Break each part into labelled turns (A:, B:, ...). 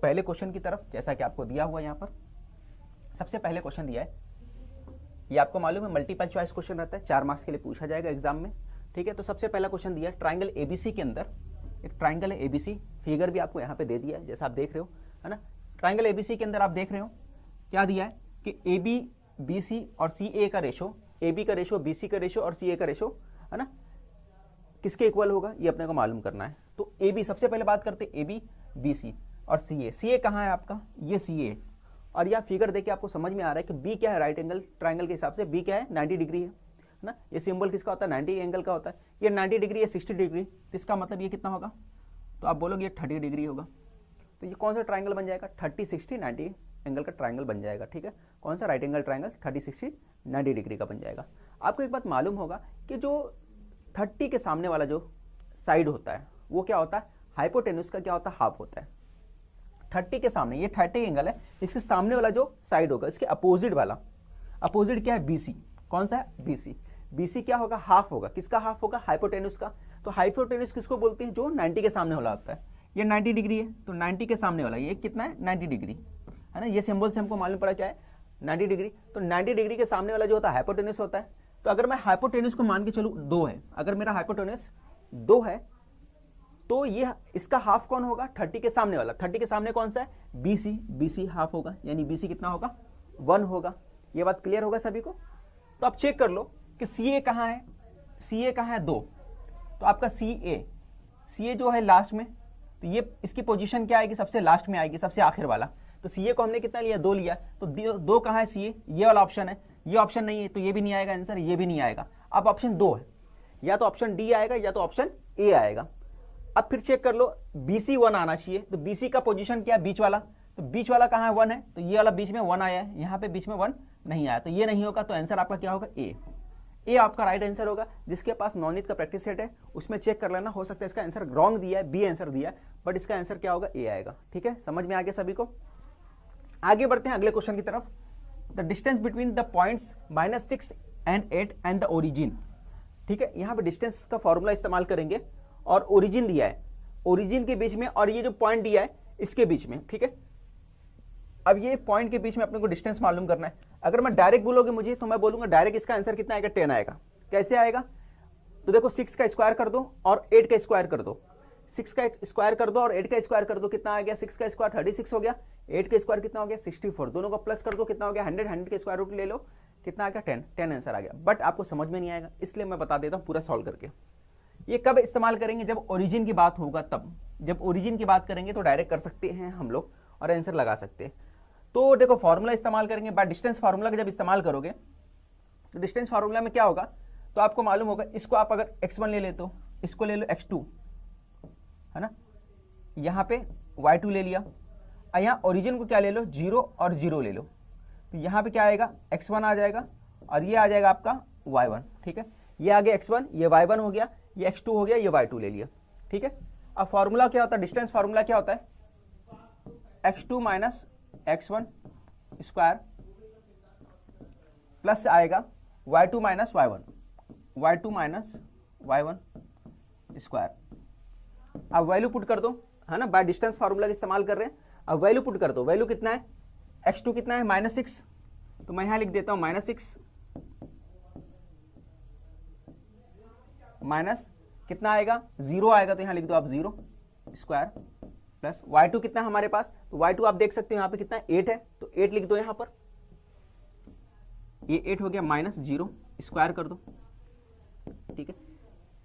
A: पहले क्वेश्चन की तरफ, जैसा कि आपको दिया हुआ यहाँ पर सबसे पहले क्वेश्चन दिया है, ये आपको मालूम है मल्टीपल चॉइस क्वेश्चन रहता है, 4 मार्क्स के लिए पूछा जाएगा एग्जाम में, ठीक है। तो सबसे पहला क्वेश्चन दिया है ट्राइंगल एबीसी के अंदर, एक ट्राइंगल है एबीसी, फिगर भी आपको यहाँ पे दे दिया है जैसा आप देख रहे हो, है ना। ट्राइंगल एबीसी के अंदर आप देख रहे हो क्या दिया है कि ए बी बी सी और सी ए का रेशो, ए बी का रेशो, बी सी का रेशो और सी ए का रेशो, है ना, किसके इक्वल होगा ये अपने को मालूम करना है। तो ए बी, सबसे पहले बात करते हैं ए बी बी सी और सी ए। सी ए कहाँ है आपका, ये सी ए, और यह फिगर देखिए आपको समझ में आ रहा है कि बी क्या है, राइट एंगल ट्राइंगल के हिसाब से बी क्या है, 90 डिग्री है ना। ये सिंबल किसका होता है, 90 एंगल का होता है। ये 90 डिग्री, ये 60 डिग्री, तो इसका मतलब ये कितना होगा, तो आप बोलोगे ये 30 डिग्री होगा। तो ये कौन सा ट्राइंगल बन जाएगा, 30 60 90 एंगल का ट्राइंगल बन जाएगा, ठीक है। कौन सा, राइट एंगल ट्राइंगल 30 60 90 डिग्री का बन जाएगा। आपको एक बात मालूम होगा कि जो 30 के सामने वाला जो साइड होता है वो क्या होता है, हाइपोटेन्यूज का क्या होता है, हाफ होता है। 30 के सामने, ये 30 एंगल है, इसके सामने वाला जो साइड होगा, इसके अपोजिट वाला, अपोजिट क्या है, बीसी। कौन सा है, बीसी। बीसी क्या होगा, हाफ होगा, किसका हाफ होगा, हाइपोटेन्यूज का। तो हाइपोटेन्यूज किसको बोलते हैं, जो 90 के सामने वाला होता है। ये 90 डिग्री है, तो 90 के सामने वाला ये कितना है, 90 डिग्री, है ना। ये सिंबल से हमको मालूम पड़ा क्या है, 90 डिग्री। तो 90 डिग्री के सामने वाला जो होता है हाइपोटेन्यूज होता है। तो अगर मैं हाइपोटेन्यूज को मान के चलूँ 2 है, अगर मेरा हाइपोटेन्यूज 2 है, तो ये इसका हाफ कौन होगा, 30 के सामने वाला। 30 के सामने कौन सा है, बीसी, बीसी हाफ होगा, यानी बीसी कितना होगा, 1 होगा। ये बात क्लियर होगा सभी को। तो आप चेक कर लो कि सी ए कहाँ है, सी ए कहाँ है, 2। तो आपका सी ए जो है लास्ट में, तो ये इसकी पोजीशन क्या आएगी, सबसे लास्ट में आएगी, सबसे आखिर वाला। तो सी ए को हमने कितना लिया, 2 लिया। तो 2 कहाँ है, सी ए, ये वाला ऑप्शन है। ये ऑप्शन नहीं है तो ये भी नहीं आएगा आंसर, ये भी नहीं आएगा। अब ऑप्शन 2 है, या तो ऑप्शन डी आएगा या तो ऑप्शन ए आएगा। अब फिर चेक कर लो, BC 1 आना चाहिए। तो BC का पोजीशन क्या है, बीच वाला। तो बीच वाला कहाँ है, 1 है, तो ये वाला बीच में 1 आया है, यहाँ पे बीच में 1 नहीं आया, तो ये नहीं होगा। तो आंसर आपका क्या होगा, ए आपका राइट आंसर होगा। जिसके पास नॉनित का प्रैक्टिस सेट है उसमें चेक कर लेना, हो सकता है इसका आंसर रॉन्ग दिया है, बी आंसर दिया है, बट इसका आंसर क्या होगा, ए आएगा। ठीक है, समझ में आ गया सभी को। आगे बढ़ते हैं अगले क्वेश्चन की तरफ। The distance between the points -6 and 8 and the origin. ठीक है, यहाँ पे डिस्टेंस का फॉर्मूला इस्तेमाल करेंगे और ओरिजिन दिया है, ओरिजिन के बीच में और ये जो पॉइंट दिया है इसके बीच में। ठीक है, अब ये पॉइंट के बीच में अपने को डिस्टेंस मालूम करना है। अगर मैं डायरेक्ट बोलोगे मुझे तो मैं बोलूंगा डायरेक्ट इसका आंसर कितना आएगा, 10 आएगा। कैसे आएगा, तो देखो 6 का स्क्वायर कर दो और 8 का स्क्वायर कर दो, 6 का स्क्वायर कर दो और 8 का स्क्वायर कर दो, कितना आ गया, 6 का स्क्वायर 36 हो गया, 8 का स्क्वायर कितना हो गया, 64, दोनों को प्लस कर दो, कितना हो गया 100, 100 के स्क्वायर रूट ले लो, कितना आ गया 10, 10 आंसर आ गया। बट आपको समझ में नहीं आएगा, इसलिए मैं बता देता हूँ पूरा सॉल्व करके। ये कब इस्तेमाल करेंगे, जब ओरिजिन की बात होगा तब। जब ओरिजिन की बात करेंगे तो डायरेक्ट कर सकते हैं हम लोग और आंसर लगा सकते हैं। तो देखो फॉर्मूला इस्तेमाल करेंगे, बट डिस्टेंस फार्मूला का जब इस्तेमाल करोगे तो डिस्टेंस फार्मूला में क्या होगा, तो आपको मालूम होगा, इसको आप अगर x1 ले लेते हो, इसको ले लो x2, है ना, यहाँ पे y2 ले लिया, और यहाँ ओरिजिन को क्या ले लो, 0 और 0 ले लो, तो यहाँ पे क्या आएगा, x1 आ जाएगा और ये आ जाएगा आपका y1। ठीक है, ये आ गया x1, ये y1 हो गया, ये x2 हो गया, ये y2 ले लिया। ठीक है, अब फॉर्मूला क्या होता है, डिस्टेंस फार्मूला क्या होता है, x2 minus x1 square plus आएगा y2 minus y1, y2 minus y1 square. अब वैल्यू पुट कर दो, है ना, बाय डिस्टेंस फार्मूला का इस्तेमाल कर रहे हैं। अब वैल्यू पुट कर दो, वैल्यू कितना है, x2 कितना है, -6, तो मैं यहां लिख देता हूं -6 माइनस कितना आएगा, 0 आएगा, तो यहां लिख दो आप 0 स्क्वायर प्लस y2 कितना है हमारे पास, तो y2 आप देख सकते हो यहाँ पे कितना है, 8 है, तो 8 लिख दो यहाँ पर, ये 8 हो गया, -0 स्क्वायर कर दो। ठीक है,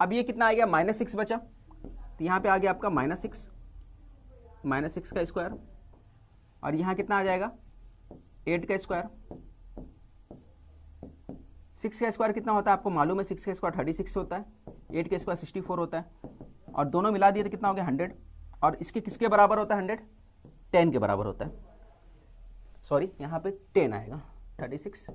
A: अब ये कितना आ गया, -6 बचा, तो यहाँ पे आ गया आपका -6 का स्क्वायर, और यहाँ कितना आ जाएगा, 8 का स्क्वायर। 6 का स्क्वायर कितना होता है आपको मालूम है, 6 का स्क्वायर 36 होता है, 8 का स्क्वायर 64 होता है, और दोनों मिला दिए तो कितना हो गया 100, और इसके किसके बराबर होता है 100, 10 के बराबर होता है, सॉरी यहाँ पे 10 आएगा, 36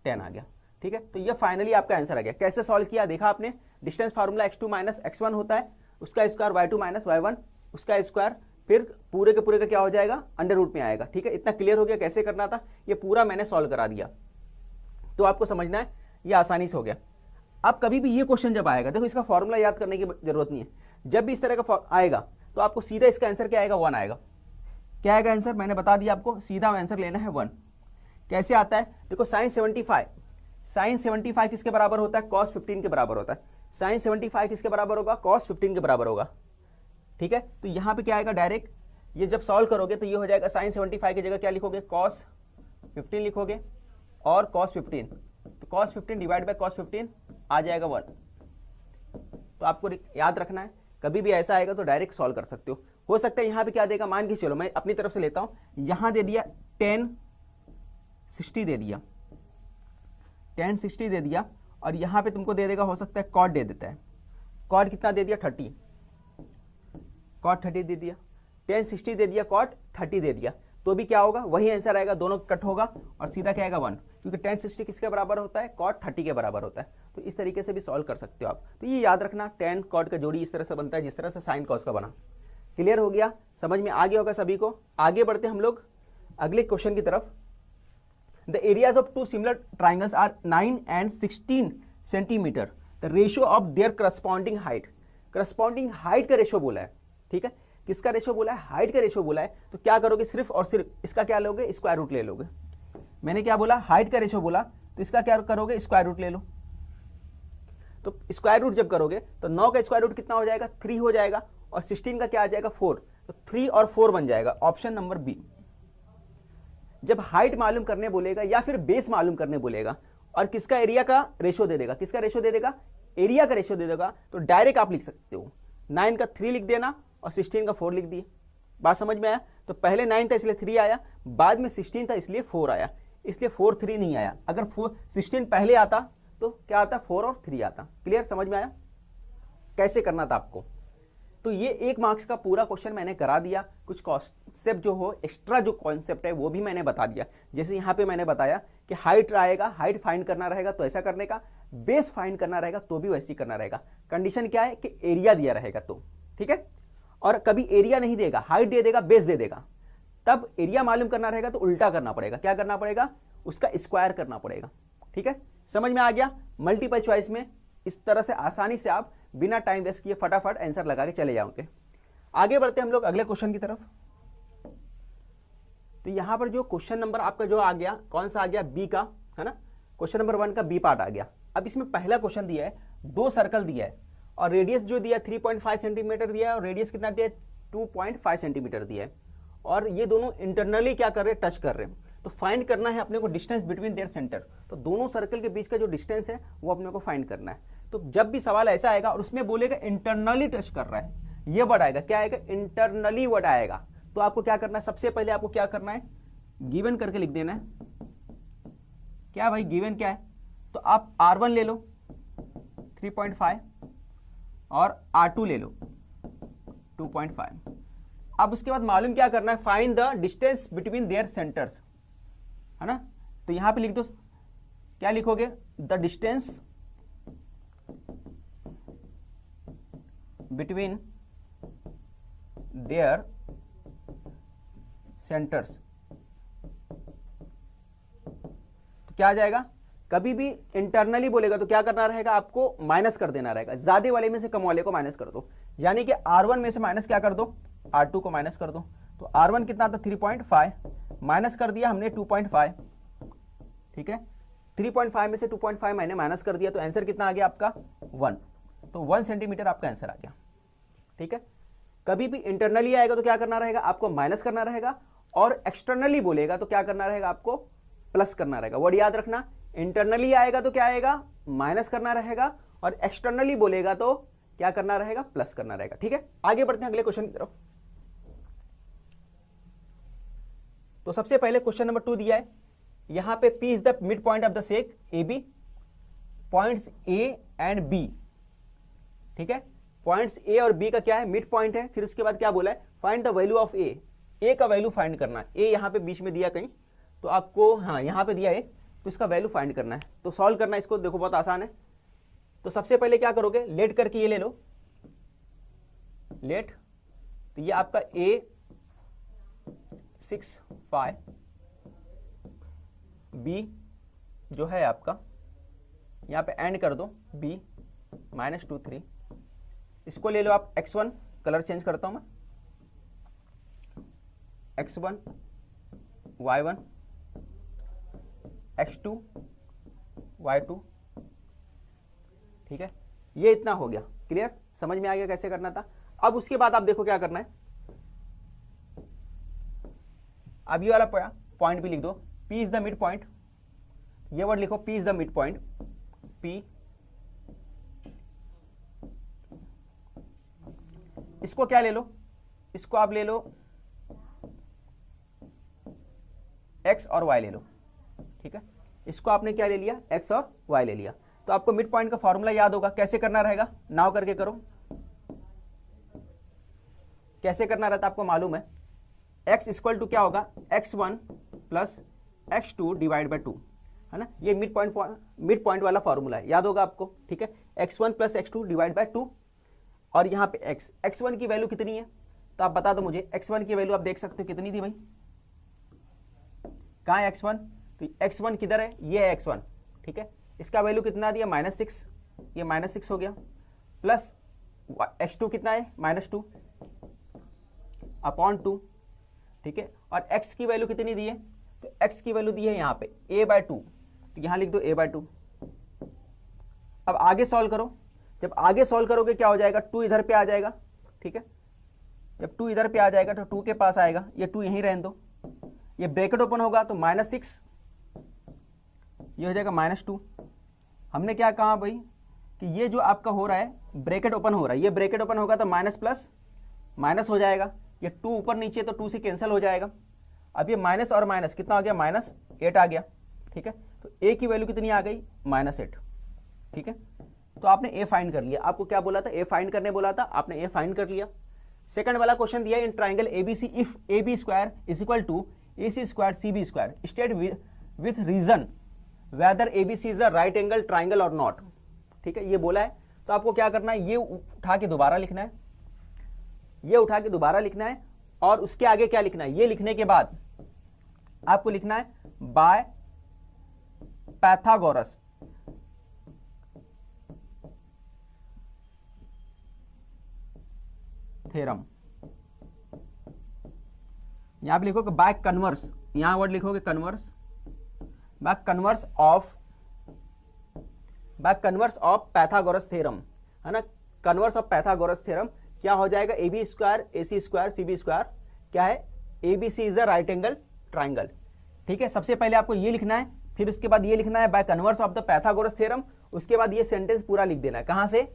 A: 10 आ गया। ठीक है, तो ये फाइनली आपका आंसर आ गया। कैसे सॉल्व किया देखा आपने, distance formula x2 minus x1 होता है, उसका स्क्वायर y2 माइनस y1, उसका स्क्वायर फिर पूरे के पूरे का क्या हो जाएगा, अंडर रूट में आएगा। ठीक है, इतना क्लियर हो गया कैसे करना था, ये पूरा मैंने सॉल्व करा दिया, तो आपको समझना है ये आसानी से हो गया। अब कभी भी ये क्वेश्चन जब आएगा, देखो इसका फॉर्मूला याद करने की जरूरत नहीं है, जब भी इस तरह का आएगा तो आपको सीधा इसका आंसर क्या आएगा, 1 आएगा। क्या आएगा आंसर, मैंने बता दिया आपको, सीधा आंसर लेना है 1। कैसे आता है, देखो साइन 75 किसके बराबर होता है, cos 15 के बराबर होता है। साइन 75 किसके बराबर होगा, cos 15 के बराबर होगा। ठीक है, तो यहां पे क्या आएगा, डायरेक्ट ये जब सॉल्व करोगे तो ये हो जाएगा, साइन 75 की जगह क्या लिखोगे, cos 15 लिखोगे, और cos 15, तो cos 15 डिवाइड बाय cos 15 आ जाएगा 1। तो आपको याद रखना है, कभी भी ऐसा आएगा तो डायरेक्ट सॉल्व कर सकते हो सकता है यहाँ पे क्या देगा, मान के चलो मैं अपनी तरफ से लेता हूं, यहां दे दिया tan 60 दे दिया, tan 60 दे दिया, और यहां पे तुमको दे देगा, हो सकता है cot दे देता है, cot कितना दे दिया 30, cot 30 दे दिया, tan 60 दे दिया, cot 30 दे दिया, तो भी क्या होगा, वही आंसर आएगा, दोनों कट होगा और सीधा क्या आएगा 1, क्योंकि tan 60 किसके बराबर होता है, cot 30 के बराबर होता है। तो इस तरीके से भी सॉल्व कर सकते हो आप। तो ये याद रखना, tan cot का जोड़ी इस तरह से बनता है जिस तरह से sin cos का बना। क्लियर हो गया, समझ में आ गया होगा सभी को। आगे बढ़ते हम लोग अगले क्वेश्चन की तरफ। The areas of two similar triangles are 9 and 16 centimetre, the ratio of their corresponding height. Corresponding height का रेशियो बोला है, ठीक है, किसका रेशियो बोला है, हाइट का रेशियो बोला है। तो क्या करोगे, सिर्फ और सिर्फ इसका क्या लोगे, स्क्वायर रूट ले लोगे। मैंने क्या बोला, हाइट का रेशियो बोला, तो इसका क्या करोगे, स्क्वायर रूट ले लो। तो स्क्वायर रूट जब करोगे तो 9 का स्क्वायर रूट कितना हो जाएगा, 3 हो जाएगा, और 16 का क्या आ जाएगा 4, तो 3 और 4 बन जाएगा, ऑप्शन नंबर बी। जब हाइट मालूम करने बोलेगा या फिर बेस मालूम करने बोलेगा और किसका एरिया का रेशियो दे देगा, किसका रेशियो दे देगा, एरिया का रेशियो दे देगा, तो डायरेक्ट आप लिख सकते हो 9 का 3 लिख देना और 16 का 4 लिख दिए। बात समझ में आया। तो पहले 9 था इसलिए 3 आया, बाद में 16 था इसलिए 4 आया, इसलिए 4 3 नहीं आया। अगर 16 पहले आता तो क्या आता, 4 और 3 आता। क्लियर, समझ में आया कैसे करना था आपको। तो ये 1 मार्क्स का पूरा क्वेश्चन मैंने करा दिया। कुछ कॉन्सेप्ट जो हो, एक्स्ट्रा जो कॉन्सेप्ट है वो भी मैंने बता दिया। जैसे यहाँ पे मैंने बताया कि हाइट आएगा, हाइट फाइंड करना रहेगा तो ऐसा करने का, बेस फाइंड करना रहेगा तो भी वैसे ही करना रहेगा। कंडीशन क्या है कि एरिया दिया रहेगा तो, ठीक है। और कभी एरिया नहीं देगा, हाइट दे देगा, बेस दे देगा, तब एरिया मालूम करना रहेगा तो उल्टा करना पड़ेगा। क्या करना पड़ेगा, उसका स्क्वायर करना पड़ेगा। ठीक है, समझ में आ गया। मल्टीपल चॉइस में इस तरह से आसानी से आप बिना टाइम वेस्ट किए फटाफट आंसर लगा के चले जाओगे। आगे बढ़ते हम लोग अगले क्वेश्चन की तरफ। तो यहां पर जो क्वेश्चन नंबर आपका जो आ गया, कौन सा आ गया, बी का, है ना। क्वेश्चन नंबर 1 का बी पार्ट आ गया। अब इसमें पहला क्वेश्चन दिया है, 2 सर्कल दिया है और रेडियस जो दिया 3.5 सेंटीमीटर दिया है और रेडियस कितना दिया है, 2.5 सेंटीमीटर दिया है, और ये दोनों इंटरनली क्या कर रहे हैं, टच कर रहे हैं। तो फाइंड करना है अपने को डिस्टेंस बिटवीन देयर सेंटर। तो दोनों सर्कल के बीच का जो डिस्टेंस है वो अपने को फाइंड करना है। तो जब भी सवाल ऐसा आएगा और उसमें बोलेगा इंटरनली टच कर रहा है, ये वर्ड आएगा, क्या आएगा, इंटरनली वर्ड आएगा। तो आपको क्या करना है, सबसे पहले आपको क्या करना है, गिवन करके लिख देना है। क्या भाई गिवन क्या है, तो आप R1 ले लो 3.5 और R2 ले लो 2.5। अब उसके बाद मालूम क्या करना है, find the distance between their centres, है ना। तो यहां पे लिख दो, क्या लिखोगे, the distance between their centres. तो क्या आ जाएगा, कभी भी इंटरनली बोलेगा तो क्या करना रहेगा, आपको माइनस कर देना रहेगा, ज्यादा वाले में से कम वाले को माइनस कर दो। यानी कि R1 में से माइनस क्या कर दो, R2 को माइनस कर दो। तो R1 कितना था 3.5, माइनस कर दिया हमने 2.5, ठीक है। 3.5 में से 2.5 मैंने माइनस कर दिया, तो आंसर कितना आ गया आपका 1। तो 1 सेंटीमीटर आपका आंसर आ गया, ठीक है। कभी भी इंटरनली आएगा तो क्या करना रहेगा, आपको माइनस करना रहेगा, और एक्सटर्नली बोलेगा तो क्या करना रहेगा, आपको प्लस करना रहेगा। वर्ड याद रखना, इंटरनली आएगा तो क्या आएगा, माइनस करना रहेगा, और एक्सटर्नली बोलेगा तो क्या करना रहेगा, प्लस करना रहेगा। ठीक है, आगे बढ़ते हैं अगले क्वेश्चन की तरफ। तो सबसे पहले क्वेश्चन नंबर 2 दिया है, यहां पे P is the mid point of the sake AB, points A and B, ठीक है। पॉइंट्स A और B का क्या है, मिड पॉइंट है। फिर उसके बाद क्या बोला है, find the value of A का वैल्यू फाइंड करना है। A यहां पे बीच में दिया कहीं, तो आपको, हाँ यहां पे दिया है, तो इसका वैल्यू फाइंड करना है। तो सॉल्व करना है इसको, देखो बहुत आसान है। तो सबसे पहले क्या करोगे, लेट करके ये ले लो, लेट। तो ये आपका A 6 5, B जो है आपका, यहां पे एंड कर दो, B -2 3। इसको ले लो आप x1, कलर चेंज करता हूं मैं, x1 y1 x2 y2, ठीक है, ये इतना हो गया। क्लियर, समझ में आ गया कैसे करना था। अब उसके बाद आप देखो क्या करना है, अब ये वाला पॉइंट भी लिख दो, P is the mid point, ये वर्ड लिखो, P is the mid point, P, इसको क्या ले लो, इसको आप ले लो x और y ले लो, ठीक है, इसको आपने क्या ले लिया, x और y ले लिया। तो आपको मिड पॉइंट का फॉर्मूला याद होगा, कैसे करना रहेगा, नाव करके करो, कैसे करना रहता आपको मालूम है, x इक्वल टू क्या होगा, x1 plus x2 divide by 2, है ना, ये मिड पॉइंट वाला फॉर्मूला है, याद होगा आपको, ठीक है, x1 plus x2 divide by 2, और यहाँ पे x1 की वैल्यू कितनी है, तो आप बता दो मुझे, x1 की वैल्यू आप देख सकते हो कितनी थी भाई, कहाँ है x1, तो x1 किधर है, ये है x1, ठीक है, इसका वैल्यू कितना दिया, -6, ये -6 हो गया, प्लस x2 कितना है, -2 अपॉन 2, ठीक है, और x की वैल्यू कितनी दी है, तो x की वैल्यू दी है यहाँ पे a/2, तो यहाँ लिख दो a/2। अब आगे सॉल्व करो, जब आगे सॉल्व करोगे क्या हो जाएगा, 2 इधर पे आ जाएगा, ठीक है, जब 2 इधर पे आ जाएगा तो 2 के पास आएगा, ये 2 यहीं रहने दो, ये ब्रैकेट ओपन होगा तो -6, ये हो जाएगा -2। हमने क्या कहा भाई कि ये जो आपका हो रहा है ब्रैकेट ओपन हो रहा है, ये ब्रैकेट ओपन होगा तो माइनस प्लस माइनस हो जाएगा, ये 2 ऊपर नीचे तो 2 से कैंसिल हो जाएगा। अब ये माइनस और माइनस कितना आ गया, -8 आ गया, ठीक है, तो a की वैल्यू कितनी आ गई, -8, ठीक है, तो आपने a फाइंड कर लिया। आपको क्या बोला था, a फाइंड करने बोला था, आपने a फाइंड कर लिया। सेकंड वाला क्वेश्चन दिया, in triangle ABC if AB square is equal to AC square CB square state with reason whether ABC is the right angle triangle और नॉट, ठीक है, ये बोला है। तो आपको क्या करना है, ये उठा के दोबारा लिखना है, ये उठा के दोबारा लिखना है, और उसके आगे क्या लिखना है, ये लिखने के बाद आपको लिखना है बाय पैथागोरस, थ्योरम, यहां पे लिखोगे बाय कन्वर्स, यहां वर्ड लिखोगे converse, by converse of Pythagoras theorem, है ना, कन्वर्स ऑफ पैथागोरस थ्योरम क्या हो जाएगा, AB square AC square CB square क्या है, ABC is the right angle triangle, ठीक है। सबसे पहले आपको ये लिखना है, फिर उसके बाद ये लिखना है by converse of the Pythagoras theorem, उसके बाद ये सेंटेंस पूरा लिख देना है, कहां से,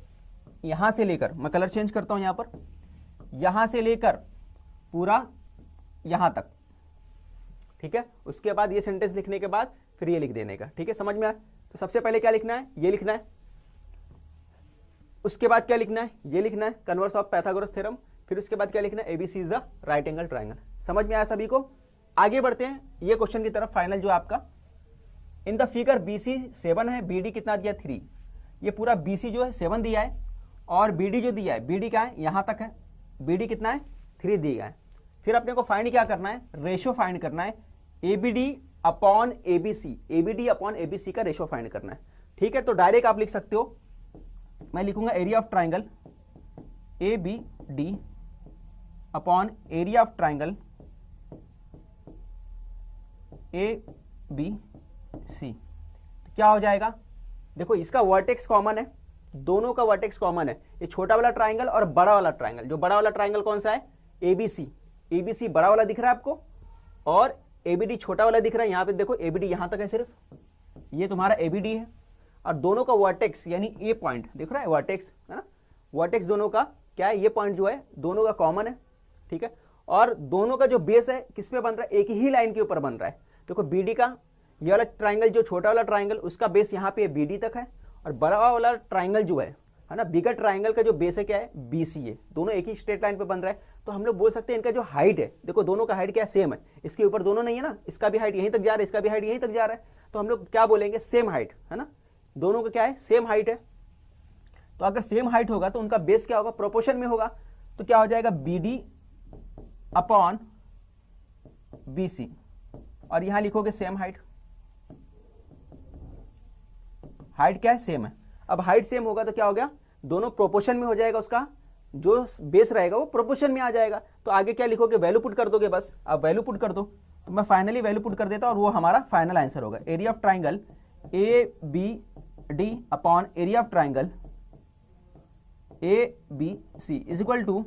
A: यहां से लेकर, मैं कलर चेंज करता हूं यहां पर, यहां से लेकर पूरा यहां तक, ठीक है। उसके बाद ये सेंटेंस लिखने के बाद फिर ये लिख देने का, ठीक है, समझ में आया। तो सबसे पहले क्या लिखना है, ये लिखना है, उसके बाद क्या लिखना है, ये लिखना है कन्वर्स ऑफ पैथागोरस थ्योरम, फिर उसके बाद क्या लिखना है, ABC is the right angle triangle. समझ में आया सभी को। आगे बढ़ते हैं ये क्वेश्चन की तरफ, फाइनल जो आपका, इन द फिगर BC 7 है, BD कितना दिया 3, ये पूरा BC जो है 7 दिया है, और BD जो दिया है, BD क्या है, यहां तक है, BD कितना है 3 दिया है। फिर अपने को फाइंड क्या करना है, रेशो फाइंड करना है, ABD upon ABC, ABD upon ABC का रेशो फाइंड करना है, ठीक है। तो डायरेक्ट आप लिख सकते हो, मैं लिखूंगा area of triangle ABD upon area of triangle ABC, तो क्या हो जाएगा, देखो इसका वर्टेक्स कॉमन है, दोनों का वर्टेक्स कॉमन है, ये छोटा वाला ट्राइंगल और बड़ा वाला ट्राइंगल, जो बड़ा वाला ट्राइंगल कौन सा है, ABC बड़ा वाला दिख रहा है आपको, और ABD छोटा वाला दिख रहा है। यहां पे देखो ABD यहां तक है सिर्फ, ये तुम्हारा ABD है, और दोनों का वर्टेक्स यानी ये पॉइंट दिख रहा है, वर्टेक्स है ना, वर्टेक्स दोनों का क्या है, ये पॉइंट जो है दोनों का कॉमन है, ठीक है। और दोनों का जो बेस है किस पे बन रहा है, एक ही लाइन के ऊपर बन रहा है। देखो BD का ये वाला ट्राइंगल, जो छोटा वाला ट्राइंगल, उसका बेस यहाँ पे BD तक है, और बड़ा वाला ट्राइंगल जो है ना, बिगर ट्राइंगल का जो बेस है क्या है, BC है, दोनों एक ही स्ट्रेट लाइन पे बन रहा है। तो हम लोग बोल सकते हैं इनका जो हाइट है, देखो दोनों का हाइट क्या है, सेम है, इसके ऊपर दोनों नहीं है ना, इसका भी हाइट यहीं तक जा रहा है, इसका भी हाइट यहीं तक जा रहा है, तो हम लोग क्या बोलेंगे, सेम हाइट, है ना, दोनों का क्या है, सेम हाइट है। तो अगर सेम हाइट होगा तो उनका बेस क्या होगा, प्रोपोर्शन में होगा, तो क्या हो जाएगा, BD अपॉन BC, और यहां लिखोगे सेम हाइट, हाइट क्या है, सेम है। अब हाइट सेम होगा तो क्या हो गया, दोनों प्रोपोर्शन में हो जाएगा उसका जो बेस रहेगा वो प्रोपोर्शन में आ जाएगा। तो आगे क्या लिखोगे, वैल्यू पुट कर दोगे, बस आप वैल्यू पुट कर दो। तो मैं फाइनली वैल्यू पुट कर देता हूं और वो हमारा फाइनल आंसर होगा। Area of triangle A B D upon area of triangle A B C is equal to,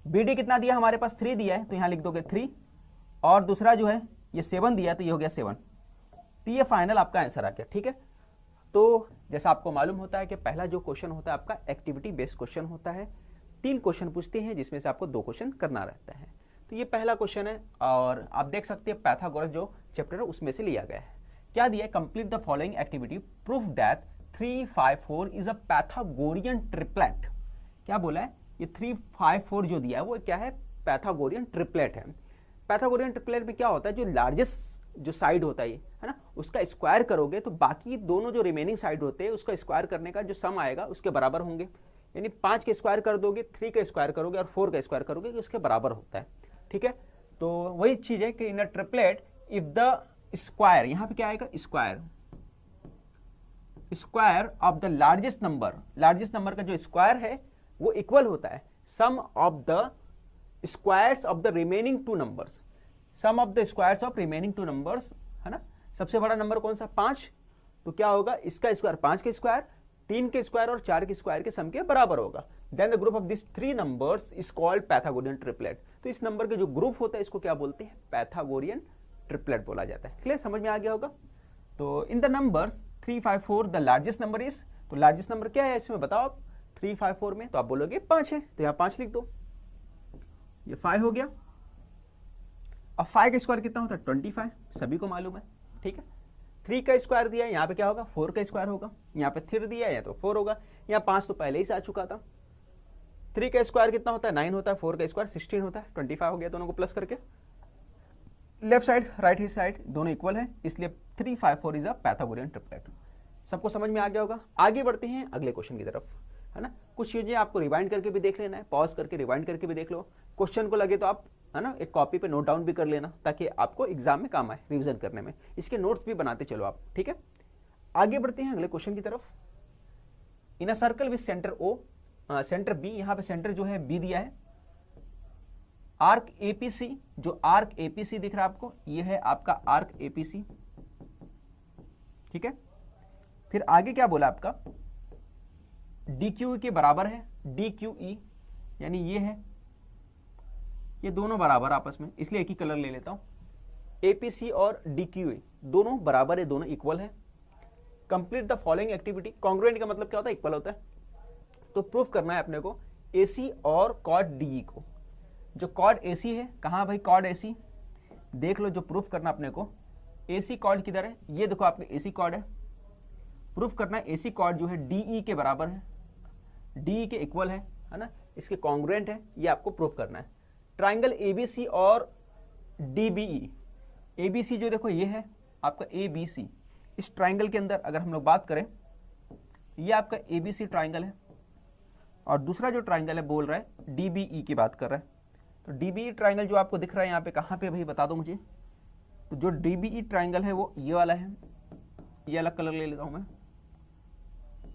A: B D कितना दिया हमारे पास 3 दिया है, तो यहां लिख दोगे 3, और दूसरा जो है ये 7 दिया है, तो ये हो गया 7। तो ये फाइनल आपका आंसर आ गया। ठीक है, तो जैसा आपको मालूम होता है कि पहला जो क्वेश्चन होता है आपका एक्टिविटी बेस्ड क्वेश्चन होता है। 3 क्वेश्चन पूछते हैं जिसमें से आपको 2 क्वेश्चन करना रहता है। तो ये पहला क्वेश्चन है और आप देख सकते हैं पाइथागोरस जो चैप्टर है उसमें से लिया गया है। क्या दिया है, complete the following activity, proof that 3, 5, 4 is a Pythagorean triplet. क्या बोला है, ये 3, 5, 4 जो दिया है वो क्या है, पाइथागोरियन ट्रिपलेट है। पाइथागोरियन ट्रिपलेट में क्या होता है, जो लार्जेस्ट जो साइड होता है ना, उसका स्क्वायर करोगे तो बाकी दोनों जो रिमेनिंग साइड होते हैं उसका स्क्वायर करने का जो सम आएगा उसके बराबर होंगे। यानी 5 का स्क्वायर कर दोगे, 3 का स्क्वायर करोगे और 4 का स्क्वायर करोगे कि उसके बराबर होता है। ठीक है, तो वही चीज है कि in a triplet if the square, यहां पे क्या आएगा, square of the largest number का जो स्क्वायर है वो इक्वल होता है sum of the squares of the remaining 2 numbers. Sum of the squares of remaining 2 numbers है ना। सबसे बड़ा नंबर कौन सा, 5, तो क्या होगा, इसका स्क्वायर 5 के स्क्वायर, 3 के स्क्वायर और 4 के स्क्वायर के सम के बराबर होगा। Then the group of this 3 numbers is called Pythagorean triplet. तो इस नंबर के जो ग्रुप होता है इसको क्या बोलते हैं, पाइथागोरियन ट्रिपलेट बोला जाता है। क्लियर, समझ में आ गया होगा। तो in the numbers 3, 5, 4 the largest number is, तो लार्जेस्ट नंबर क्या है इसमें बताओ आप, 3, 5, 4 में, तो आप बोलोगे 5 है, तो यहाँ 5 लिख दो, ये 5 हो गया। अब 5 का स्क्वायर कितना होता है, 25, सभी को मालूम है। ठीक है, 3 का स्क्वायर दिया है, यहाँ पे क्या होगा, 4 का स्क्वायर होगा, यहाँ पे 3 दिया है तो 4 होगा, यहाँ 5 तो पहले ही से आ चुका था। 3 का स्क्वायर कितना होता है, 9 होता है, 4 का स्क्वायर 16 होता है, 25 हो गया दोनों को प्लस करके। Left side right hand side दोनों इक्वल है, इसलिए 3, 5, 4 इज अ पाइथागोरियन ट्रिपलेट। सबको समझ में आ गया होगा। आगे बढ़ते हैं अगले क्वेश्चन की तरफ, है ना। कुछ चीजें आपको रिवाइंड करके भी देख लेना है, पॉज करके रिवाइंड करके भी देख लो। क्वेश्चन को लगे तो आप, है ना, एक कॉपी पे नोट डाउन भी कर लेना ताकि आपको एग्जाम में काम आए रिवीजन करने में। इसके नोट्स भी बनाते चलो आप। ठीक है, आगे बढ़ते हैं अगले क्वेश्चन की तरफ। In a circle with centre O, centre B, यहां पे सेंटर जो है बी दिया है। आर्क एपीसी, जो आर्क एपीसी दिख रहा है आपको, ये है आपका आर्क एपीसी। ठीक है, फिर आगे क्या बोला आपका, डी क्यू के बराबर है, डी क्यू ई, यानी ये है, ये दोनों बराबर आपस में, इसलिए एक ही कलर ले लेता हूं। एपीसी और डी क्यू ई दोनों बराबर है, दोनों इक्वल है। Complete the following activity, congruent का मतलब क्या होता है, इक्वल होता है। तो प्रूफ करना है अपने को एसी और कॉड डीई को। जो कॉड एसी है, कहां भाई कॉड एसी, देख लो। जो प्रूफ करना अपने को, एसी कॉड किधर है, ये देखो आपके एसी कॉड है। प्रूफ करना है एसी कॉड जो है डीई के बराबर है, डीई के इक्वल है ना, इसके कॉन्ग्रुएंट है, ये आपको प्रूफ करना है। ट्राइंगल एबीसी और डीबीई, एबीसी जो देखो ये है आपका एबीसी, इस ट्राइंगल के अंदर अगर हम लोग बात करें, ये आपका एबीसी ट्राइंगल है, और दूसरा जो ट्राइंगल है बोल रहा है डीबीई की बात कर रहा है। तो डीबीई ट्राइंगल जो आपको दिख रहा है यहाँ पे, कहाँ पे भाई बता दो मुझे। तो जो डीबीई ट्राइंगल है वो ये वाला है, ये अलग कलर ले लेता हूं मैं।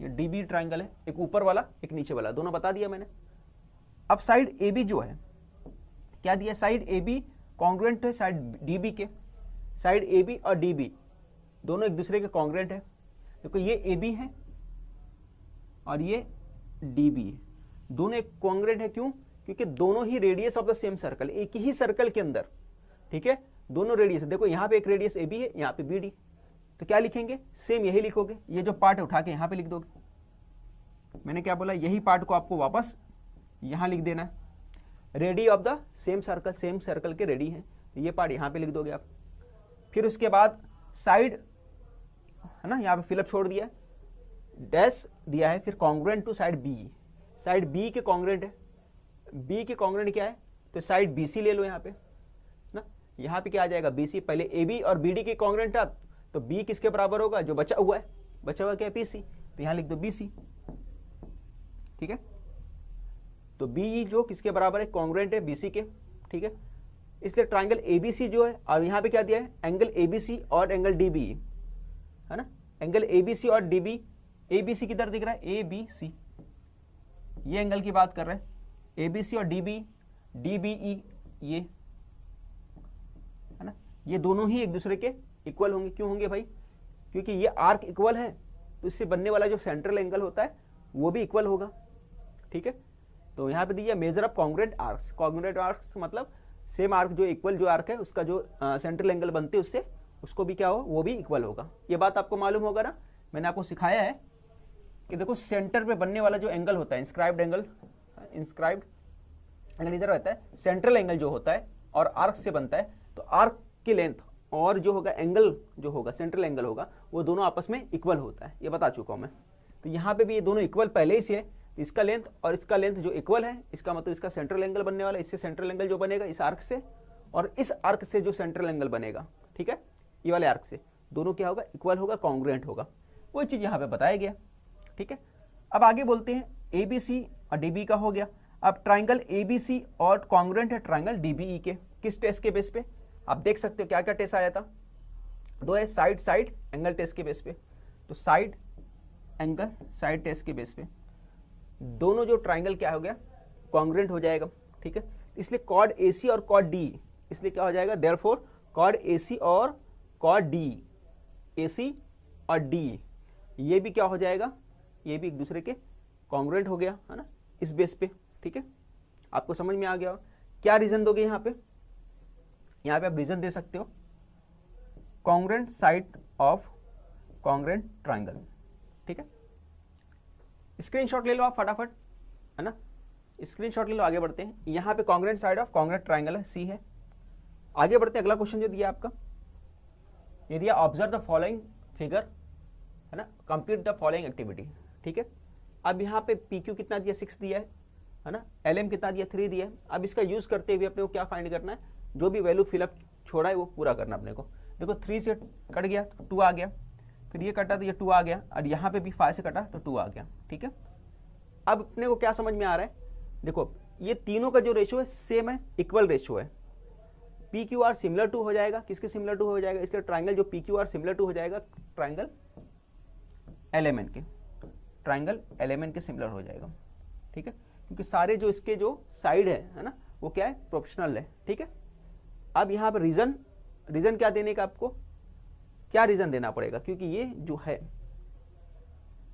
A: ये डीबी ट्राइंगल है, एक ऊपर वाला एक नीचे वाला, दोनों बता दिया मैंने। अब साइड ए बी जो है, क्या दिया, साइड ए बी कॉन्ग्रुएंट है साइड डी बी के। साइड ए बी और डी बी दोनों एक दूसरे के कॉन्ग्रुएंट है। देखो ये ए बी है और ये डी बी है, दोनों एक कॉन्ग्रुएंट है। क्यों, क्योंकि दोनों ही radius of the same circle, एक ही सर्कल के अंदर, ठीक है, दोनों रेडियस। देखो यहाँ पे एक रेडियस ए बी है, यहाँ पे बी डी, तो क्या लिखेंगे, सेम यही लिखोगे। ये जो पार्ट उठा के यहाँ पे लिख दोगे। मैंने क्या बोला, यही पार्ट को आपको वापस यहाँ लिख देना है। Ready of the same circle, same circle के रेडी हैं, ये पार्ट यहाँ पे लिख दोगे आप। फिर उसके बाद साइड, है ना, यहाँ पे फिलअप छोड़ दिया, डैश दिया है, फिर congruent to side B. Side B के कॉन्ग्रुएंट है, बी के कॉन्ग्रुएंट क्या है, तो साइड बी सी ले लो यहाँ पे ना। यहाँ पे क्या आ जाएगा, बी सी, पहले ए बी और बी डी के कॉन्ग्रुएंट था, तो बी किसके बराबर होगा, जो बचा हुआ है, बचा हुआ क्या है, पीसी, तो यहां लिख दो बीसी। ठीक है, तो बी जो किसके बराबर है, कॉन्ग्रुएंट है बीसी के। ठीक है, इसलिए ट्राइंगल एबीसी जो है, और यहां पे क्या दिया है, एंगल एबीसी और एंगल डीबी, है ना। एंगल एबीसी और डीबी, एबीसी किधर दिख रहा है, एबीसी, ये एंगल की बात कर रहे हैं, ABC और DBE ये है ना, ये दोनों ही एक दूसरे के इक्वल होंगे। क्यों होंगे भाई? क्योंकि ये आर्क इक्वल है, तो इससे बनने वाला जो सेंट्रल एंगल होता है वो भी इक्वल होगा। ठीक है, तो यहाँ पे दिया measure of congruent arcs. Congruent arcs मतलब सेम आर्क, जो इक्वल जो आर्क है उसका जो सेंट्रल एंगल बनते हैं उससे उसको भी क्या हो, वो भी इक्वल होगा। ये बात आपको मालूम होगा ना, मैंने आपको सिखाया है कि देखो सेंटर पे बनने वाला जो एंगल होता है, इंस्क्राइब्ड एंगल इधर रहता है, सेंट्रल एंगल जो होता है और आर्क से बनता है, तो आर्क की लेंथ और जो होगा एंगल जो होगा, सेंट्रल एंगल होगा, वो दोनों आपस में इक्वल होता है। ये बता चुका हूं मैं। तो यहाँ पे भी ये दोनों इक्वल पहले ही से है, इसका लेंथ और इसका लेंथ जो इक्वल है, इसका मतलब इसका सेंट्रल एंगल बनने वाला है, इससे सेंट्रल एंगल जो बनेगा इस आर्क से, और इस आर्क से जो सेंट्रल एंगल बनेगा, ठीक है, ये वाले आर्क से, दोनों क्या होगा, इक्वल होगा, कॉन्ग्रुएंट होगा। वो चीज यहाँ पे बताया गया। ठीक है, अब आगे बोलते हैं ABC और DB का हो गया। अब ट्राइंगल ABC और कॉन्ग्रुएंट है ट्राइंगल DBE के। किस टेस्ट के बेस पे? आप देख सकते हो क्या क्या टेस्ट आया था, दो है साइड साइड एंगल टेस्ट के बेस पे। तो साइड एंगल साइड टेस्ट के बेस पे दोनों जो ट्राइंगल क्या हो गया, कॉन्ग्रुएंट हो जाएगा। ठीक है, इसलिए कॉड AC और कॉड D, इसलिए क्या हो जाएगा, देयरफॉर कॉड AC और कॉड D, AC और D ये भी क्या हो जाएगा, ये भी एक दूसरे के कॉन्ग्रुएंट हो गया, है ना, इस बेस पे। ठीक है, आपको समझ में आ गया। क्या रीजन दोगे यहाँ पे? यहाँ पे आप रीजन दे सकते हो, congruent side of congruent triangle. ठीक है, स्क्रीनशॉट ले लो आप फटाफट, है ना, स्क्रीनशॉट ले लो। आगे बढ़ते हैं, यहाँ पे congruent side of congruent triangle है, C है। आगे बढ़ते हैं, अगला क्वेश्चन जो दिया आपका, ये दिया ऑब्जर्व द फॉलोइंग फिगर, है ना, कंप्लीट द फॉलोइंग एक्टिविटी। ठीक है, अब यहाँ पे PQ कितना दिया, 6 दिया है ना, LM कितना दिया, 3 दिया है। अब इसका यूज करते हुए अपने को क्या फाइंड करना है, जो भी वैल्यू फिलअप छोड़ा है वो पूरा करना अपने को। देखो 3 से कट गया तो 2 आ गया, फिर ये कटा तो ये 2 आ गया, और यहाँ पे भी 5 से कटा तो 2 आ गया। ठीक है, अब अपने को क्या समझ में आ रहा है, देखो ये तीनों का जो रेशियो है सेम है, इक्वल रेशियो है। PQR सिमिलर टू हो जाएगा, किसके सिमिलर टू हो जाएगा, इसलिए ट्राइंगल जो PQR सिमिलर टू हो जाएगा ट्राइंगल LMN के, ट्राइंगल LMN के सिमिलर हो जाएगा। ठीक है, क्योंकि सारे जो इसके जो साइड है ना, वो क्या है, प्रोपोर्शनल है। ठीक है, अब यहाँ पर रीजन क्या देने का, आपको क्या रीजन देना पड़ेगा, क्योंकि ये जो है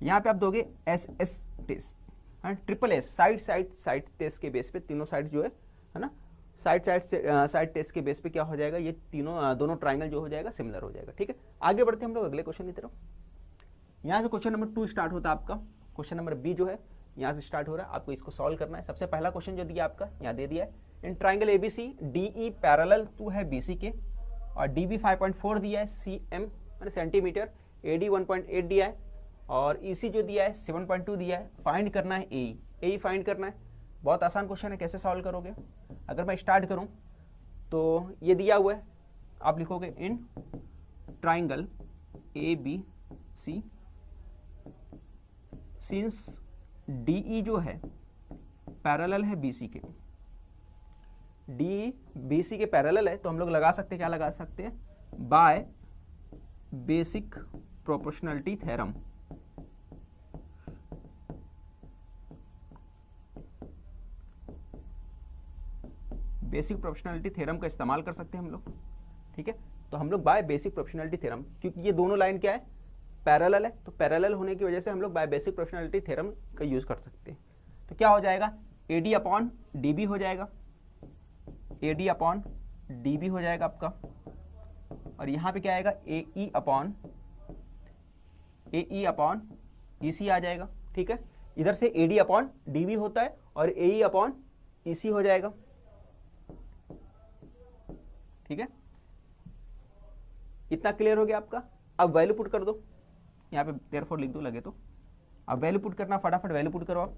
A: यहाँ पे आप दोगे SS test, triple S side test के बेस पे, तीनों साइड जो है ना, साइड टेस्ट के बेस पे क्या हो जाएगा, ये तीनों दोनों ट्राइंगल जो हो जाएगा सिमिलर हो जाएगा। ठीक है, आगे बढ़ते हम लोग अगले क्वेश्चन की तरफ। यहाँ से क्वेश्चन नंबर 2 स्टार्ट होता है आपका, क्वेश्चन नंबर B जो है यहाँ से स्टार्ट हो रहा है, आपको इसको सॉल्व करना है। सबसे पहला क्वेश्चन जो दिया आपका यहाँ दे दिया है, in triangle ABC DE parallel to है BC के, और DB 5.4 दिया है, cm मैंने सेंटीमीटर, AD 1.8 दिया है, और EC जो दिया है 7.2 दिया है। फाइंड करना है AE फाइंड करना है। बहुत आसान क्वेश्चन है, कैसे सॉल्व करोगे? अगर मैं स्टार्ट करूं तो ये दिया हुआ है, आप लिखोगे इन ट्राइंगल ABC सिंस DE जो है पैरेलल है BC के, DE BC के पैरेलल है, तो हम लोग लगा सकते हैं, क्या लगा सकते हैं, by basic proportionality theorem. Basic proportionality theorem का इस्तेमाल कर सकते हैं हम लोग। ठीक है, तो हम लोग बाय बेसिक प्रोपोर्शनलिटी थ्योरम, क्योंकि ये दोनों लाइन क्या है, पैरेलल है, तो पैरेलल होने की वजह से हम लोग बाय बेसिक प्रोपोर्शनलिटी थ्योरम का यूज कर सकते हैं। तो क्या हो जाएगा, AD अपॉन DB हो जाएगा, AD अपॉन DB हो जाएगा आपका, और यहाँ पे क्या आएगा, AE अपॉन EC आ जाएगा। ठीक है, इधर से AD अपॉन DB होता है और AE अपॉन EC हो जाएगा। ठीक है, इतना क्लियर हो गया आपका। अब वैल्यू पुट कर दो, यहाँ पे देयरफॉर लिख दो लगे तो। अब वैल्यू पुट करना, फटाफट वैल्यू पुट करो आप।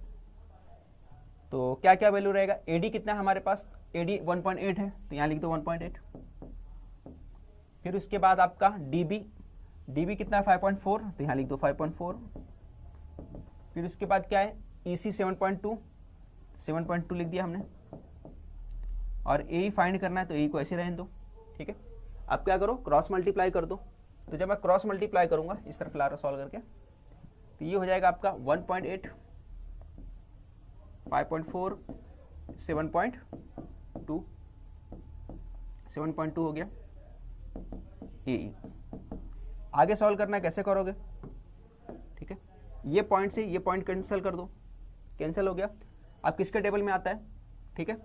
A: तो क्या क्या वैल्यू रहेगा, AD कितना है हमारे पास, AD 1.8 है, तो यहाँ लिख दो 1.8। फिर उसके बाद आपका DB कितना है 5.4, तो यहाँ लिख दो 5.4। फिर उसके बाद क्या है, EC 7.2 लिख दिया हमने, और AE फाइंड करना है, तो AE को ऐसे रहने दो। ठीक है, अब क्या करो, क्रॉस मल्टीप्लाई कर दो। तो जब मैं क्रॉस मल्टीप्लाई करूंगा इस तरफ ला रहा सॉल्व करके, तो ये हो जाएगा आपका 1.8, 5.4 7.2 हो गया AE। आगे सॉल्व करना है, कैसे करोगे? ठीक है, ये पॉइंट से ये पॉइंट कैंसिल कर दो, कैंसिल हो गया। अब किसके टेबल में आता है? ठीक है,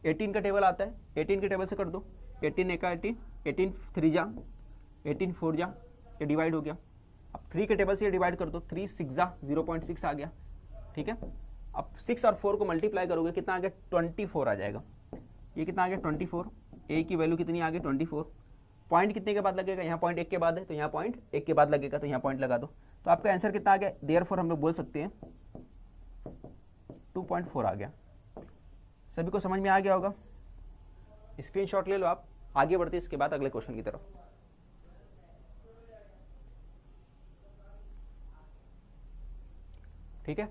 A: 18 का टेबल आता है, 18 के टेबल से कर दो। 18 एका 18, 18 3 जा 18 4 जा, ये डिवाइड हो गया। अब 3 के टेबल से ये डिवाइड कर दो, 3 6 जा 0.6 आ गया। ठीक है, अब 6 और 4 को मल्टीप्लाई करोगे, कितना आ गया? 24 आ जाएगा। ये कितना आ गया? 24। ए की वैल्यू कितनी आ गई? 24। पॉइंट कितने के बाद लगेगा? यहाँ पॉइंट 1 के बाद है, तो यहाँ पॉइंट 1 के बाद लगेगा, तो यहाँ पॉइंट लगा दो। तो आपका आंसर कितना आ गया? देयरफॉर हम लोग बोल सकते हैं 2.4 आ गया। सभी को समझ में आ गया होगा? स्क्रीनशॉट ले लो आप। आगे बढ़ते इसके बाद अगले क्वेश्चन की तरफ। ठीक है,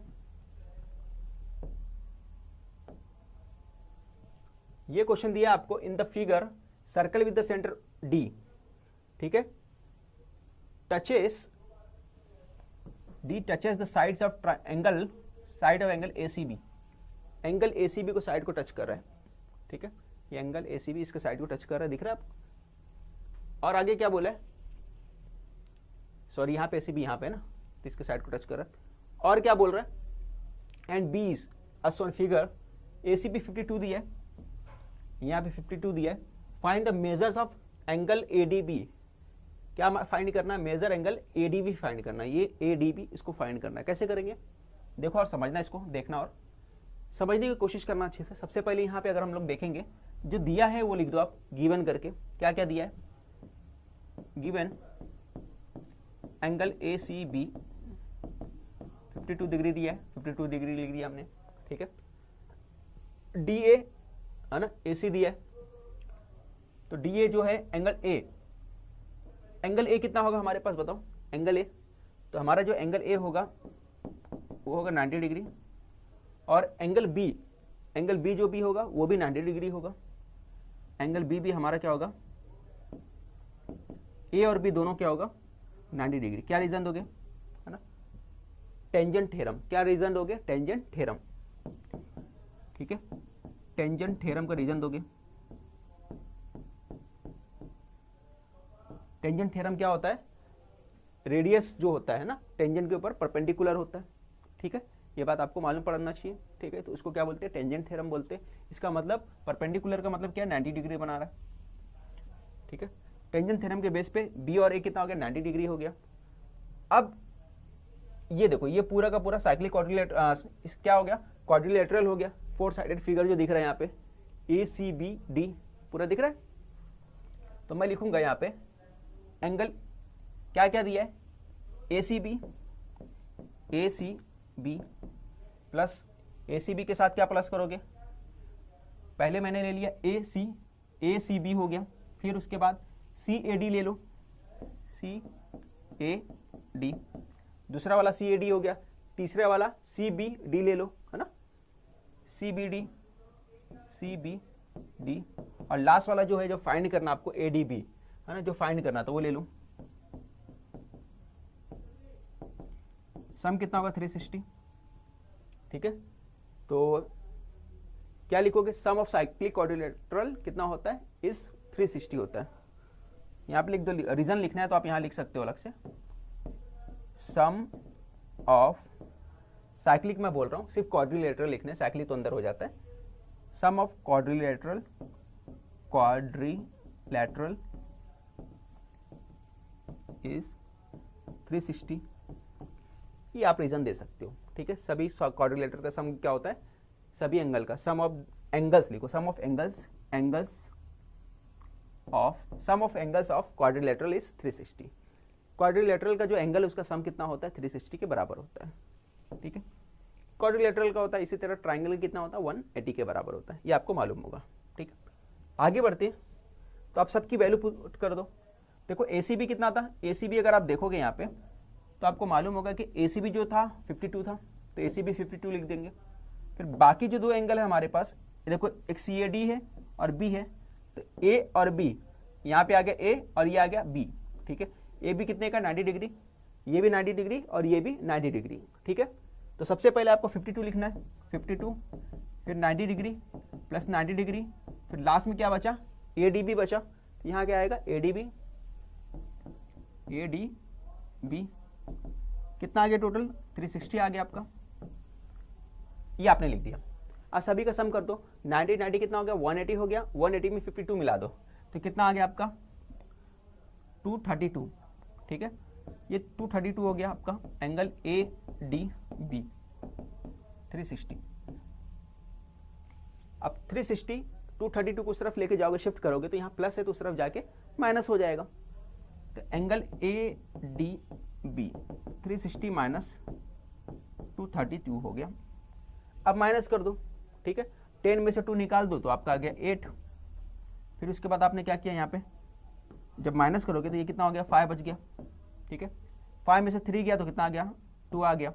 A: ये क्वेश्चन दिया आपको, इन the figure circle with the centre D। ठीक है, D touches the sides of triangle, side of angle ACB। Angle ACB को साइड को टच कर रहा है। ठीक है, ये एंगल ACB इसके साइड को टच कर रहा है, दिख रहा है आपको? और आगे क्या बोला है? सॉरी, यहाँ पे ACB यहाँ पे ना, तो इसके साइड को टच कर रहा है। और क्या बोल रहा है? And B is as on figure ACB 52 दिया है, यहाँ पे 52 दिया है। Find the measures of angle ADB। क्या फाइंड करना है? मेजर एंगल ADB फाइंड करना है। ये ADB इसको फाइंड करना है। कैसे करेंगे? देखो और समझना, इसको देखना और समझने की कोशिश करना अच्छे से। सबसे पहले यहाँ पे अगर हम लोग देखेंगे, जो दिया है वो लिख दो आप गिवन करके। क्या क्या दिया है? गिवन एंगल ACB 52 डिग्री दिया है, 52 डिग्री लिख दिया हमने। ठीक है, DA है ना, AC दिया है, तो DA जो है एंगल A, एंगल A कितना होगा हमारे पास? बताओ एंगल A। तो हमारा जो एंगल A होगा वो होगा 90 डिग्री, और एंगल B जो भी होगा वो भी 90 डिग्री होगा। एंगल B भी हमारा क्या होगा? A और B दोनों क्या होगा? 90 डिग्री। क्या रीजन दोगे? है ना, टेंजेंट थ्योरम। क्या रीजन दोगे? Tangent theorem. ठीक है, टेंजेंट थ्योरम का रीजन दोगे। टेंजेंट थ्योरम क्या होता है? रेडियस जो होता है ना टेंजेंट के ऊपर परपेंडिकुलर होता है। ठीक है, ये बात आपको मालूम पड़ना चाहिए। ठीक है, तो इसको क्या बोलते हैं? टेंजेंट थ्योरम बोलते हैं। इसका मतलब परपेंडिकुलर का मतलब क्या है? 90 डिग्री बना रहा है। ठीक है, टेंजेंट थ्योरम के बेस पे B और A कितना हो गया? 90 डिग्री हो गया। अब ये देखो, ये पूरा का पूरा साइक्लिक क्या हो गया? क्वाड्रिलेटरल हो गया। 4 साइडेड फिगर जो दिख रहा है यहाँ पे ACBD पूरा दिख रहा है। तो मैं लिखूंगा यहाँ पे एंगल क्या क्या दिया है? ACB प्लस ACB के साथ क्या प्लस करोगे? पहले मैंने ले लिया ACB हो गया, फिर उसके बाद CAD ले लो, CAD, दूसरा वाला CAD हो गया, तीसरा वाला CBD ले लो, है ना, CBD, और लास्ट वाला जो है जो फाइंड करना आपको ADB, है ना, जो फाइंड करना तो वो ले लो। सम कितना होगा? 360। ठीक है, तो क्या लिखोगे? सम ऑफ साइक्लिक क्वाड्रिलेटरल कितना होता है? इस 360 होता है। यहाँ पे लिख दो, रीजन लिखना है तो आप यहाँ लिख सकते हो अलग से। सम ऑफ साइक्लिक मैं बोल रहा हूँ, सिर्फ क्वाड्रिलेटरल लिखना है, साइक्लिक तो अंदर हो जाता है। Sum of quadrilateral is 360। ये आप रीजन दे सकते हो। ठीक है, सभी क्वाड्रिलेटरल का सम क्या होता है? सभी एंगल का सम ऑफ एंगल्स लिखो, sum of angles of quadrilateral is 360। Quadrilateral का जो एंगल है उसका सम कितना होता है? 360 के बराबर होता है। ठीक है, क्वाड्रिलेटरल का होता है, इसी तरह ट्राइंगल कितना होता है? 180 के बराबर होता है। ये आपको मालूम होगा। ठीक है, आगे बढ़ते हैं, तो आप सबकी वैल्यू पुट कर दो। देखो ACB कितना था? ACB अगर आप देखोगे यहाँ पे तो आपको मालूम होगा कि ACB जो था 52 था, तो ACB 52 लिख देंगे। फिर बाकी जो दो एंगल है हमारे पास, देखो एक CAD है और B है, तो A और B, यहाँ पे आ गया A और ये आ गया B। ठीक है, AB कितने का? 90 डिग्री, ये भी 90 डिग्री और ये भी 90 डिग्री। ठीक है, तो सबसे पहले आपको 52 लिखना है, 52, फिर 90 डिग्री प्लस 90 डिग्री, फिर लास्ट में क्या बचा, ADB बचा। तो यहाँ क्या आएगा, ADB कितना आ गया टोटल, 360 आ गया आपका, ये आपने लिख दिया। अब सभी का सम कर दो, 90 90 कितना हो गया, 180 हो गया, 180 में 52 मिला दो तो कितना आ गया आपका 232, ठीक है, ये 232 हो गया आपका एंगल ADB 360। अब 360 232 को उस तरफ लेके जाओगे, शिफ्ट करोगे तो यहाँ प्लस है तो उस तरफ जाके माइनस हो जाएगा। तो एंगल ADB 360 माइनस 232 हो गया। अब माइनस कर दो, ठीक है, 10 में से 2 निकाल दो तो आपका आ गया 8। फिर उसके बाद आपने क्या किया, यहाँ पे जब माइनस करोगे तो ये कितना हो गया, 5 बच गया, ठीक है, 5 में से 3 गया तो कितना आ गया, 2 आ गया,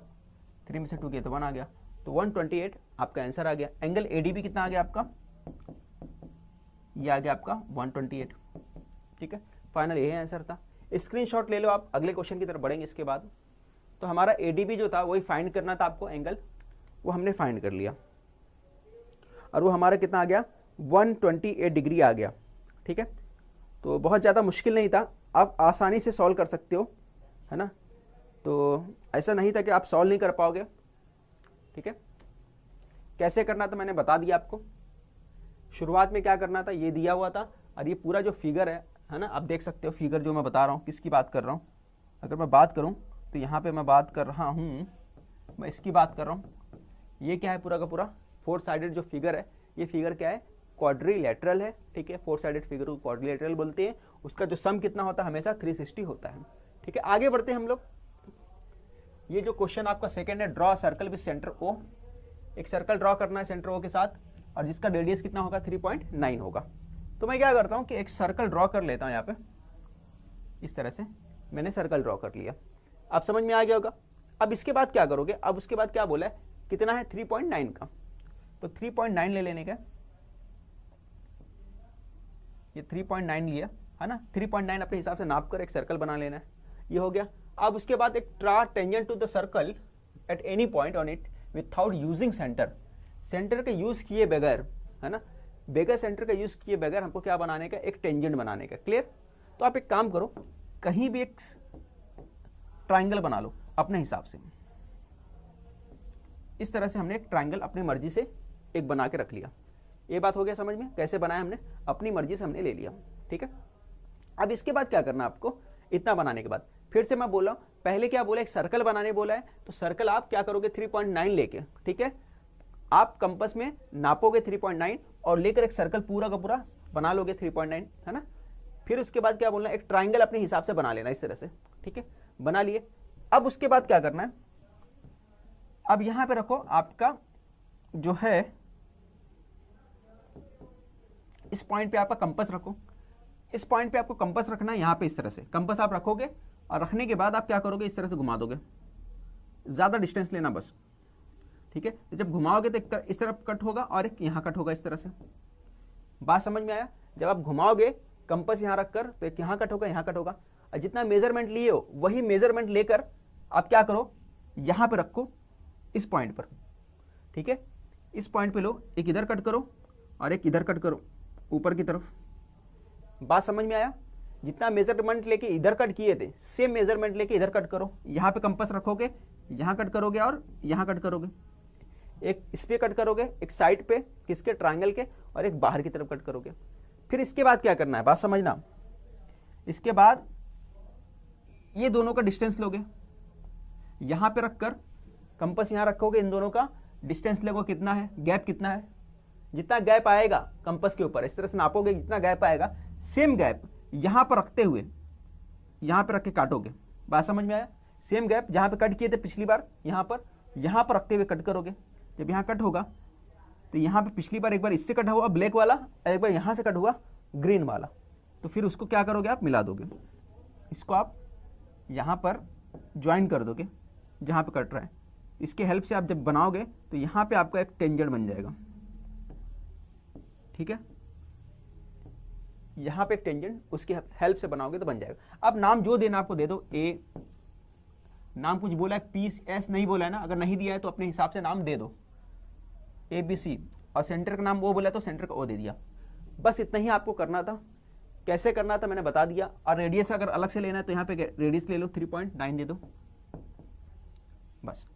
A: 3 में से 2 गया तो 1 आ गया, तो 128 आपका आंसर आ गया। एंगल ADB कितना आ गया आपका, ये आ गया आपका 128, ठीक है, फाइनल यही आंसर था। स्क्रीनशॉट ले लो आप, अगले क्वेश्चन की तरफ बढ़ेंगे इसके बाद। तो हमारा ADB जो था वही फाइंड करना था आपको एंगल, वो हमने फाइंड कर लिया और वो हमारा कितना आ गया, 128 डिग्री आ गया, ठीक है। तो बहुत ज़्यादा मुश्किल नहीं था, आप आसानी से सॉल्व कर सकते हो, है ना। तो ऐसा नहीं था कि आप सॉल्व नहीं कर पाओगे, ठीक है। कैसे करना था मैंने बता दिया आपको। शुरुआत में क्या करना था, ये दिया हुआ था और ये पूरा जो फिगर है ना, आप देख सकते हो फिगर जो मैं बता रहा हूँ किसकी बात कर रहा हूँ। अगर मैं बात करूँ तो यहाँ पे मैं बात कर रहा हूँ, मैं इसकी बात कर रहा हूँ। ये क्या है, पूरा का पूरा 4 साइडेड जो फिगर है, ये फिगर क्या है, क्वाड्रिलेटरल है, ठीक है। 4 साइडेड फिगर को क्वाड्रिलेटरल बोलते हैं। उसका जो सम कितना होता है, हमेशा 360 होता है, ठीक है। आगे बढ़ते हैं हम लोग। ये जो क्वेश्चन आपका सेकंड है, draw circle with centre O। एक सर्कल ड्रॉ करना है सेंटर O के साथ और जिसका रेडियस कितना होगा, 3.9 होगा। तो मैं क्या करता हूँ कि एक सर्कल ड्रॉ कर लेता हूँ। यहाँ पे इस तरह से मैंने सर्कल ड्रॉ कर लिया, आप समझ में आ गया होगा। अब इसके बाद क्या करोगे, अब उसके बाद क्या बोला है, कितना है 3.9 का, तो 3.9 ले लेने का, ये 3.9 लिया है ना, 3.9 अपने हिसाब से नाप कर एक सर्कल बना लेना है, ये हो गया। अब उसके बाद एक draw tangent to the circle at any point on it without using centre. Centre के यूज किए बगैर, है ना, बगैर सेंटर का यूज किए बगैर हमको क्या बनाने का, एक टेंजेंट बनाने का। क्लियर। तो आप एक काम करो, कहीं भी एक ट्राइंगल बना लो अपने हिसाब से। इस तरह से हमने एक ट्राइंगल अपनी मर्जी से एक बना के रख लिया। ये बात हो गया समझ में, कैसे बनाया हमने, अपनी मर्जी से हमने ले लिया, ठीक है। अब इसके बाद क्या करना आपको, इतना बनाने के बाद फिर से मैं बोल रहा हूं, पहले क्या बोला, एक सर्कल बनाने बोला है, तो सर्कल आप क्या करोगे, 3.9 लेके, ठीक है, आप कंपास में नापोगे 3.9 और लेकर एक सर्कल पूरा का पूरा बना लोगे 3.9, है ना। फिर उसके बाद क्या बोलना, एक ट्राइंगल अपने हिसाब से बना लेना इस तरह से, ठीक है, बना लिए। अब उसके बाद क्या करना है, अब यहां पे रखो आपका जो है, इस पॉइंट पे आपका कंपास रखो, इस पॉइंट पे आपको कंपास रखना है, यहां पे इस तरह से कंपास आप रखोगे और रखने के बाद आप क्या करोगे, इस तरह से घुमा दोगे, ज्यादा डिस्टेंस लेना बस, ठीक है। तो जब घुमाओगे तो इस तरफ कट होगा और एक यहां कट होगा, इस तरह से। बात समझ में आया। जब आप घुमाओगे कंपास यहां रखकर तो एक यहां कट होगा, यहां कट होगा, और जितना मेजरमेंट लिए हो वही मेजरमेंट लेकर आप क्या करो, यहां पे रखो इस पॉइंट पर, ठीक है। इस पॉइंट पे लो, एक इधर कट करो और एक इधर कट करो ऊपर की तरफ। बात समझ में आया। जितना मेजरमेंट लेके इधर कट किए थे, सेम मेजरमेंट लेके इधर कट करो, यहां पे कंपास रखोगे, यहां कट करोगे और यहां कट करोगे, एक इस पे कट करोगे, एक साइड पे किसके, ट्रायंगल के, और एक बाहर की तरफ कट करोगे। फिर इसके बाद क्या करना है, बात समझना। इसके बाद ये दोनों का डिस्टेंस लोगे, यहां पे रखकर कंपास यहां रखोगे, इन दोनों का डिस्टेंस लोगे, कितना है, गैप कितना है, जितना गैप आएगा कंपास के ऊपर इस तरह से नापोगे, जितना गैप आएगा सेम गैप यहां पर रखते हुए यहां पर रख के काटोगे। बात समझ में आया। सेम गैप जहां पे कट किए थे पिछली बार, यहां पर रखते हुए कट करोगे। जब यहां कट होगा तो यहां पे पिछली बार एक बार इससे कट हुआ ब्लैक वाला, एक बार यहां से कट हुआ ग्रीन वाला, तो फिर उसको क्या करोगे, आप मिला दोगे, इसको आप यहां पर ज्वाइन कर दोगे जहां पे कट रहा है। इसके हेल्प से आप जब बनाओगे तो यहां पे आपका एक टेंजेंट बन जाएगा, ठीक है। यहां पे एक टेंजेंट उसकी हेल्प से बनाओगे तो बन जाएगा। अब नाम जो देना आपको दे दो, ए नाम कुछ बोला है, पी एस नहीं बोला है ना, अगर नहीं दिया है तो अपने हिसाब से नाम दे दो, ABC और सेंटर का नाम वो बोला तो सेंटर का ओ दे दिया। बस इतना ही आपको करना था। कैसे करना था मैंने बता दिया। और रेडियस अगर अलग से लेना है तो यहाँ पे रेडियस ले लो, 3.9 दे दो, बस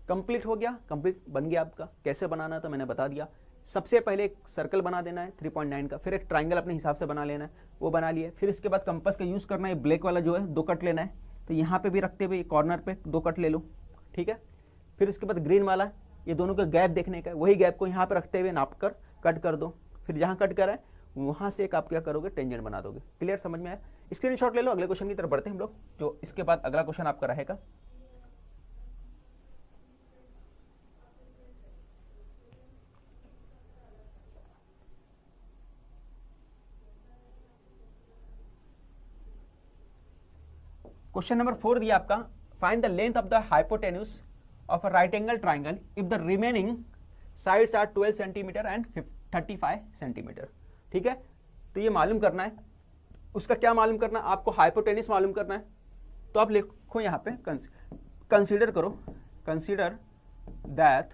A: कंप्लीट हो गया, कंप्लीट बन गया आपका। कैसे बनाना था मैंने बता दिया। सबसे पहले एक सर्कल बना देना है 3.9 का, फिर एक ट्राइंगल अपने हिसाब से बना लेना है, वो बना लिए। फिर इसके बाद कंपास का यूज़ करना है, ब्लैक वाला जो है 2 कट लेना है, तो यहाँ पे भी रखते हुए कॉर्नर पे 2 कट ले लो, ठीक है। फिर उसके बाद ग्रीन वाला, ये दोनों का गैप देखने का है, वही गैप को यहाँ पे रखते हुए नाप कर कट कर दो। फिर जहाँ कट करा है वहाँ से एक आप क्या करोगे, टेंजेंट बना दोगे। क्लियर, समझ में आया? स्क्रीनशॉट ले लो। अगले क्वेश्चन की तरफ बढ़ते हैं हम लोग, जो इसके बाद अगला क्वेश्चन आपका रहेगा। क्वेश्चन नंबर 4 दिया आपका, find the length of the hypotenuse of a right angle triangle if the remaining sides are 12 centimetre and 35 centimetre. ठीक है, तो ये मालूम करना है। उसका क्या मालूम करना है आपको? हाइपोटेन्यूज मालूम करना है। तो आप लिखो यहाँ पे, कंसीडर करो, consider that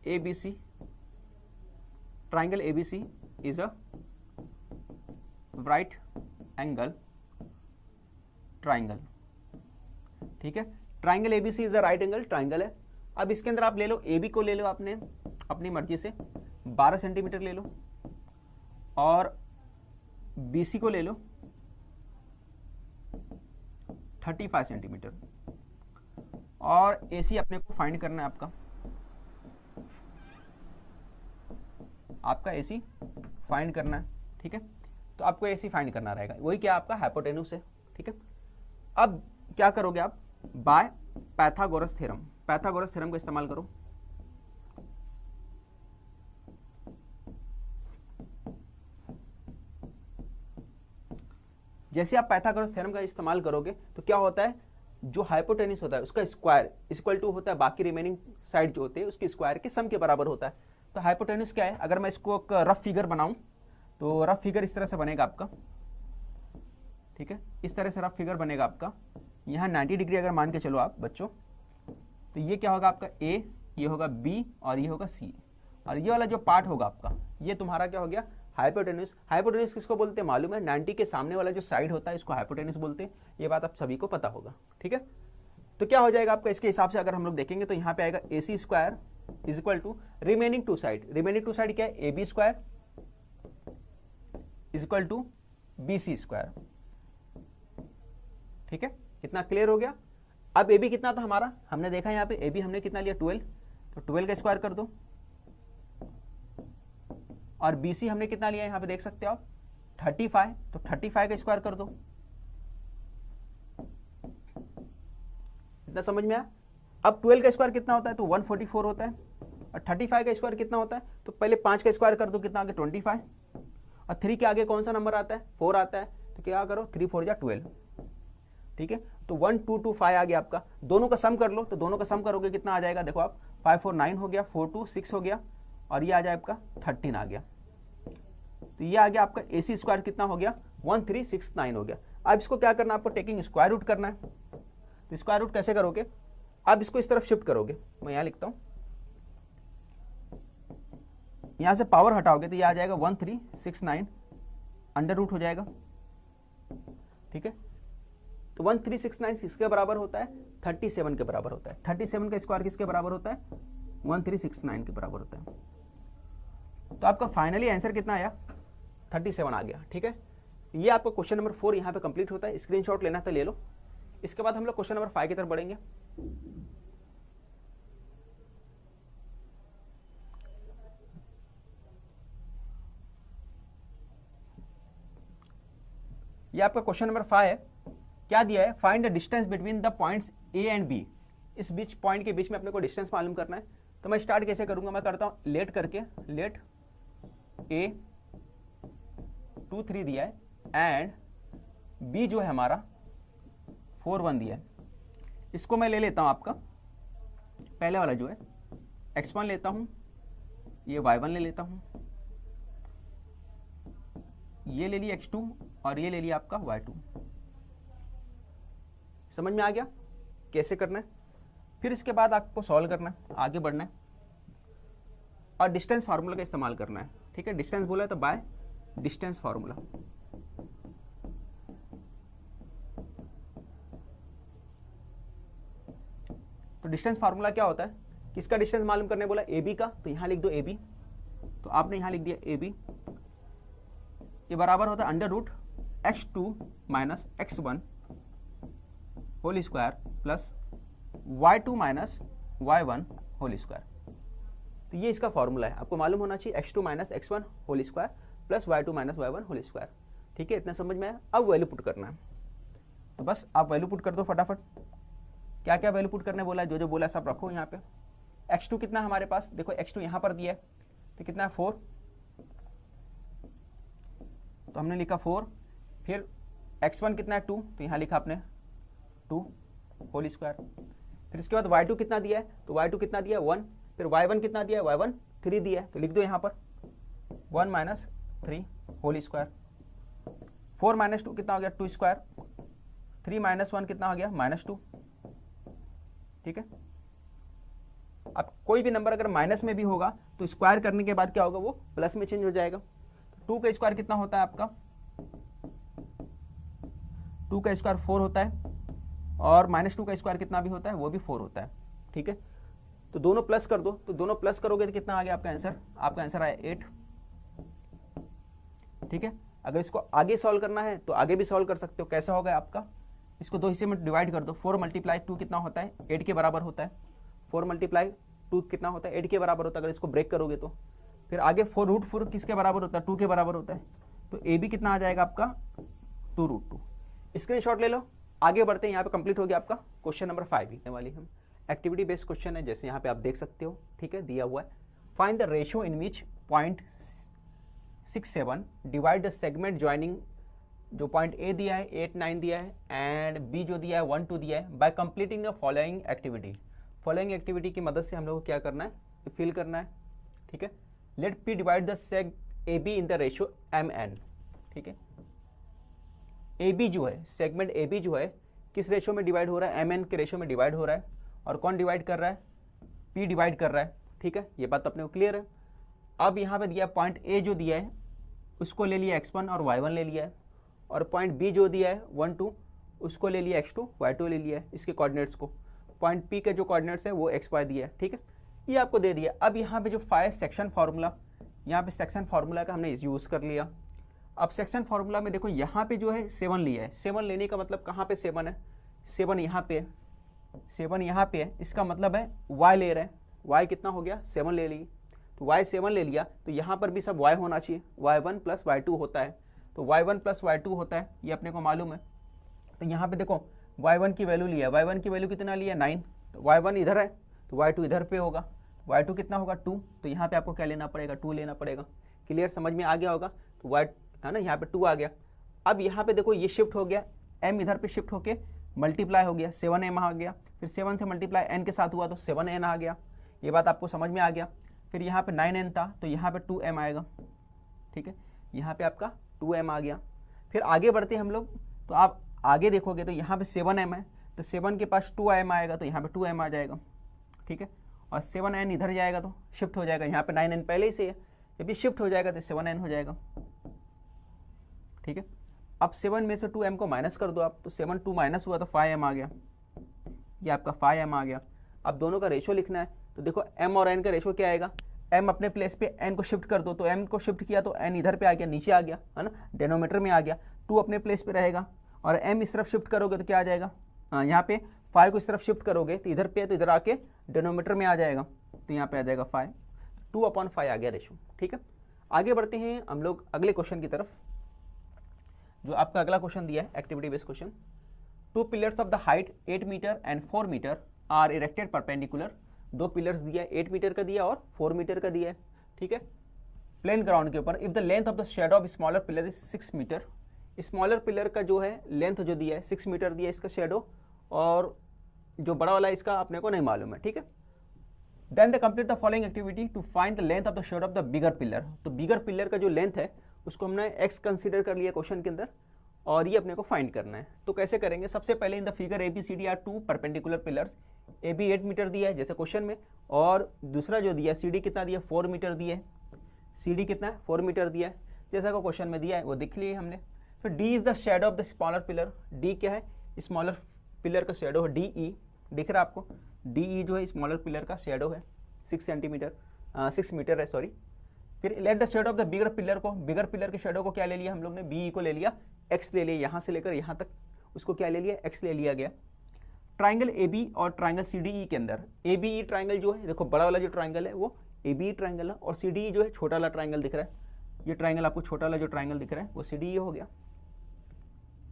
A: ABC, triangle ABC is a right angle triangle. ठीक है, triangle ABC is a right angle triangle है। अब इसके अंदर आप ले लो, AB को ले लो आपने अपनी मर्जी से 12 सेंटीमीटर ले लो, और BC को ले लो 35 सेंटीमीटर, और AC अपने को फाइंड करना है आपका AC फाइंड करना है। ठीक है, तो आपको AC फाइंड करना रहेगा, वही क्या आपका हाइपोटेन्यूज है। ठीक है, अब क्या करोगे आप? By Pythagoras theorem, Pythagoras theorem का इस्तेमाल करो। जैसे आप पाइथागोरस थ्योरम का इस्तेमाल करोगे तो क्या होता है, जो हाइपोटेन्यूज होता है उसका स्क्वायर इक्वल टू होता है बाकी रिमेनिंग साइड जो होते हैं उसके स्क्वायर के सम के बराबर होता है। तो हाइपोटेन्यूज क्या है? अगर मैं इसको एक रफ फिगर बनाऊं तो रफ फिगर इस तरह से बनेगा आपका। ठीक है, इस तरह से रफ फिगर बनेगा आपका। यहाँ 90 डिग्री अगर मान के चलो आप बच्चों, तो ये क्या होगा आपका A, ये होगा B और ये होगा C, और ये वाला जो पार्ट होगा आपका ये तुम्हारा क्या हो गया? हाइपोटेन्यूज। हाइपोटेन्यूज किसको बोलते हैं मालूम है? 90 के सामने वाला जो साइड होता है इसको हाइपोटेन्यूज बोलते हैं। ये बात आप सभी को पता होगा। ठीक है, तो क्या हो जाएगा आपका? इसके हिसाब से अगर हम लोग देखेंगे तो यहाँ पे आएगा AC square is equal to remaining two side. Remaining two side क्या है? AB square is equal to BC square. ठीक है, कितना क्लियर हो गया? अब AB कितना था हमारा? हमने देखा यहाँ पे AB हमने कितना लिया? 12, तो 12 का स्क्वायर कर दो। और BC हमने कितना लिया यहाँ पे देख सकते हो आप? 35, तो 35 का स्क्वायर कर दो। इतना समझ में आया? अब 12 का स्क्वायर कितना होता है? तो 144 होता है। और 35 का स्क्वायर कितना होता है? तो पहले 5 का स्क्वायर कर दो, कितना आगे? 25। और 3 के आगे कौन सा नंबर आता है? 4 आता है। तो क्या करो? 3 4 जा 12। ठीक है, तो 1225 आ गया आपका। दोनों का सम कर लो, तो दोनों का सम करोगे कितना आ जाएगा? देखो आप, 5 4 9 हो गया, 4 2 6 हो गया, और ये आ जाए आपका 13 आ गया। तो ये आ गया आपका AC स्क्वायर कितना हो गया? 1369 हो गया। अब इसको क्या करना है आपको? टेकिंग स्क्वायर रूट करना है। तो स्क्वायर रूट कैसे करोगे? अब इसको इस तरफ शिफ्ट करोगे, मैं यहाँ लिखता हूँ, यहाँ से पावर हटाओगे तो ये आ जाएगा 1369, अंडर रूट हो जाएगा। ठीक है, तो 1369 किसके बराबर होता है? 37 के बराबर होता है। 37 का स्क्वायर किसके बराबर होता है? 1369 के बराबर होता है। तो आपका फाइनली आंसर कितना आया? 37 आ गया। ठीक है, ये आपका क्वेश्चन नंबर 4 यहाँ पे कंप्लीट होता है। स्क्रीनशॉट लेना तो ले लो। इसके बाद हम लोग क्वेश्चन नंबर 5 की तरफ बढ़ेंगे। ये आपका क्वेश्चन नंबर 5 है। क्या दिया है? Find the distance between the points A and B। इस बीच पॉइंट के बीच में अपने को डिस्टेंस मालूम करना है। तो मैं स्टार्ट कैसे करूंगा? मैं करता हूं लेट करके, लेट A 2 3 दिया है एंड B जो है हमारा 4 1 दिया है। इसको मैं ले लेता हूं आपका पहले वाला जो है x1 लेता हूं, ये y1 ले लेता हूं, ये ले लिया x2 और ये ले लिया आपका y2। समझ में आ गया कैसे करना है? फिर इसके बाद आपको सॉल्व करना है, आगे बढ़ना है। और डिस्टेंस फार्मूला का इस्तेमाल करना है, ठीक है। डिस्टेंस बोला है तो बाय डिस्टेंस फार्मूला। तो डिस्टेंस फार्मूला क्या होता है, किसका डिस्टेंस मालूम करने बोला, ए बी का, तो यहां लिख दो ए बी, तो आपने यहां लिख दिया ए बी, ये बराबर होता है under root x2 minus x1 whole square plus y2 minus y1 whole square. तो ये इसका फॉर्मूला है, आपको मालूम होना चाहिए x2 minus x1 whole square plus y2 minus y1 whole square, ठीक है। इतना समझ में आया। अब वैल्यू पुट करना है, तो बस आप वैल्यू पुट कर दो फटाफट। क्या क्या वैल्यू पुट करने बोला है, जो जो बोला है सब रखो यहाँ पे। x2 कितना हमारे पास, देखो x2 यहाँ पर दिया है, तो कितना है 4, तो हमने लिखा 4, फिर x1 कितना है 2, तो यहाँ लिखा आपने 2 होल स्क्वायर। फिर इसके बाद y2 कितना दिया है, तो y2 कितना दिया है 1, फिर y1 कितना दिया है, y1 3 दिया है, तो लिख दो यहाँ पर 1 माइनस 3 होल स्क्वायर। 4 माइनस 2 कितना हो गया 2 स्क्वायर, 3 माइनस 1 कितना हो गया -2, ठीक है। अब कोई भी नंबर अगर माइनस में भी होगा तो स्क्वायर करने के बाद क्या होगा, वो प्लस में चेंज हो जाएगा। 2 का स्क्वायर कितना होता है आपका, 2 का स्क्वायर 4 होता है, और -2 का स्क्वायर कितना भी होता है, वो भी 4 होता है, ठीक है। तो दोनों प्लस कर दो, तो दोनों प्लस करोगे तो कितना आ गया आपका आंसर, आपका आंसर आया 8, ठीक है। अगर इसको आगे सॉल्व करना है तो आगे भी सॉल्व कर सकते हो। कैसा होगा आपका, इसको 2 हिस्से में डिवाइड कर दो। 4 मल्टीप्लाई 2 कितना होता है, 8 के बराबर होता है। 4 मल्टीप्लाई 2 कितना होता है, 8 के बराबर होता है। अगर इसको ब्रेक करोगे तो फिर आगे 4√4 किसके बराबर होता है, 2 के बराबर होता है। तो ए बी कितना आ जाएगा आपका 2√2। स्क्रीनशॉट ले लो, आगे बढ़ते हैं। यहाँ पे कंप्लीट हो गया आपका क्वेश्चन नंबर 5 ही वाली हम एक्टिविटी बेस्ड क्वेश्चन है, जैसे यहाँ पे आप देख सकते हो, ठीक है। दिया हुआ है find the ratio in which 0.67 divide the segment joining, जो पॉइंट ए दिया है 8, 9 दिया है, एंड बी जो दिया है 1, 2 दिया है, bye completing the following activity. Following activity की मदद से हम लोग को क्या करना है, फिल करना है, ठीक है। Let P divide the seg A B in the ratio M N, ठीक है। ए बी जो है, सेगमेंट ए बी जो है किस रेशियो में डिवाइड हो रहा है, एम एन के रेशियो में डिवाइड हो रहा है, और कौन डिवाइड कर रहा है, पी डिवाइड कर रहा है, ठीक है। ये बात अपने को क्लियर है। अब यहाँ पे दिया पॉइंट ए जो दिया है उसको ले लिया x1 और y1 ले लिया है, और पॉइंट बी जो दिया है 1, 2 उसको ले लिया x2, y2 ले लिया है, इसके कोऑर्डिनेट्स को। पॉइंट पी के जो कोऑर्डिनेट्स है वो x y दिया है, ठीक है। ये आपको दे दिया। अब यहाँ पे जो 5 सेक्शन फार्मूला, यहाँ पे सेक्शन फार्मूला का हमने यूज़ कर लिया। अब सेक्शन फार्मूला में देखो यहाँ पे जो है 7 लिया है। 7 लेने का मतलब कहाँ पे 7 है, 7 यहाँ पे है, 7 यहाँ पे है, इसका मतलब है y ले रहे हैं। y कितना हो गया 7 ले ली, तो y 7 ले लिया, तो यहाँ पर भी सब y होना चाहिए। y1 प्लस y2 होता है, तो y1 प्लस y2 होता है, ये अपने को मालूम है। तो यहाँ पे देखो y1 की वैल्यू लिया, y1 की वैल्यू कितना लिया 9, तो y1 इधर है तो y2 इधर पे होगा, y2 कितना होगा 2, तो यहाँ पे आपको क्या लेना पड़ेगा 2 लेना पड़ेगा। क्लियर, समझ में आ गया होगा। तो y है ना, यहाँ पे 2 आ गया। अब यहाँ पे देखो ये शिफ्ट हो गया, m इधर पे शिफ्ट होके मल्टीप्लाई हो गया, 7m आ गया, फिर 7 से मल्टीप्लाई n के साथ हुआ तो 7n आ गया। ये बात आपको समझ में आ गया। फिर यहाँ पे 9n था तो यहाँ पे 2m आएगा, ठीक है। यहाँ पे आपका 2m आ गया। फिर आगे बढ़ते हम लोग, तो आप आगे देखोगे तो यहाँ पे 7m है, तो 7 के पास 2m आएगा, तो यहाँ पे 2m आ जाएगा, ठीक है। और 7n इधर जाएगा तो शिफ्ट हो जाएगा, यहाँ पे 9n पहले ही से है, जब ये शिफ्ट हो जाएगा तो 7n हो जाएगा, ठीक है। अब 7 में से 2m को माइनस कर दो आप, तो 7 2 माइनस हुआ तो 5m आ गया, ये आपका 5m आ गया। अब दोनों का रेशो लिखना है, तो देखो m और n का रेशो क्या आएगा, m अपने प्लेस पे n को शिफ्ट कर दो, तो m को शिफ्ट किया तो n इधर पे आ गया, नीचे आ गया, है ना, डिनोमीटर में आ गया। 2 अपने प्लेस पे रहेगा, और m इस तरफ शिफ्ट करोगे तो क्या आ जाएगा, यहाँ पे 5 को इस तरफ शिफ्ट करोगे तो इधर पे है, तो इधर आके डिनोमीटर में आ जाएगा, तो यहाँ पे आ जाएगा 5, 2/5 आ गया रेशो, ठीक है। आगे बढ़ते हैं हम लोग अगले क्वेश्चन की तरफ, जो आपका अगला क्वेश्चन दिया है activity based question. 2 pillars of the height 8 metre and 4 metre are erected perpendicular. 2 pillars दिया है, 8 मीटर का दिया और 4 मीटर का दिया है, ठीक है, प्लेन ग्राउंड के ऊपर। If the length of the shadow of smaller pillar is 6 metre. Smaller pillar का जो है लेंथ जो दिया है 6 मीटर दिया है इसका शेडो, और जो बड़ा वाला इसका अपने को नहीं मालूम है, ठीक है। Then the complete the following activity to find the length of the shadow of the bigger pillar. तो बिगर पिलर का जो लेंथ है उसको हमने x कंसीडर कर लिया क्वेश्चन के अंदर, और ये अपने को फाइंड करना है। तो कैसे करेंगे, सबसे पहले in the figure ABCD are 2 perpendicular pillars, A B 8 metre दिया है जैसे क्वेश्चन में, और दूसरा जो दिया सी डी कितना दिया 4 मीटर दिया है, सी डी कितना है 4 मीटर दिया है जैसा को क्वेश्चन में दिया है वो देख लिए हमने। फिर D is the shadow of the smaller pillar, D क्या है स्मॉलर पिलर का शेडो है, डी ई दिख रहा है आपको, डी ई जो है स्मॉलर पिलर का शेडो है 6 मीटर है सॉरी। फिर let the shadow of the bigger pillar को, बिगर पिलर के शेडो को क्या ले लिया हम लोग ने, बी को ले लिया, एक्स ले लिया, यहाँ से लेकर यहाँ तक उसको क्या ले लिया एक्स ले लिया गया। ट्राइंगल ए बी और ट्राइंगल सी डी ई के अंदर ए बी ई ट्राइंगल जो है देखो बड़ा वाला जो ट्राइंगल है वो ए बी ई ट्राइंगल है, और सी डी ई जो है छोटा वाला ट्राइंगल दिख रहा है, ये ट्राइंगल आपको छोटा वाला जो ट्राइंगल दिख रहा है वो सी डी ई हो गया।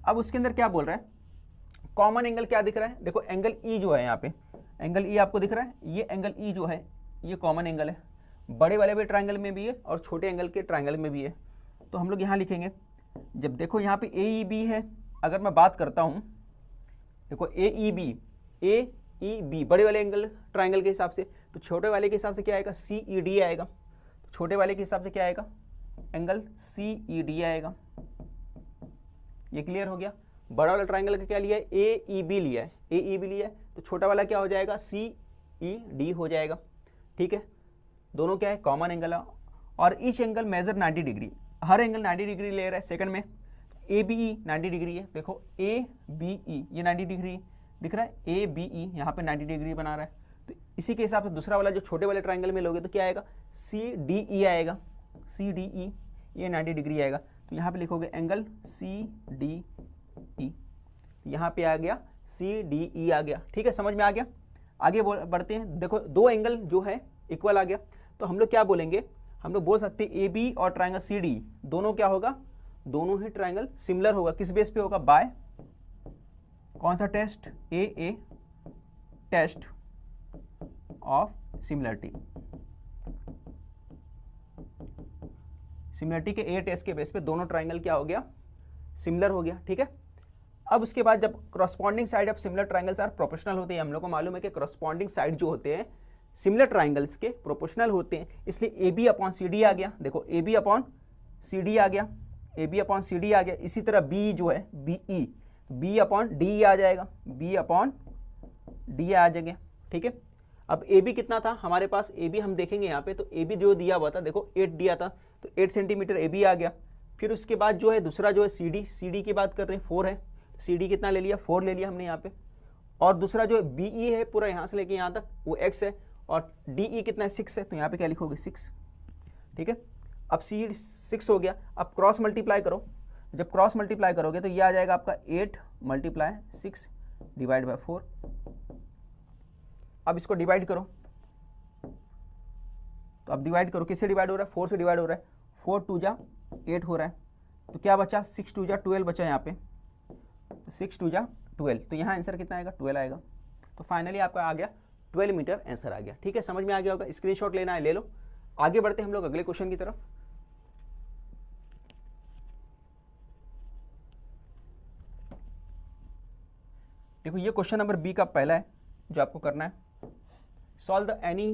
A: अब उसके अंदर क्या बोल रहा है, कॉमन एंगल क्या दिख रहा है, देखो एंगल ई जो है यहाँ पे एंगल ई आपको दिख रहा है, ये एंगल ई जो है ये कॉमन एंगल है, बड़े वाले भी ट्राइंगल में भी है और छोटे एंगल के ट्राइंगल में भी है। तो हम लोग यहाँ लिखेंगे, जब देखो यहाँ पे ए ई बी है, अगर मैं बात करता हूँ देखो ए ई बी बड़े वाले एंगल ट्राइंगल के हिसाब से, तो छोटे वाले के हिसाब से क्या आएगा सी ई डी आएगा, तो छोटे वाले के हिसाब से क्या आएगा एंगल सी ई डी आएगा। ये क्लियर हो गया। बड़ा वाला ट्राइंगल का क्या लिया है ए ई बी लिया है, ए ई बी लिया है, तो छोटा वाला क्या हो जाएगा सी ई डी हो जाएगा। ठीक है, दोनों क्या है कॉमन एंगल है, और ईच एंगल मेजर 90 डिग्री, हर एंगल 90 डिग्री ले रहा है। सेकंड में ए बी ई 90 डिग्री है, देखो ए बी ई ये 90 डिग्री दिख रहा है, ए बी ई यहाँ पे 90 डिग्री बना रहा है। तो इसी के हिसाब से दूसरा वाला जो छोटे वाले ट्राइंगल में लोगे तो क्या आएगा सी डी ई आएगा, सी डी ई ये 90 डिग्री आएगा। तो यहाँ पे लिखोगे एंगल सी डी ई, यहाँ पे आ गया सी डी ई आ गया। ठीक है, समझ में आ गया। आगे बढ़ते हैं, देखो दो एंगल जो है इक्वल आ गया, तो हम लोग क्या बोलेंगे, हम लोग बोल सकते हैं ए बी और ट्राइंगल सी डी दोनों क्या होगा, दोनों ही ट्राइंगल सिमिलर होगा। किस बेस पे होगा, बाय कौन सा test, a test of similarity, similarity के ए टेस्ट के बेस पे दोनों ट्राइंगल क्या हो गया सिमिलर हो गया। ठीक है, अब उसके बाद जब corresponding side of similar triangles are proportional होते हैं, हम लोग को मालूम है कि करस्पॉन्डिंग साइड जो होते हैं सिमिलर ट्राइंगल्स के प्रोपोर्शनल होते हैं, इसलिए A B upon C D आ गया। देखो A B upon C D आ गया, A B upon C D आ गया। इसी तरह बी जो है B E, B upon D आ जाएगा, बी अपॉन डी आ जाएगा। ठीक है, अब ए बी कितना था हमारे पास, ए बी हम देखेंगे यहाँ पे, तो ए बी जो दिया हुआ था देखो 8 दिया था, तो 8 सेंटीमीटर ए बी आ गया। फिर उसके बाद जो है दूसरा जो है सी डी की बात कर रहे हैं 4 है, सी डी कितना ले लिया 4 ले लिया हमने यहाँ पे, और दूसरा जो बी ई है पूरा यहाँ से लेके यहाँ तक वो एक्स है, और डी ई कितना है 6 है, तो यहाँ पे क्या लिखोगे 6। ठीक है, अब सी 6 हो गया। अब क्रॉस मल्टीप्लाई करो, जब क्रॉस मल्टीप्लाई करोगे तो ये आ जाएगा आपका 8 मल्टीप्लाई 6 डिवाइड बाय 4। अब इसको डिवाइड करो, तो अब डिवाइड करो, किससे डिवाइड हो रहा है 4 से डिवाइड हो रहा है, 4 2 जा 8 हो रहा है, तो क्या बचा 6 2 जा 12 बचा यहाँ पे, तो 6 2 जा 12, तो यहाँ आंसर कितना आएगा 12 आएगा। तो फाइनली आपका आ गया 12 मीटर आंसर आ गया। ठीक है, समझ में आ गया होगा, स्क्रीनशॉट लेना है ले लो। आगे बढ़ते हम लोग अगले क्वेश्चन की तरफ। देखो ये क्वेश्चन नंबर बी का पहला है जो आपको करना है, solve the any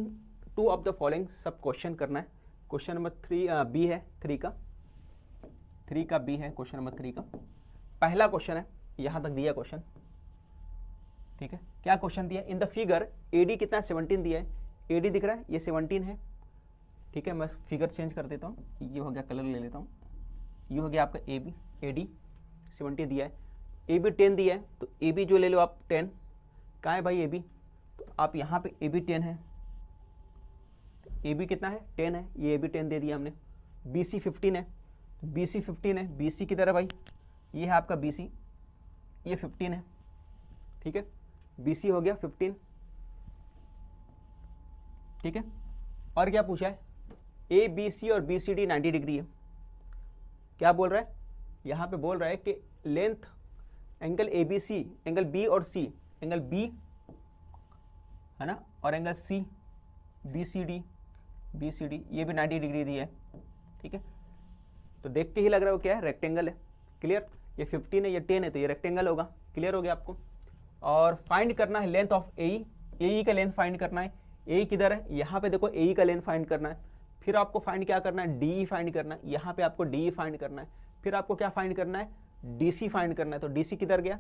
A: 2 of the following सब क्वेश्चन करना है। क्वेश्चन नंबर 3 बी है, 3 का बी है, क्वेश्चन नंबर 3 का पहला क्वेश्चन है, यहां तक दिया क्वेश्चन। ठीक है, क्या क्वेश्चन दिया, इन द फिगर एडी कितना 17 दिया है, एडी दिख रहा है ये 17 है। ठीक है, मैं फिगर चेंज कर देता हूँ, ये हो गया कलर ले लेता हूँ, ये हो गया आपका ए बी, एडी 17 दिया है, ए बी 10 दिया है, तो ए बी जो ले लो आप 10, कहाँ है भाई ए बी, तो आप यहाँ पे ए बी 10 है, ए बी कितना है 10 है, ये ए बी 10 दे दिया हमने। बी सी 15 है, बी सी 15 है, बी सी की तरह भाई ये है आपका बी सी, ये 15 है। ठीक है, बी सी हो गया 15। ठीक है, और क्या पूछा है, ए बी सी और बी सी डी 90 डिग्री है। क्या बोल रहा है, यहाँ पे बोल रहा है कि length angle A B C, angle B और सी, एंगल बी है ना, और angle C B C D ये भी 90 डिग्री दी है। ठीक है, तो देख के ही लग रहा है वो क्या है, रेक्टेंगल है। क्लियर, ये 15 है ये 10 है, तो ये रेक्टेंगल होगा। क्लियर हो गया आपको। और फाइंड करना है लेंथ ऑफ ए का लेंथ फाइंड करना है। ए किधर है, यहाँ पे देखो ए का लेंथ फाइंड करना है। फिर आपको फाइंड क्या करना है, डी फाइंड करना है, यहाँ पे आपको डी फाइंड करना है। फिर आपको क्या फाइंड करना है, डी सी फाइंड करना है। तो डी सी किधर गया,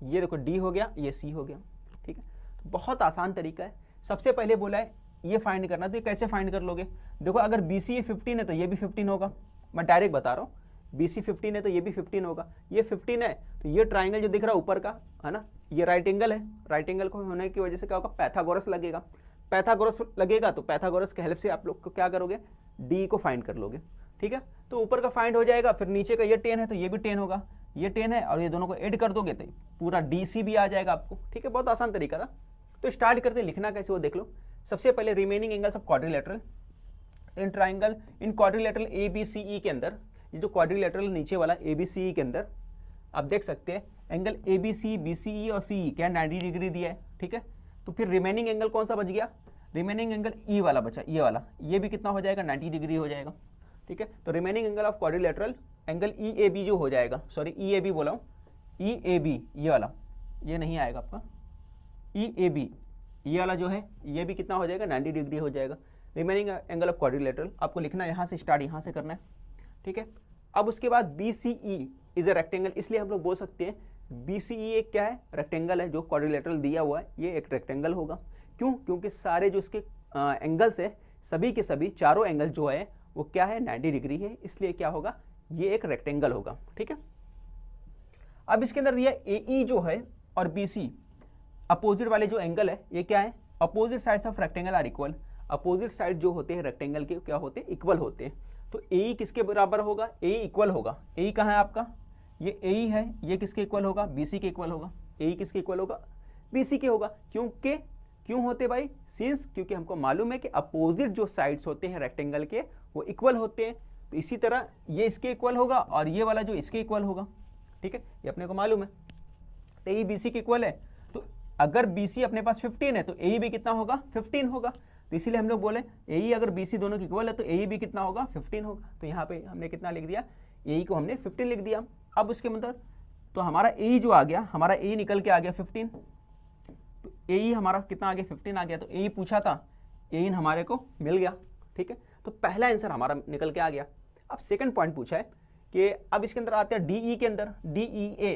A: ये देखो डी हो गया, ये सी हो गया। ठीक है, बहुत आसान तरीका है। सबसे पहले बोला है ये फाइंड करना, तो ये कैसे फाइंड कर लोगे? देखो अगर BC 15 है तो ये भी 15 होगा, मैं डायरेक्ट बता रहा हूँ। BC 15 है तो ये भी 15 होगा, ये 15 है तो ये ट्राइंगल जो दिख रहा है ऊपर का, है ना, ये राइट एंगल है। राइट एंगल को होने की वजह से क्या होगा? पैथागोरस लगेगा। पैथागोरस लगेगा तो पैथागोरस के हेल्प से आप लोग को क्या करोगे? D को फाइंड कर लोगे, ठीक है। तो ऊपर का फाइंड हो जाएगा, फिर नीचे का ये 10 है तो ये भी 10 होगा, ये 10 है और ये दोनों को ऐड कर दोगे तो पूरा DC भी आ जाएगा आपको, ठीक है। बहुत आसान तरीका था। तो स्टार्ट करते, लिखना कैसे वो देख लो। सबसे पहले remaining angles of quadrilateral in triangle in quadrilateral ABCE के अंदर, ये जो क्वाड्रिलेटरल नीचे वाला ABCE के अंदर आप देख सकते हैं एंगल ABC, BCE और CE क्या 90 डिग्री दिया है, ठीक है। तो फिर रिमेनिंग एंगल कौन सा बच गया? रिमेनिंग एंगल E वाला बचा, ये वाला, ये भी कितना हो जाएगा? 90 डिग्री हो जाएगा, ठीक है। तो remaining angle of quadrilateral angle EAB जो हो जाएगा, सॉरी EAB बोला हूँ, EAB ये वाला, ये नहीं आएगा आपका, EAB ये वाला जो है ये भी कितना हो जाएगा? 90 डिग्री हो जाएगा। रिमेनिंग एंगल ऑफ क्वाड्रिलेटरल आपको लिखना है, यहाँ से स्टार्ट यहाँ से करना है, ठीक है। अब उसके बाद BCE इज ए रेक्टेंगल, इसलिए हम लोग बोल सकते हैं BCE एक क्या है? रेक्टेंगल है। जो क्वाड्रिलेटरल दिया हुआ है ये एक रेक्टेंगल होगा। क्यों? क्योंकि सारे जो इसके एंगल्स है, सभी के सभी चारों एंगल जो है वो क्या है? 90 डिग्री है, इसलिए क्या होगा? ये एक रेक्टेंगल होगा, ठीक है। अब इसके अंदर दिया AE जो है और BC अपोजिट वाले जो एंगल है ये क्या है? Opposite sides of rectangle are equal. Opposite side जो होते हैं रेक्टेंगल के क्या होते हैं? इक्वल होते हैं। तो AE किसके बराबर होगा? AE इक्वल होगा। AE कहाँ है आपका? ये AE है, ये किसके इक्वल होगा? BC के इक्वल होगा। AE किसके इक्वल होगा? BC के होगा। क्यों होते भाई? सिंस क्योंकि हमको मालूम है कि अपोजिट जो साइड्स होते हैं रेक्टेंगल के वो इक्वल होते हैं। तो इसी तरह ये इसके इक्वल होगा और ये वाला जो इसके इक्वल होगा, ठीक है, ये अपने को मालूम है। तो AE BC के इक्वल है, तो अगर BC अपने पास 15 है तो AE भी कितना होगा? 15 होगा। तो इसीलिए हम लोग बोले AE अगर BC दोनों की इक्वल है तो AE भी कितना होगा? 15 होगा। तो यहाँ पे हमने कितना लिख दिया? AE को हमने 15 लिख दिया। अब उसके मतलब तो हमारा AE जो आ गया, हमारा AE निकल के आ गया 15। तो AE हमारा कितना आ गया? 15 आ गया। तो AE पूछा था, AE हमारे को मिल गया, ठीक है। तो पहला आंसर हमारा निकल के आ गया। अब सेकंड पॉइंट पूछा है कि अब इसके अंदर आते हैं DE के अंदर, DEA,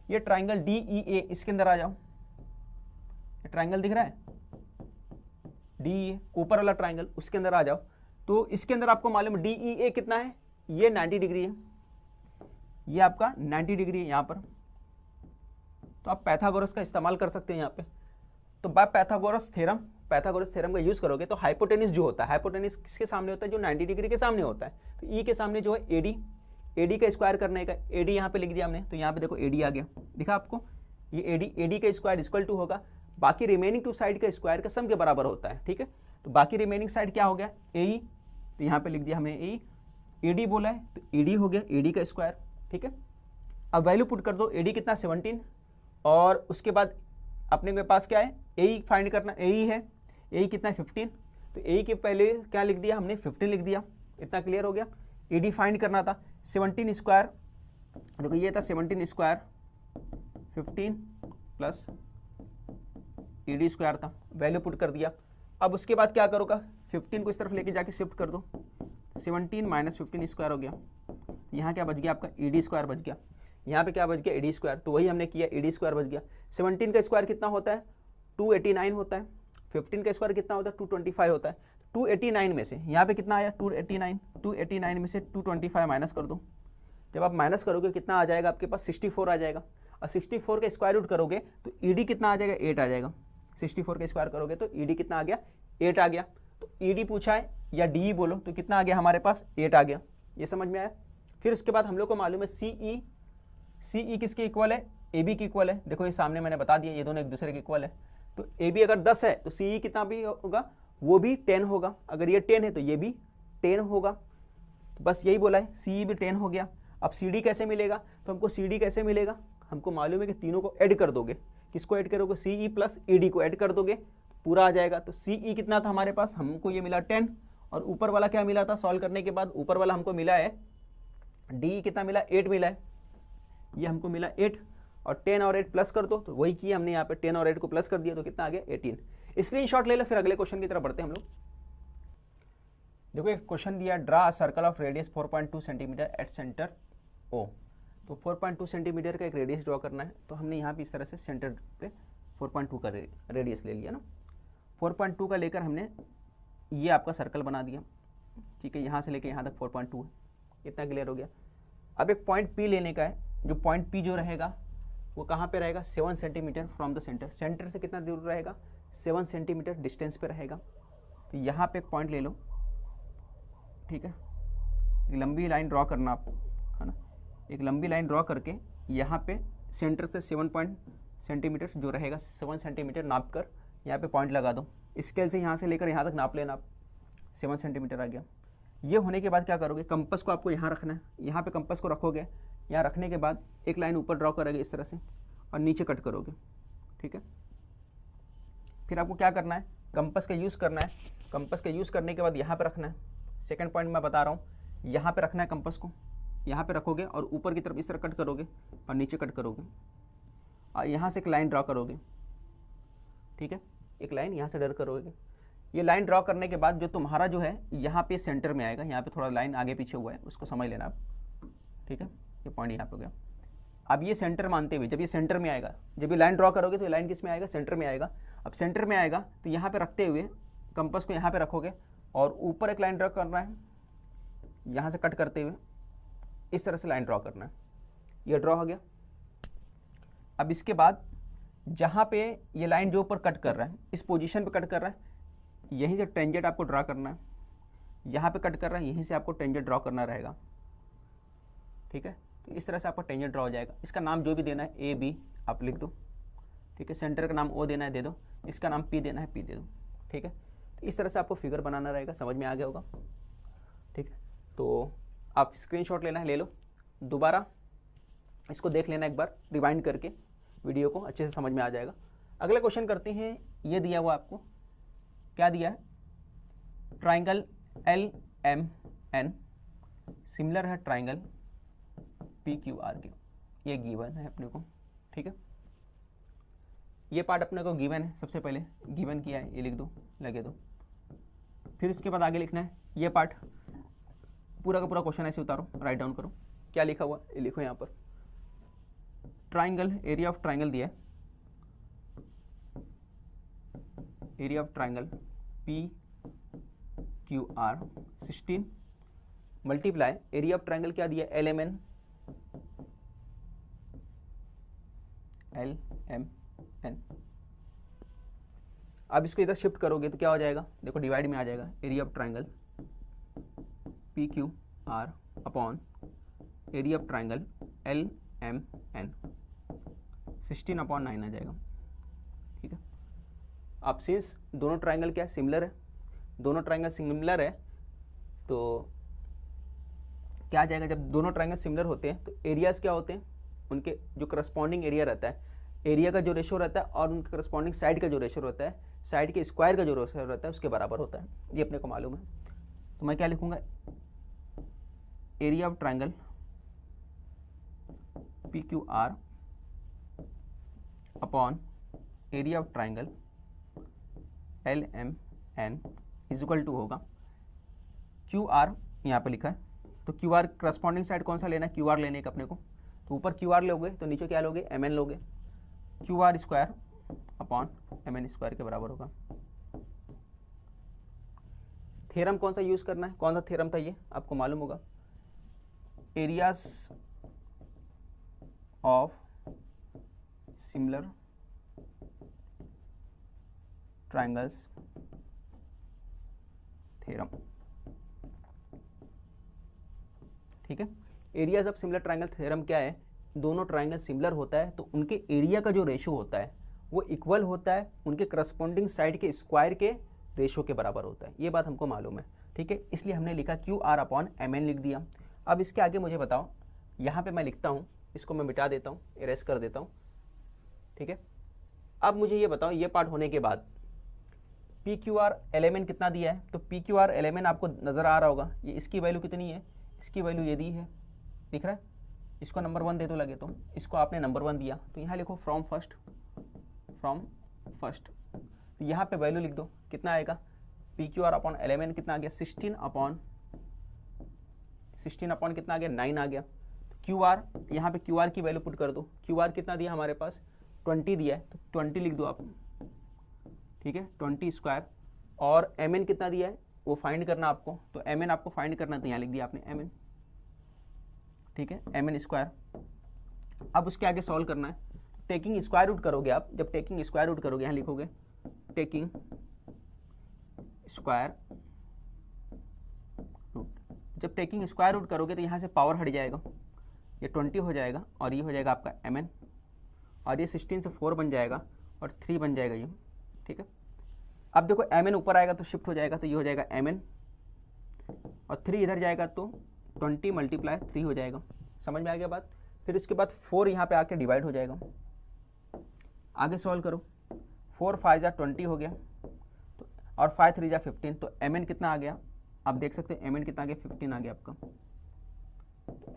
A: ये ट्राइंगल DEA, इसके अंदर आ जाओ। ये ट्राइंगल दिख रहा है DEA, ऊपर वाला ट्राइंगल, उसके अंदर आ जाओ। तो इसके अंदर आपको मालूम है DEA कितना है? ये 90 डिग्री है, ये आपका 90 डिग्री है यहाँ पर। तो आप पैथागोरस का इस्तेमाल कर सकते हैं यहाँ पे। तो बाय पैथागोरस थ्योरम का यूज करोगे तो हाइपोटेनिस जो होता है, हाइपोटेनिस किसके सामने होता है? जो 90 डिग्री के सामने होता है। तो E के सामने जो है AD का स्क्वायर करने का, AD यहाँ पे लिख दिया हमने। तो यहाँ पे देखो AD आ गया, दिखा आपको? ये AD का स्क्वायर इक्वल टू होगा बाकी रिमेनिंग टू साइड का स्क्वायर का सम के बराबर होता है, ठीक है। तो बाकी रिमेनिंग साइड क्या हो गया? AE, तो यहाँ पे लिख दिया हमने AE। AD बोला है तो AD हो गया, AD का स्क्वायर, ठीक है। अब वैल्यू पुट कर दो, AD कितना? 17, और उसके बाद अपने के पास क्या है? AE फाइंड करना, AE है, AE कितना है? 15। तो AE के पहले क्या लिख दिया हमने? 15 लिख दिया। इतना क्लियर हो गया। AD फाइंड करना था, 17 स्क्वायर, देखो ये था 17 स्क्वायर 15 प्लस AD स्क्वायर था, वैल्यू पुट कर दिया। अब उसके बाद क्या करोगा? 15 को इस तरफ लेके जाके शिफ्ट कर दो, 17 माइनस 15 स्क्वायर हो गया। यहाँ क्या बच गया आपका? AD स्क्वायर बच गया। यहाँ पे क्या बच गया? AD square. तो वही हमने किया, AD स्क्वायर बच गया। 17 का स्क्वायर कितना होता है? 289 होता है। 15 का स्क्वायर कितना होता है? 225 होता है। 289 में से यहाँ पे कितना आया? 289 में से 225 माइनस कर दो। जब आप माइनस करोगे कितना आ जाएगा आपके पास? 64 आ जाएगा। और 64 का स्क्वायर रूट करोगे तो ED कितना आ जाएगा? 8 आ जाएगा। 64 का स्क्वायर करोगे तो ED कितना आ गया? 8 आ गया। तो ED पूछा है या DE बोलो तो कितना आ गया हमारे पास? 8 आ गया। ये समझ में आया? फिर उसके बाद हम लोग को मालूम है CE किसके इक्वल है? AB की इक्वल है। देखो ये सामने मैंने बता दिया, ये दोनों एक दूसरे के इक्वल है। तो AB अगर 10 है तो CE कितना भी होगा? वो भी 10 होगा। अगर ये 10 है तो ये भी 10 होगा। तो बस यही बोला है, CE भी 10 हो गया। अब CD कैसे मिलेगा? तो हमको CD कैसे मिलेगा? हमको मालूम है कि तीनों को ऐड कर दोगे। किसको ऐड करोगे? CE प्लस ED को ऐड कर दोगे, पूरा आ जाएगा। तो CE कितना था हमारे पास? हमको ये मिला 10, और ऊपर वाला क्या मिला था सॉल्व करने के बाद? ऊपर वाला हमको मिला है DE कितना मिला? 8 मिला है। ये हमको मिला 8, और 10 और 8 प्लस कर दो, तो वही किया हमने यहाँ पे, 10 और 8 को प्लस कर दिया तो कितना आ गया? 18। स्क्रीनशॉट ले लो, फिर अगले क्वेश्चन की तरफ बढ़ते हैं हम लोग। देखो एक क्वेश्चन दिया, draw circle of radius 4.2 centimetre at centre O। तो 4.2 सेंटीमीटर का एक रेडियस ड्रॉ करना है। तो हमने यहाँ पे इस तरह से सेंटर पे 4.2 का रेडियस ले लिया ना, 4.2 का लेकर हमने ये आपका सर्कल बना दिया, ठीक है, यहाँ से लेकर यहाँ तक 4.2 है, इतना क्लियर हो गया। अब एक पॉइंट P लेने का है, जो पॉइंट P जो रहेगा वो कहाँ पे रहेगा, 7 centimetre from the centre, centre से कितना दूर रहेगा, 7 सेंटीमीटर डिस्टेंस पे रहेगा। तो यहाँ पे एक पॉइंट ले लो, ठीक है, एक लंबी लाइन ड्रॉ करना आपको, है ना, एक लंबी लाइन ड्रॉ करके यहाँ पे सेंटर से 7 सेंटीमीटर जो रहेगा 7 सेंटीमीटर नाप कर यहाँ पे पॉइंट लगा दो। स्केल से यहाँ से लेकर यहाँ तक नाप लेना आप, 7 सेंटीमीटर आ गया। ये होने के बाद क्या करोगे, कंपास को आपको यहाँ रखना है, यहाँ पे कंपास को रखोगे, यहाँ रखने के बाद एक लाइन ऊपर ड्रॉ करोगे इस तरह से और नीचे कट करोगे, ठीक है। फिर आपको क्या करना है, कंपास का यूज़ करना है, कंपास का यूज़ करने के बाद यहाँ पे रखना है, सेकंड पॉइंट मैं बता रहा हूँ, यहाँ पे रखना है कंपास को, यहाँ पे रखोगे और ऊपर की तरफ इस तरह कट करोगे और नीचे कट करोगे और यहाँ से एक लाइन ड्रॉ करोगे, ठीक है, एक लाइन यहाँ से ड्रॉ करोगे। ये लाइन ड्रॉ करने के बाद जो तुम्हारा जो है यहाँ पे सेंटर में आएगा, यहाँ पे थोड़ा लाइन आगे पीछे हुआ है उसको समझ लेना आप, ठीक है, ये पॉइंट यहाँ पे हो गया। अब ये सेंटर मानते हुए जब ये सेंटर में आएगा, जब ये लाइन ड्रॉ करोगे तो ये लाइन किस में आएगा, सेंटर में आएगा। अब सेंटर में आएगा तो यहाँ पे रखते हुए कंपास को यहाँ पे रखोगे और ऊपर एक लाइन ड्रॉ करना है, यहाँ से कट करते हुए इस तरह से लाइन ड्रॉ करना है, ये ड्रॉ हो गया। अब इसके बाद जहाँ पे ये लाइन जो ऊपर कट कर रहा है, इस पोजीशन पे कट कर रहा है, यहीं से टेंजेंट आपको ड्रॉ करना है, यहाँ पे कट कर रहा है, यहीं से आपको टेंजेंट ड्रॉ करना रहेगा, ठीक है। तो इस तरह से आपका टेंजेंट ड्रॉ हो जाएगा। इसका नाम जो भी देना है ए बी आप लिख दो, ठीक है, सेंटर का नाम ओ देना है दे दो, इसका नाम पी देना है पी दे दो, ठीक है। तो इस तरह से आपको फिगर बनाना रहेगा, समझ में आ गया होगा, ठीक है। तो आप स्क्रीनशॉट लेना है ले लो, दोबारा इसको देख लेना एक बार रिवाइंड करके, वीडियो को अच्छे से समझ में आ जाएगा। अगला क्वेश्चन करते हैं, ये दिया हुआ आपको, क्या दिया है, ट्राइंगल LMN सिमिलर है ट्राइंगल PQR के, ये गिवन है अपने को, ठीक है। ये पार्ट अपने को गिवन है, सबसे पहले गिवन किया है, ये लिख दो, लगे दो। फिर इसके बाद आगे लिखना है, ये पार्ट पूरा का पूरा क्वेश्चन ऐसे उतारो, राइट डाउन करो, क्या लिखा हुआ ये लिखो यहाँ पर। ट्राइंगल, एरिया ऑफ ट्राइंगल दिया है, area of triangle PQR 16 multiply area of triangle क्या दिया, LMN अब इसको इधर शिफ्ट करोगे तो क्या हो जाएगा, देखो डिवाइड में आ जाएगा, area of triangle PQR upon area of triangle LMN 16/9 आ जाएगा, ठीक है। अब सिंस दोनों ट्राइंगल क्या है, सिमिलर है, दोनों ट्राइंगल सिमिलर है तो क्या आ जाएगा, जब दोनों ट्राइंगल सिमिलर होते हैं तो एरियाज क्या होते हैं, उनके जो करस्पॉन्डिंग एरिया रहता है, एरिया का जो रेशो रहता है और उनके करस्पॉन्डिंग साइड का जो रेशो रहता है, साइड के स्क्वायर का जो रेशो रहता है उसके बराबर होता है, ये अपने को मालूम है। तो मैं क्या लिखूंगा, area of triangle PQR upon area of triangle LMN is equal to होगा QR, यहाँ पे लिखा है तो QR करस्पॉन्डिंग साइड कौन सा लेना है, QR लेने का अपने को, तो ऊपर QR लोगे तो नीचे क्या लोगे, MN लोगे, QR square upon MN square के बराबर होगा। थ्योरम कौन सा यूज करना है, कौन सा थ्योरम था ये आपको मालूम होगा, areas of similar triangles theorem, ठीक है। Areas of similar triangle theorem क्या है, दोनों ट्राइंगल सिमिलर होता है तो उनके एरिया का जो रेशो होता है वो इक्वल होता है उनके करस्पॉन्डिंग साइड के स्क्वायर के रेशो के बराबर होता है, ये बात हमको मालूम है, ठीक है। इसलिए हमने लिखा QR अपॉन MN लिख दिया। अब इसके आगे मुझे बताओ, यहाँ पे मैं लिखता हूँ, इसको मैं मिटा देता हूँ, इरेज कर देता हूँ, ठीक है। अब मुझे ये बताओ, ये पार्ट होने के बाद PQR LMN कितना दिया है, तो PQR LMN आपको नज़र आ रहा होगा, ये इसकी वैल्यू कितनी है, इसकी वैल्यू ये दी है, दिख रहा है, इसको नंबर 1 दे दो लगे तो, इसको आपने नंबर 1 दिया तो यहाँ लिखो फ्रॉम फर्स्ट, तो यहाँ पे वैल्यू लिख दो, कितना आएगा, PQR अपॉन LMN कितना आ गया, 16 अपॉन कितना आ गया, 9 आ गया। QR, यहाँ पे QR की वैल्यू पुट कर दो, QR कितना दिया हमारे पास 20 दिया है तो 20 लिख दो आप, ठीक है, 20 स्क्वायर। और mn कितना दिया है वो फाइंड करना आपको, तो mn आपको फाइंड करना, तो यहाँ लिख दिया आपने mn, ठीक है, mn स्क्वायर। अब उसके आगे सॉल्व करना है, टेकिंग स्क्वायर रूट करोगे आप, जब टेकिंग स्क्वायर रूट करोगे यहाँ लिखोगे टेकिंग स्क्वायर रूट, जब टेकिंग स्क्वायर रूट करोगे तो यहाँ से पावर हट जाएगा, ये 20 हो जाएगा और ये हो जाएगा आपका mn, और ये 16 से 4 बन जाएगा और 3 बन जाएगा ये, ठीक है। अब देखो mn ऊपर आएगा तो शिफ्ट हो जाएगा, तो ये हो जाएगा mn और 3 इधर जाएगा तो 20 मल्टीप्लाई 3 हो जाएगा। समझ में आ गया बात। फिर इसके बाद 4 यहाँ पे आके डिवाइड हो जाएगा, आगे सॉल्व करो, 4 5 जा 20 हो गया, तो और 5 3 जा 15, तो mn कितना आ गया आप देख सकते हैं, mn कितना आ गया 15 आ गया आपका,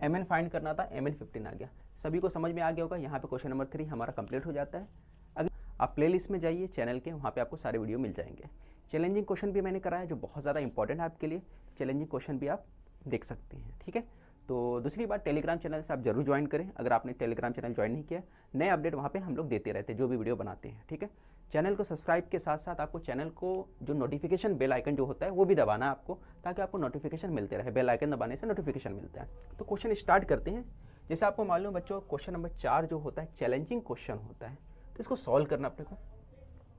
A: mn फाइंड करना था, mn 15 आ गया। सभी को समझ में आ गया होगा। यहाँ पे क्वेश्चन नंबर 3 हमारा कंप्लीट हो जाता है। अगर आप प्लेलिस्ट में जाइए चैनल के, वहाँ पे आपको सारे वीडियो मिल जाएंगे। चैलेंजिंग क्वेश्चन भी मैंने कराया जो बहुत ज़्यादा इंपॉर्टेंट है आपके लिए, चैलेंजिंग क्वेश्चन भी आप देख सकते हैं, ठीक है। तो दूसरी बात, टेलीग्राम चैनल से आप जरूर ज्वाइन करें। अगर आपने टेलीग्राम चैनल ज्वाइन नहीं किया, नए अपडेट वहाँ पे हम लोग देते रहते हैं जो भी वीडियो बनाते हैं, ठीक है। चैनल को सब्सक्राइब के साथ साथ आपको चैनल को जो नोटिफिकेशन बेल आइकन जो होता है वो भी दबाना है आपको, ताकि आपको नोटिफिकेशन मिलते रहे। बेल आइकन दबाने से नोटिफिकेशन मिलता है। तो क्वेश्चन स्टार्ट करते हैं। जैसे आपको मालूम है बच्चों, क्वेश्चन नंबर 4 जो होता है चैलेंजिंग क्वेश्चन होता है, तो इसको सॉल्व करना अपने को।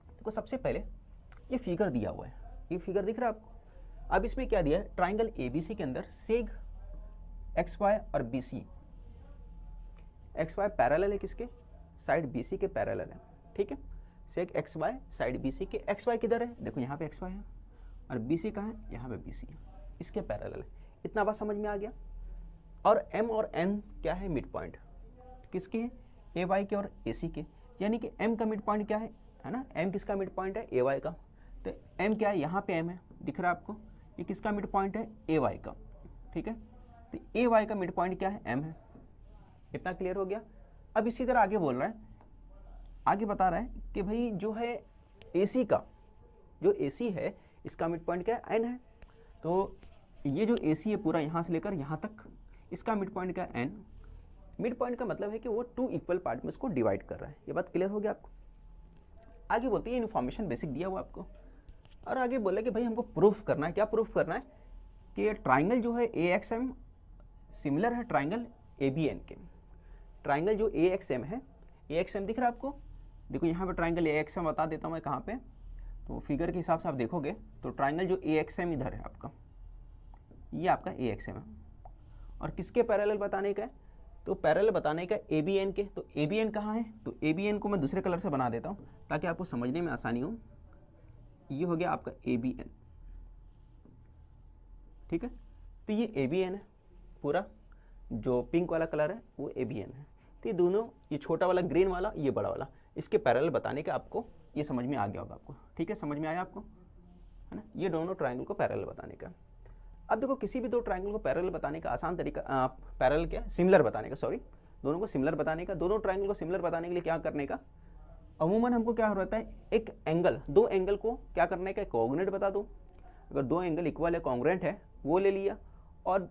A: देखो सबसे पहले ये फिगर दिया हुआ है, ये फिगर दिख रहा है आपको। अब इसमें क्या दिया है, ट्राइंगल ABC के अंदर सेग XY और BC, XY पैरेलल है किसके, साइड BC के पैरेलल है, ठीक है। सेक XY साइड BC के, XY किधर है, देखो यहाँ पे XY है और BC कहाँ है, यहाँ पे BC है, इसके पैरेलल है। इतना बात समझ में आ गया। और M और N क्या है, मिड पॉइंट किसके हैं, AY के और AC के, यानी कि M का मिड पॉइंट क्या है ना, M किसका मिड पॉइंट है, AY का। तो M क्या है, यहाँ पे M है, दिख रहा है आपको, ये किसका मिड पॉइंट है, AY का, ठीक है। तो AY का मिड पॉइंट क्या है, M है। इतना क्लियर हो गया। अब इसी तरह आगे बोल रहा है, आगे बता रहा है कि भाई जो है AC का, जो AC है इसका मिड पॉइंट क्या है, N है। तो ये जो AC है पूरा यहाँ से लेकर यहाँ तक, इसका मिड पॉइंट क्या है, N। मिड पॉइंट का मतलब है कि वो 2 इक्वल पार्ट में इसको डिवाइड कर रहा है। ये बात क्लियर हो गया आपको। आगे बोलते हैं इन्फॉर्मेशन बेसिक दिया हुआ आपको, और आगे बोला कि भाई हमको प्रूफ करना है। क्या प्रूफ करना है कि ट्राइंगल जो है AXM सिमिलर है ट्राइंगल ABN के। ट्राइंगल जो AXM है, AXM दिख रहा है आपको, देखो यहाँ पे ट्राइंगल AXM बता देता हूँ मैं कहाँ पे, तो फिगर के हिसाब से आप देखोगे तो ट्राइंगल जो AXM इधर है आपका, ये आपका AXM है। और किसके पैरेलल बताने का है, तो पैरेलल बताने का ABN के। तो ABN कहाँ है, तो ABN को मैं दूसरे कलर से बना देता हूँ ताकि आपको समझने में आसानी हो। ये हो गया आपका ABN, ठीक है। तो ये ABN है पूरा, जो पिंक वाला कलर है वो ABN है। तो ये दोनों, ये छोटा वाला ग्रीन वाला, ये बड़ा वाला, इसके पैरेलल बताने का आपको ये समझ में आ गया होगा आपको, ठीक है। समझ में आया आपको, है ना। ये दोनों ट्राइंगल को पैरेलल बताने का। अब देखो किसी भी दो ट्राइंगल को पैरेलल बताने का आसान तरीका, पैरेलल क्या, सिमिलर बताने का, सॉरी, दोनों को सिमिलर बताने का। दोनों ट्राइंगल को सिमिलर बताने के लिए क्या करने का, अमूमन हमको क्या होता है, एक एंगल, दो एंगल को क्या करने का, कोऑर्डिनेट बता दो। अगर दो एंगल इक्वल है, कॉन्ग्रुएंट है, वो ले लिया और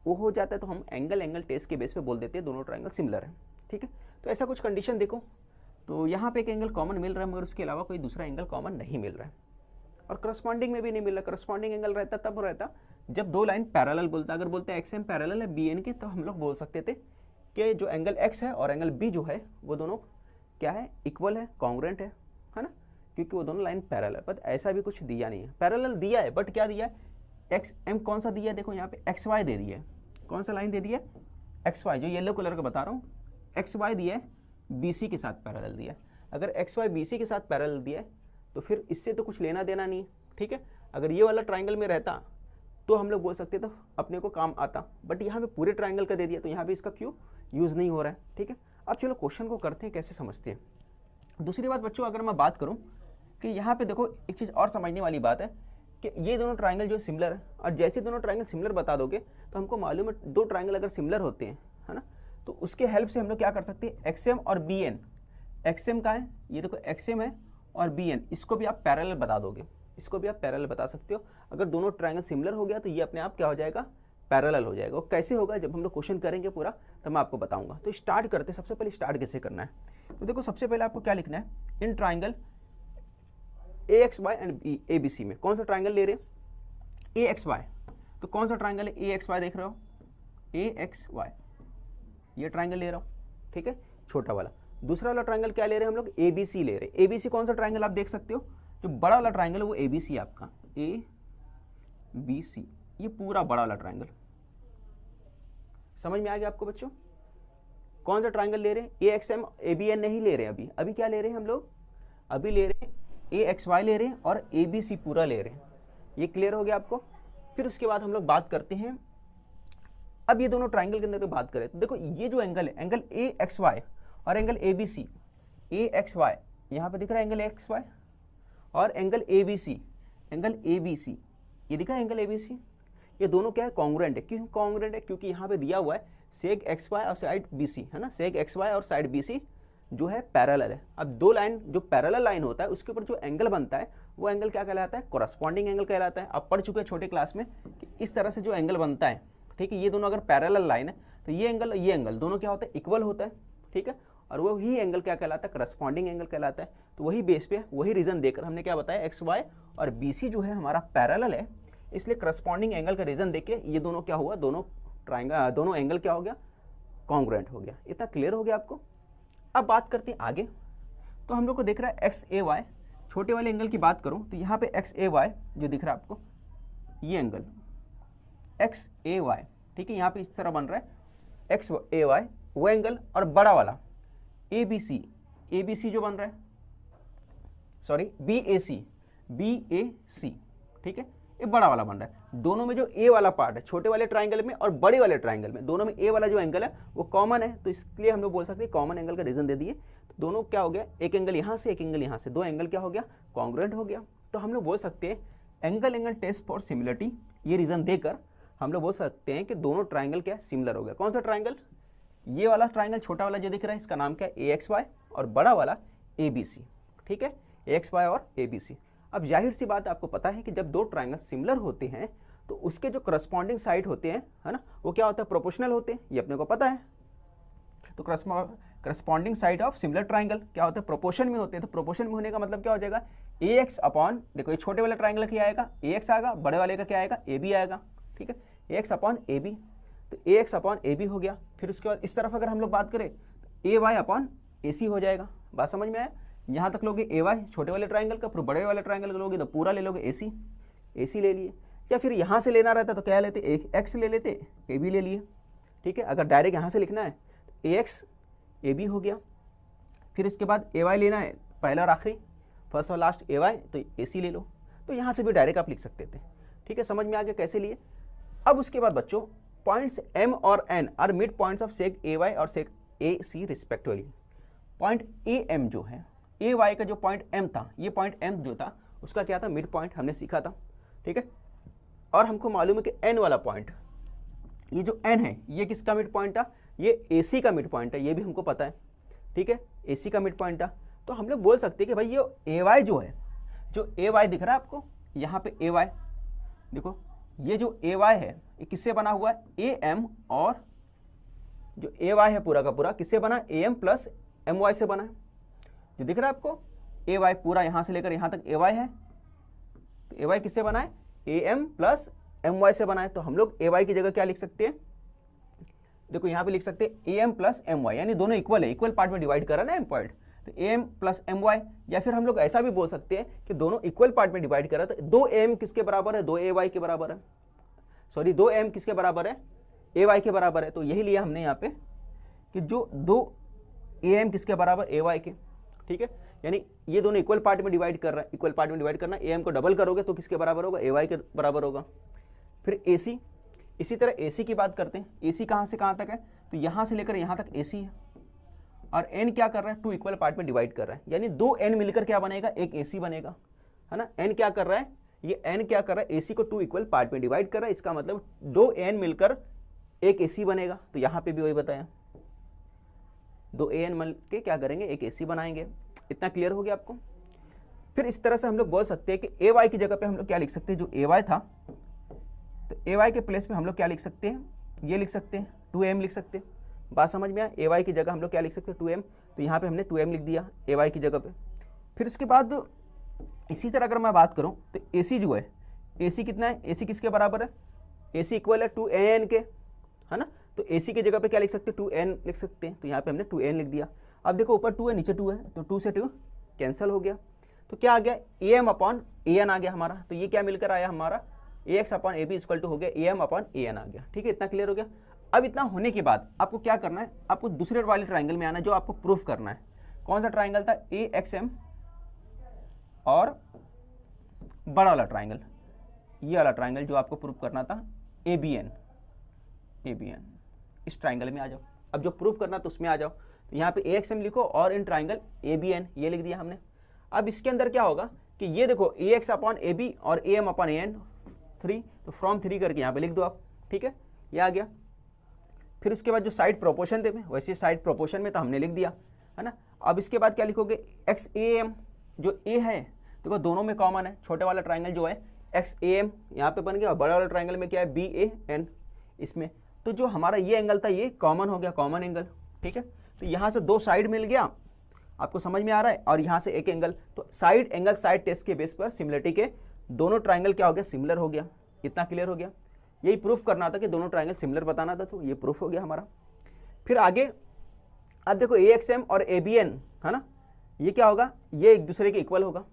A: वो हो जाता है तो हम एंगल टेस्ट के बेस पे बोल देते हैं दोनों ट्राइंगल सिमिलर है, ठीक है। तो ऐसा कुछ कंडीशन देखो, तो यहाँ पे एक एंगल कॉमन मिल रहा है मगर उसके अलावा कोई दूसरा एंगल कॉमन नहीं मिल रहा है, और करस्पॉन्डिंग में भी नहीं मिल रहा। करस्पॉन्डिंग एंगल रहता तब रहता जब दो लाइन पैरेलल बोलता। अगर बोलते हैं XM पैरेलल है BN के, तो हम लोग बोल सकते थे कि जो एंगल X है और एंगल B जो है वो दोनों क्या है, इक्वल है, कॉन्ग्रुएंट है ना, क्योंकि वो दोनों लाइन पैरेलल है। बट ऐसा भी कुछ दिया नहीं है, पैरेलल दिया है बट क्या दिया है, XM कौन सा दिया है, देखो यहाँ पे XY दे दिया है। कौन सा लाइन दे दिया है, XY, जो येलो कलर का बता रहा हूँ, XY दिया है, BC के साथ पैरेलल दिया है। अगर XY BC के साथ पैरेलल दिया है तो फिर इससे तो कुछ लेना देना नहीं, ठीक है। अगर ये वाला ट्राइंगल में रहता तो हम लोग बोल सकते थे अपने को काम आता, बट यहाँ पे पूरे ट्राइंगल का दे दिया तो यहाँ पे इसका क्यों यूज़ नहीं हो रहा है, ठीक है। अब चलो क्वेश्चन को करते हैं, कैसे समझते हैं। दूसरी बात बच्चों, अगर मैं बात करूँ कि यहाँ पे देखो एक चीज़ और समझने वाली बात है कि ये दोनों ट्राइंगल जो सिमिलर है, और जैसे दोनों ट्राइंगल सिमिलर बता दोगे तो हमको मालूम है दो ट्राइंगल अगर सिमिलर होते हैं, है ना, तो उसके हेल्प से हम लोग क्या कर सकते हैं, XM और BN। XM का है, ये देखो XM है और BN, इसको भी आप पैरेलल बता दोगे, इसको भी आप पैरेलल बता सकते हो। अगर दोनों ट्राइंगल सिमिलर हो गया तो ये अपने आप क्या हो जाएगा, पैरेलल हो जाएगा। वो कैसे होगा जब हम लोग क्वेश्चन करेंगे पूरा तब मैं आपको बताऊंगा। तो स्टार्ट करते, सबसे पहले स्टार्ट कैसे करना है। तो देखो सबसे पहले आपको क्या लिखना है, in triangle AXY and ABC में कौन सा ट्राइंगल ले रहे हैं, AXY। तो कौन सा ट्राइंगल है, AXY देख रहे हो, AXY ये ट्राइंगल ले रहा हूँ, ठीक है, छोटा वाला। दूसरा वाला ट्राइंगल क्या ले रहे हैं हम लोग, ABC ले रहे हैं। ABC कौन सा ट्राइंगल आप देख सकते हो, जो बड़ा वाला ट्राइंगल है वो ABC आपका, ABC ये पूरा बड़ा वाला ट्राइंगल। समझ में आ गया आपको बच्चों, कौन सा ट्राइंगल ले रहे हैं, AXM ABN नहीं ले रहे हैं अभी क्या ले रहे हैं हम लोग, अभी ले रहे हैं AXY ले रहे हैं और ABC पूरा ले रहे हैं। ये क्लियर हो गया आपको। फिर उसके बाद हम लोग बात करते हैं, अब ये दोनों ट्राइंगल के अंदर बात करें तो देखो ये जो एंगल है, एंगल AXY और एंगल ABC, AXY यहाँ पे दिख रहा है एंगल AXY और एंगल ABC, एंगल ABC ये दिखा है एंगल ABC, ये दोनों क्या है, कॉन्ग्रुएंट है। क्यों कॉन्ग्रुएंट है, क्योंकि यहाँ पे दिया हुआ है सेक XY और साइड BC है ना, सेक XY और साइड BC जो है पैरेलल है। अब दो लाइन जो पैरेलल लाइन होता है उसके ऊपर जो एंगल बनता है वो एंगल क्या कहलाता है, कोरस्पॉन्डिंग एंगल कहलाता है। आप पढ़ चुके हैं छोटे क्लास में कि इस तरह से जो एंगल बनता है, ठीक है, ये दोनों अगर पैरेलल लाइन है तो ये एंगल दोनों क्या होता है, इक्वल होता है, ठीक है, और वो ही एंगल क्या कहलाता है, करस्पॉन्डिंग एंगल कहलाता है। तो वही बेस पे वही रीजन देकर हमने क्या बताया, XY और BC जो है हमारा पैरेलल है, इसलिए करस्पॉन्डिंग एंगल का रीजन देके ये दोनों क्या हुआ, दोनों एंगल क्या हो गया, कॉन्ग्रुएंट हो गया। इतना क्लियर हो गया आपको। अब बात करते हैं आगे। तो हम लोग को दिख रहा है XAY, छोटे वाले एंगल की बात करूं तो यहाँ पे XAY जो दिख रहा है आपको, ये एंगल XAY, ठीक है, यहाँ पे इस तरह बन रहा है XAY वो एंगल, और बड़ा वाला ABC जो बन रहा है, सॉरी BAC, ठीक है, ये बड़ा वाला बन रहा है। दोनों में जो A वाला पार्ट है छोटे वाले ट्राइंगल में और बड़े वाले ट्राइंगल में, दोनों में A वाला जो एंगल है वो कॉमन है, तो इसलिए हम लोग बोल सकते हैं कॉमन एंगल का रीजन दे दिए। तो दोनों क्या हो गया, एक एंगल यहाँ से एक एंगल यहाँ से, दो एंगल क्या हो गया, कॉन्ग्रुएंट हो गया। तो हम लोग बोल सकते हैं एंगल टेस्ट फॉर सिमिलरिटी, ये रीजन देकर हम लोग बोल सकते हैं कि दोनों ट्राइंगल क्या सिमिलर हो गया। कौन सा ट्राइंगल, ये वाला ट्राइंगल छोटा वाला जो दिख रहा है इसका नाम क्या है, AXY, और बड़ा वाला ABC, ठीक है, AXY और ABC। अब जाहिर सी बात आपको पता है कि जब दो ट्राइंगल सिमिलर होते हैं तो उसके जो करस्पॉन्डिंग साइड होते हैं, है ना, वो क्या होता है, प्रोपोर्शनल होते हैं, ये अपने को पता है। तो corresponding side of similar triangle क्या होता है, प्रोपोर्शन में होते हैं। तो प्रोपोर्शन में होने का मतलब क्या हो जाएगा, AX अपॉन, देखो ये छोटे वाले ट्राइंगल क्या आएगा, AX आएगा, बड़े वाले का क्या आएगा, AB आएगा, ठीक है, AX अपॉन AB। तो AX अपॉन AB हो गया। फिर उसके बाद इस तरफ अगर हम लोग बात करें तो AY अपॉन AC हो जाएगा। बात समझ में आया, यहाँ तक लोगे AY छोटे वाले ट्राइंगल का, फिर बड़े वाले ट्राइंगल का लोगे तो पूरा ले लोगे AC ले लिए, या फिर यहाँ से लेना रहता तो क्या लेते, X ले लेते, AB ले लिए, ठीक है। अगर डायरेक्ट यहाँ से लिखना है तो AX AB हो गया। फिर इसके बाद AY लेना है, पहला और आखिरी, फर्स्ट और लास्ट AY, तो AC ले लो। तो यहाँ से भी डायरेक्ट आप लिख सकते थे, ठीक है, समझ में आ गया कैसे लिए। अब उसके बाद बच्चों पॉइंट्स M और N are mid points of seg AY और seg AC respectively. Point AM जो है, AY का जो पॉइंट M था, ये पॉइंट M जो था उसका क्या था, मिड पॉइंट हमने सीखा था, ठीक है। और हमको मालूम है कि N वाला पॉइंट, ये जो N है ये किसका मिड पॉइंट था, ये AC का मिड पॉइंट है, ये भी हमको पता है, ठीक है, AC का मिड पॉइंट था। तो हम लोग बोल सकते हैं कि भाई ये AY जो है, जो AY दिख रहा है आपको यहाँ पे AY, देखो ये जो AY है ये किससे बना हुआ है, AM, और जो AY है पूरा का पूरा किससे बना, AM प्लस MY से बना है। जो दिख रहा है आपको AY पूरा यहाँ से लेकर यहाँ तक AY है, तो AY किससे बना है, AM प्लस MY से बना है। तो हम लोग AY की जगह क्या लिख सकते हैं, देखो यहाँ पे लिख सकते हैं AM प्लस MY, यानी दोनों इक्वल है, इक्वल पार्ट में डिवाइड करा ना M पॉइंट, तो AM प्लस MY। या फिर हम लोग ऐसा भी बोल सकते हैं कि दोनों इक्वल पार्ट में डिवाइड करा तो 2 AM किसके बराबर है, 2 AY के बराबर है, सॉरी 2 AM किसके बराबर है, AY के बराबर है। तो यही लिया हमने यहाँ पे कि जो 2 AM किसके बराबर, AY के, ठीक है, यानी ये दोनों इक्वल पार्ट में डिवाइड कर रहा है, इक्वल पार्ट में डिवाइड करना, AM को डबल करोगे तो किसके बराबर होगा, AY के बराबर होगा। फिर AC, इसी तरह AC की बात करते हैं, AC कहाँ से कहाँ तक है, तो यहाँ से लेकर यहाँ तक AC है, और N क्या कर रहा है, 2 इक्वल पार्ट में डिवाइड कर रहा है, यानी 2 N मिलकर क्या बनेगा, एक AC बनेगा, है ना। N क्या कर रहा है, ये N क्या कर रहा है, AC को 2 इक्वल पार्ट में डिवाइड कर रहा है, इसका मतलब 2 N मिलकर एक AC बनेगा। तो यहाँ पे भी वही बताया, 2 AN मिल के क्या करेंगे, एक AC बनाएंगे। इतना क्लियर हो गया आपको। फिर इस तरह से हम लोग बोल सकते हैं कि AY की जगह पे हम लोग क्या लिख सकते हैं, जो AY था तो ए वाई के प्लेस में हम लोग क्या लिख सकते हैं, ये लिख सकते हैं 2m लिख सकते हैं। बात समझ में आया, ए वाई की जगह हम लोग क्या लिख सकते हैं 2m, तो यहाँ पे हमने 2m लिख दिया ए वाई की जगह पे। फिर उसके बाद इसी तरह अगर मैं बात करूँ तो ए सी जो है, ए सी कितना है, ए सी किसके बराबर है, ए सी इक्वल है 2an के, है ना। तो ए सी की जगह पे क्या लिख सकते हैं 2n लिख सकते हैं, तो यहाँ पे हमने 2n लिख दिया। अब देखो ऊपर 2 है नीचे 2 है, तो 2 से 2 कैंसिल हो गया, तो क्या आ गया am अपॉन an आ गया हमारा। तो ये क्या मिलकर आया हमारा ax upon ab equal to हो गया am अपॉन an आ गया। ठीक है, इतना क्लियर हो गया। अब इतना होने के बाद आपको क्या करना है, आपको दूसरे वाले ट्राइंगल में आना है जो आपको प्रूफ करना है। कौन सा ट्राइंगल था, AXM और बड़ा वाला ट्राइंगल, ये वाला ट्राइंगल जो आपको प्रूफ करना था ABN, इस ट्राइंगल में आ जाओ। अब जो प्रूफ करना तो उसमें आ जाओ, तो यहाँ पे AXM लिखो और इन ट्राइंगल ABN ये लिख दिया हमने। अब इसके अंदर क्या होगा कि ये देखो AX अपॉन AB और AM अपॉन AN 3, तो फ्रॉम 3 करके यहाँ पे लिख दो आप। ठीक है, ये आ गया। फिर उसके बाद जो साइड प्रोपोर्शन थे वैसे साइड प्रोपोर्शन में तो हमने लिख दिया, है ना। अब इसके बाद क्या लिखोगे XAM, जो A है देखो दोनों में कॉमन है, छोटे वाला ट्राइंगल जो है XAM यहाँ पे बन गया और बड़ा वाला ट्राइंगल में क्या है BAN इसमें। तो जो हमारा ये एंगल था ये कॉमन हो गया, कॉमन एंगल। ठीक है, तो यहाँ से 2 साइड मिल गया, आपको समझ में आ रहा है, और यहाँ से एक एंगल। तो साइड एंगल साइड टेस्ट के बेस पर सिमिलरिटी के दोनों ट्राइंगल क्या हो गया, सिमिलर हो गया। इतना क्लियर हो गया, यही प्रूफ करना था कि दोनों ट्राइंगल सिमिलर बताना था, तो ये प्रूफ हो गया हमारा। फिर आगे अब देखो AXM और ABN, है ना, ये क्या होगा, ये एक दूसरे के इक्वल होगा।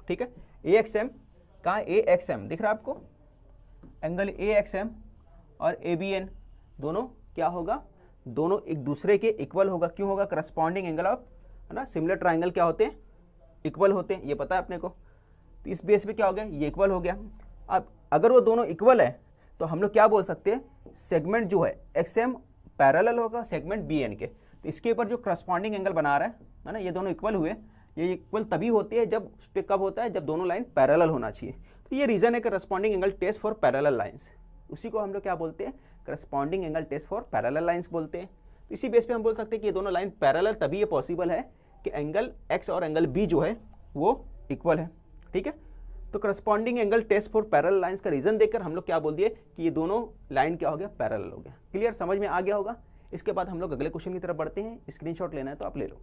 A: ठीक है, AXM कहाँ, AXM दिख रहा है आपको, एंगल AXM और ABN दोनों क्या होगा, दोनों एक दूसरे के इक्वल होगा। क्यों होगा, करस्पॉन्डिंग एंगल ऑफ, है ना, सिमिलर ट्राइंगल क्या होते हैं, इक्वल होते हैं, ये पता है अपने को। तो इस बेस पे क्या हो गया, ये इक्वल हो गया। अब अगर वो दोनों इक्वल है तो हम लोग क्या बोल सकते हैं, सेगमेंट जो है XM पैरेलल होगा सेगमेंट BN के। तो इसके ऊपर जो करस्पॉन्डिंग एंगल बना रहा है ना, ये दोनों इक्वल हुए, ये इक्वल तभी होती है जब उस पर कब होता है, जब दोनों लाइन पैरेलल होना चाहिए। तो ये रीजन है corresponding angle test for parallel lines, उसी को हम लोग क्या बोलते हैं, corresponding angle test for parallel lines बोलते हैं। तो इसी बेस पे हम बोल सकते हैं कि ये दोनों लाइन पैरेलल तभी ये पॉसिबल है कि एंगल X और एंगल B जो है वो इक्वल है। ठीक है, तो corresponding angle test for parallel lines का रीजन देकर हम लोग क्या बोल दिए कि ये दोनों लाइन क्या हो गया, पैरेलल हो गया। क्लियर, समझ में आ गया होगा। इसके बाद हम लोग अगले क्वेश्चन की तरफ बढ़ते हैं। स्क्रीनशॉट लेना है तो आप ले लो।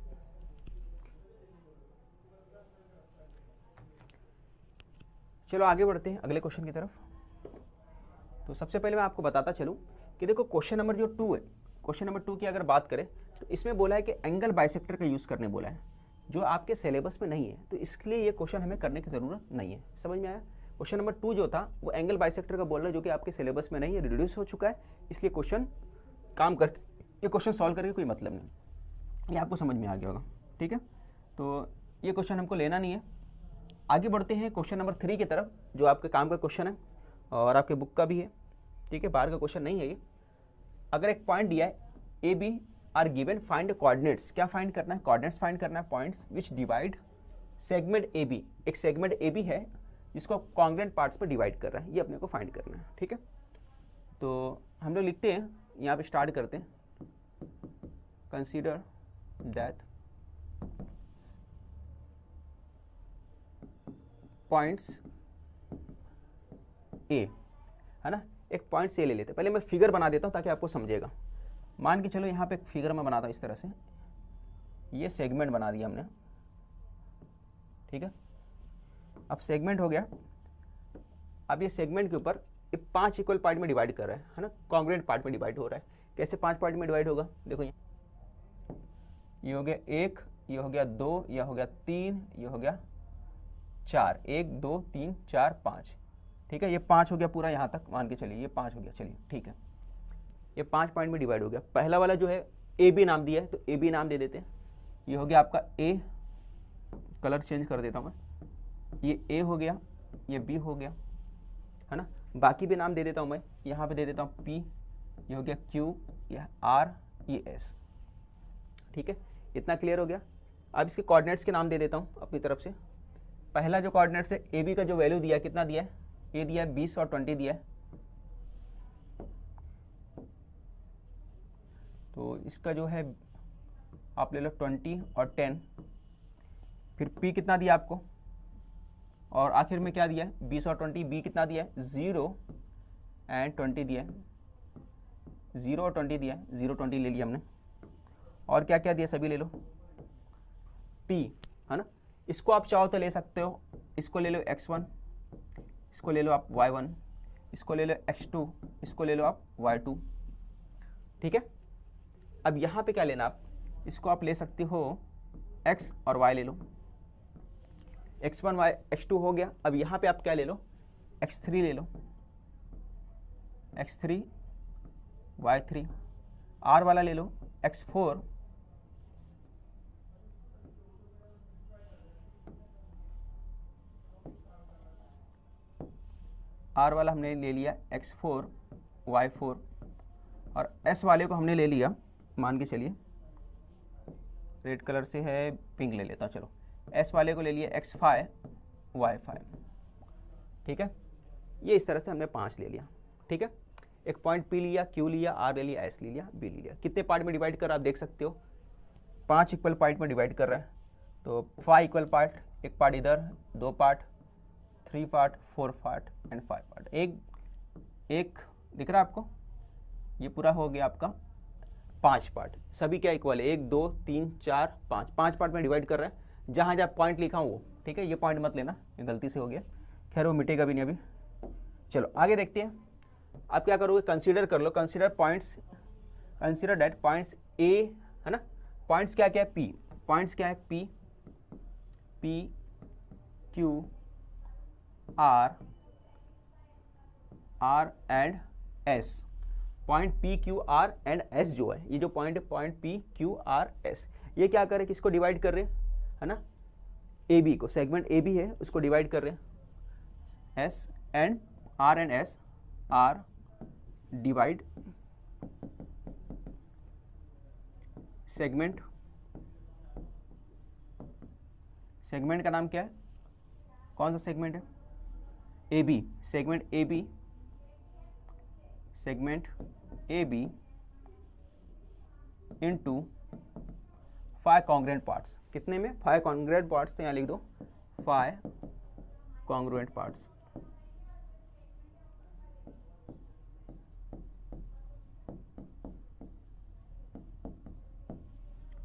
A: चलो आगे बढ़ते हैं अगले क्वेश्चन की तरफ। तो सबसे पहले मैं आपको बताता चलूं कि देखो क्वेश्चन नंबर जो 2 है, क्वेश्चन नंबर 2 की अगर बात करें तो इसमें बोला है कि एंगल बाइसेक्टर का यूज़ करने बोला है, जो आपके सिलेबस में नहीं है, तो इसलिए ये क्वेश्चन हमें करने की ज़रूरत नहीं है। समझ में आया। क्वेश्चन नंबर 2 जो था वो एंगल बाइसेक्टर का बोल रहा है, जो कि आपके सिलेबस में नहीं है, रिड्यूस हो चुका है, इसलिए क्वेश्चन काम करके ये क्वेश्चन सॉल्व करके कोई मतलब नहीं, ये आपको समझ में आ गया होगा। ठीक है, तो ये क्वेश्चन हमको लेना नहीं है। आगे बढ़ते हैं क्वेश्चन नंबर 3 की तरफ, जो आपके काम का क्वेश्चन है और आपके बुक का भी है। ठीक है, बाहर का क्वेश्चन नहीं है ये। अगर एक पॉइंट दिया है AB are given, find coordinates, क्या फाइंड करना है, कोऑर्डिनेट्स फाइंड करना है, points which divide segment AB, एक सेगमेंट AB है जिसको कॉन्ग्रुएंट पार्ट्स पर डिवाइड कर रहा है, ये अपने को फाइंड करना है। ठीक है, तो हम लोग लिखते हैं, यहाँ पे स्टार्ट करते हैं। कंसीडर दैट पॉइंट्स A, है ना, एक पॉइंट से ले लेते हैं। पहले मैं फिगर बना देता हूँ ताकि आपको समझेगा। मान के चलो यहाँ पे एक फिगर मैं बनाता हूँ इस तरह से, ये सेगमेंट बना दिया हमने। ठीक है, अब सेगमेंट हो गया। अब ये सेगमेंट के ऊपर ये 5 इक्वल पार्ट में डिवाइड कर रहा है ना, कॉन्ग्रुएंट पार्ट में डिवाइड हो रहा है। कैसे 5 पार्ट में डिवाइड होगा, देखो ये हो गया 1, ये हो गया 2, ये हो गया 3, ये हो गया 4, 1 2 3 4 5। ठीक है, ये 5 हो गया पूरा, यहाँ तक मान के चलिए ये 5 हो गया। चलिए ठीक है, ये 5 पॉइंट में डिवाइड हो गया। पहला वाला जो है AB नाम दिया है, तो AB नाम दे देते हैं। ये हो गया आपका A, कलर चेंज कर देता हूँ मैं, ये A हो गया, ये B हो गया, है ना। बाकी भी नाम दे देता हूँ मैं, यहाँ पे दे देता हूँ P, ये हो गया Q, ये R, ये S। ठीक है, इतना क्लियर हो गया। अब इसके कोऑर्डिनेट्स के नाम दे देता हूँ अपनी तरफ से। पहला जो कोऑर्डिनेट्स है AB का जो वैल्यू दिया है, कितना दिया है, A दिया है 20 और 20 दिया है, तो इसका जो है आप ले लो 20 और 10। फिर P कितना दिया आपको, और आखिर में क्या दिया है 20 और 20, B कितना दिया है 0 एंड 20 दिया है, 0 और 20 दिया है, 0 20 ले लिया हमने। और क्या क्या दिया सभी ले लो, p है ना। इसको आप चाहो तो ले सकते हो, इसको ले लो x1, इसको ले लो आप y1, इसको ले लो x2, इसको ले लो आप y2, ठीक है। अब यहाँ पे क्या लेना आप, इसको आप ले सकते हो x और y ले लो, x1 y x2 हो गया। अब यहाँ पे आप क्या ले लो, x3 ले लो, x3 y3, r वाला ले लो x4 r वाला हमने ले लिया x4 y4, और s वाले को हमने ले लिया, मान के चलिए रेड कलर से है, पिंक ले लेता हूँ, चलो s वाले को ले लिया x5 y5, ठीक है। ये इस तरह से हमने 5 ले लिया, ठीक है। एक पॉइंट p लिया, q लिया, r ले लिया, s ले लिया, b ले लिया। कितने पार्ट में डिवाइड कर रहा है आप देख सकते हो, 5 इक्वल पार्ट में डिवाइड कर रहा है। तो 5 इक्वल पार्ट, एक पार्ट इधर, 2 part, 3 part, 4 part and 5 part. एक दिख रहा है आपको, ये पूरा हो गया आपका 5 पार्ट। सभी क्या इक्वल है, 1 2 3 4 5, 5 पार्ट में डिवाइड कर रहा है। जहाँ जहाँ पॉइंट लिखा हूँ वो, ठीक है, ये पॉइंट मत लेना, ये गलती से हो गया, खैर वो मिटेगा भी नहीं अभी। चलो आगे देखते हैं। आप क्या करोगे, कंसीडर कर लो, consider points, consider that points A, है ना। पॉइंट्स क्या क्या है, पी, पॉइंट्स क्या है, P, P Q R, R and S. Point P Q R and S जो है, ये जो पॉइंट है, point P Q R S, ये क्या कर रहे हैं, किसको डिवाइड कर रहे हैं, है ना, ए बी को, सेगमेंट ए बी है उसको डिवाइड कर रहे हैं। S and R and S R divide segment, segment का नाम क्या है, कौन सा सेगमेंट है, A B, segment A B, segment A B into 5 congruent parts. कितने में, 5 कॉन्ग्रुएंट पार्ट्स, तो यहाँ लिख दो 5 कॉन्ग्रुएंट पार्ट्स,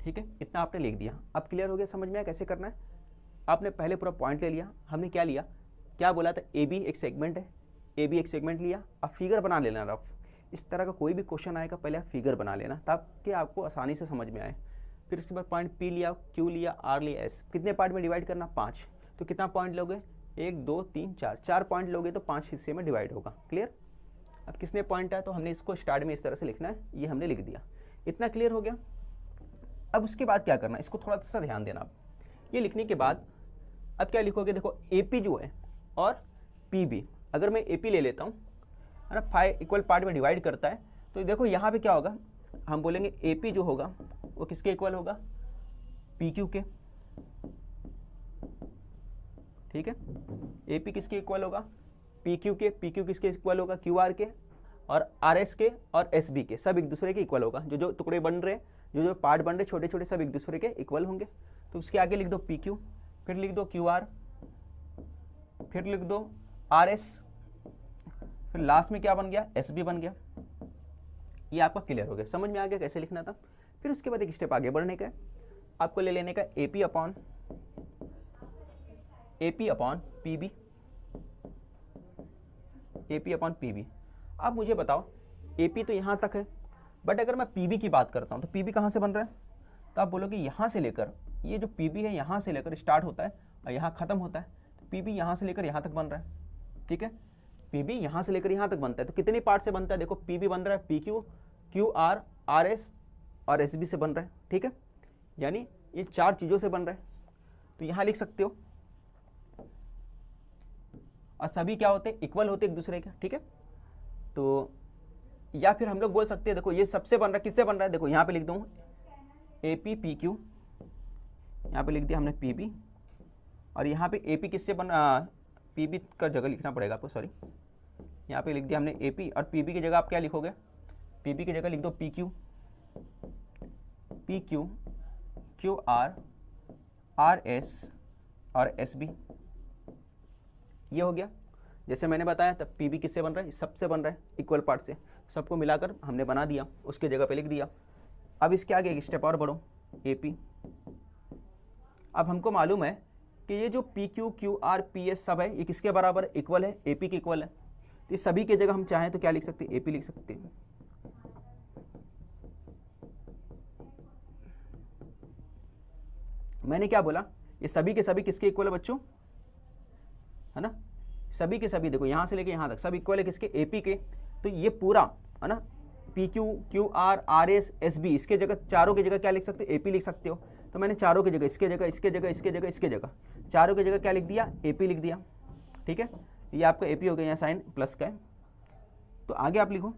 A: ठीक है। इतना आपने लिख दिया। अब क्लियर हो गया, समझ में आया कैसे करना है। आपने पहले पूरा पॉइंट ले लिया, हमने क्या लिया, क्या बोला था, ए बी एक सेगमेंट है, ए बी एक सेगमेंट लिया। अब फिगर बना लेना रफ, इस तरह का कोई भी क्वेश्चन आएगा पहले आप फिगर बना लेना ताकि आपको आसानी से समझ में आए। फिर उसके बाद पॉइंट पी लिया, क्यू लिया, आर लिया, एस, कितने पार्ट में डिवाइड करना, 5। तो कितना पॉइंट लोगे, 1 2 3 4, 4 पॉइंट लोगे तो 5 हिस्से में डिवाइड होगा, क्लियर। अब किसने पॉइंट है, तो हमने इसको स्टार्ट में इस तरह से लिखना है, ये हमने लिख दिया, इतना क्लियर हो गया। अब उसके बाद क्या करना, इसको थोड़ा सा ध्यान देना आप। ये लिखने के बाद अब क्या लिखोगे, देखो ए पी जो है और पी बी, अगर मैं ए पी ले लेता हूँ, है ना, 5 इक्वल पार्ट में डिवाइड करता है, तो देखो यहाँ पे क्या होगा, हम बोलेंगे ए पी जो होगा वो किसके इक्वल होगा, पी क्यू के, ठीक है। ए पी किसके इक्वल होगा, पी क्यू के, पी क्यू किसके इक्वल होगा, क्यू आर के, और आर एस के और एस बी के, सब एक दूसरे के इक्वल होगा। जो जो टुकड़े बन रहे, जो जो पार्ट बन रहे छोटे छोटे, सब एक दूसरे के इक्वल होंगे। तो उसके आगे लिख दो पी क्यू, फिर लिख दो क्यू आर, फिर लिख दो आर एस, फिर लास्ट में क्या बन गया, एस बी बन गया। ये आपका क्लियर हो गया, समझ में आ गया कैसे लिखना था। फिर उसके बाद एक स्टेप आगे बढ़ने का है, आपको ले लेने का A P upon P B, A P upon P B. आप मुझे बताओ, ए पी तो यहाँ तक है, बट अगर मैं पी बी की बात करता हूँ तो पी बी कहाँ से बन रहा है, तो आप बोलोगे यहाँ से लेकर, ये जो पी बी है यहाँ से लेकर स्टार्ट होता है और यहाँ ख़त्म होता है, तो पी बी यहाँ से लेकर यहाँ तक बन रहा है, ठीक है। पी बी यहाँ से लेकर यहाँ तक बनता है, तो कितने पार्ट से बनता है, देखो पी बी बन रहा है P Q, Q R, R S और एस बी से बन रहा है, ठीक है। यानी ये 4 चीज़ों से बन रहा है, तो यहाँ लिख सकते हो। और सभी क्या होते हैं, इक्वल होते एक दूसरे के, ठीक है। तो या फिर हम लोग बोल सकते हैं, देखो ये सबसे बन रहा है, किससे बन रहा है, देखो यहाँ पे लिख दूँ ए पी पी क्यू, यहाँ पे लिख दिया हमने पी बी, और यहाँ पे ए पी किससे बन, पी बी का जगह लिखना पड़ेगा आपको, सॉरी, यहाँ पे लिख दिया हमने ए पी, और पी बी की जगह आप क्या लिखोगे, पी बी की जगह लिख दो P Q, Q R, R S और एस बी, ये हो गया। जैसे मैंने बताया तब पी बी किससे बन रहा है, सबसे बन रहा है इक्वल पार्ट से, सबको मिलाकर हमने बना दिया, उसके जगह पे लिख दिया। अब इसके आगे एक स्टेप और बढ़ो, ए पी। अब हमको मालूम है कि ये जो P Q Q R P S सब है ये किसके बराबर है, इक्वल है, ए पी के इक्वल है। तो इस सभी की जगह हम चाहें तो क्या लिख सकते हैं, ए पी लिख सकते हैं। मैंने क्या बोला, ये सभी के सभी किसके इक्वल है बच्चों, है ना, सभी के सभी देखो यहाँ से लेके यहाँ तक सब इक्वल है किसके, एपी के। तो ये पूरा है ना, P Q Q R R S S B, इसके जगह चारों की जगह क्या लिख सकते हो, एपी लिख सकते हो। तो मैंने चारों की जगह, इसके जगह इसके जगह इसके जगह इसके जगह चारों की जगह क्या लिख दिया, एपी लिख दिया। ठीक है, ये आपका एपी हो गया, यहाँ साइन प्लस का है। तो आगे आप लिखो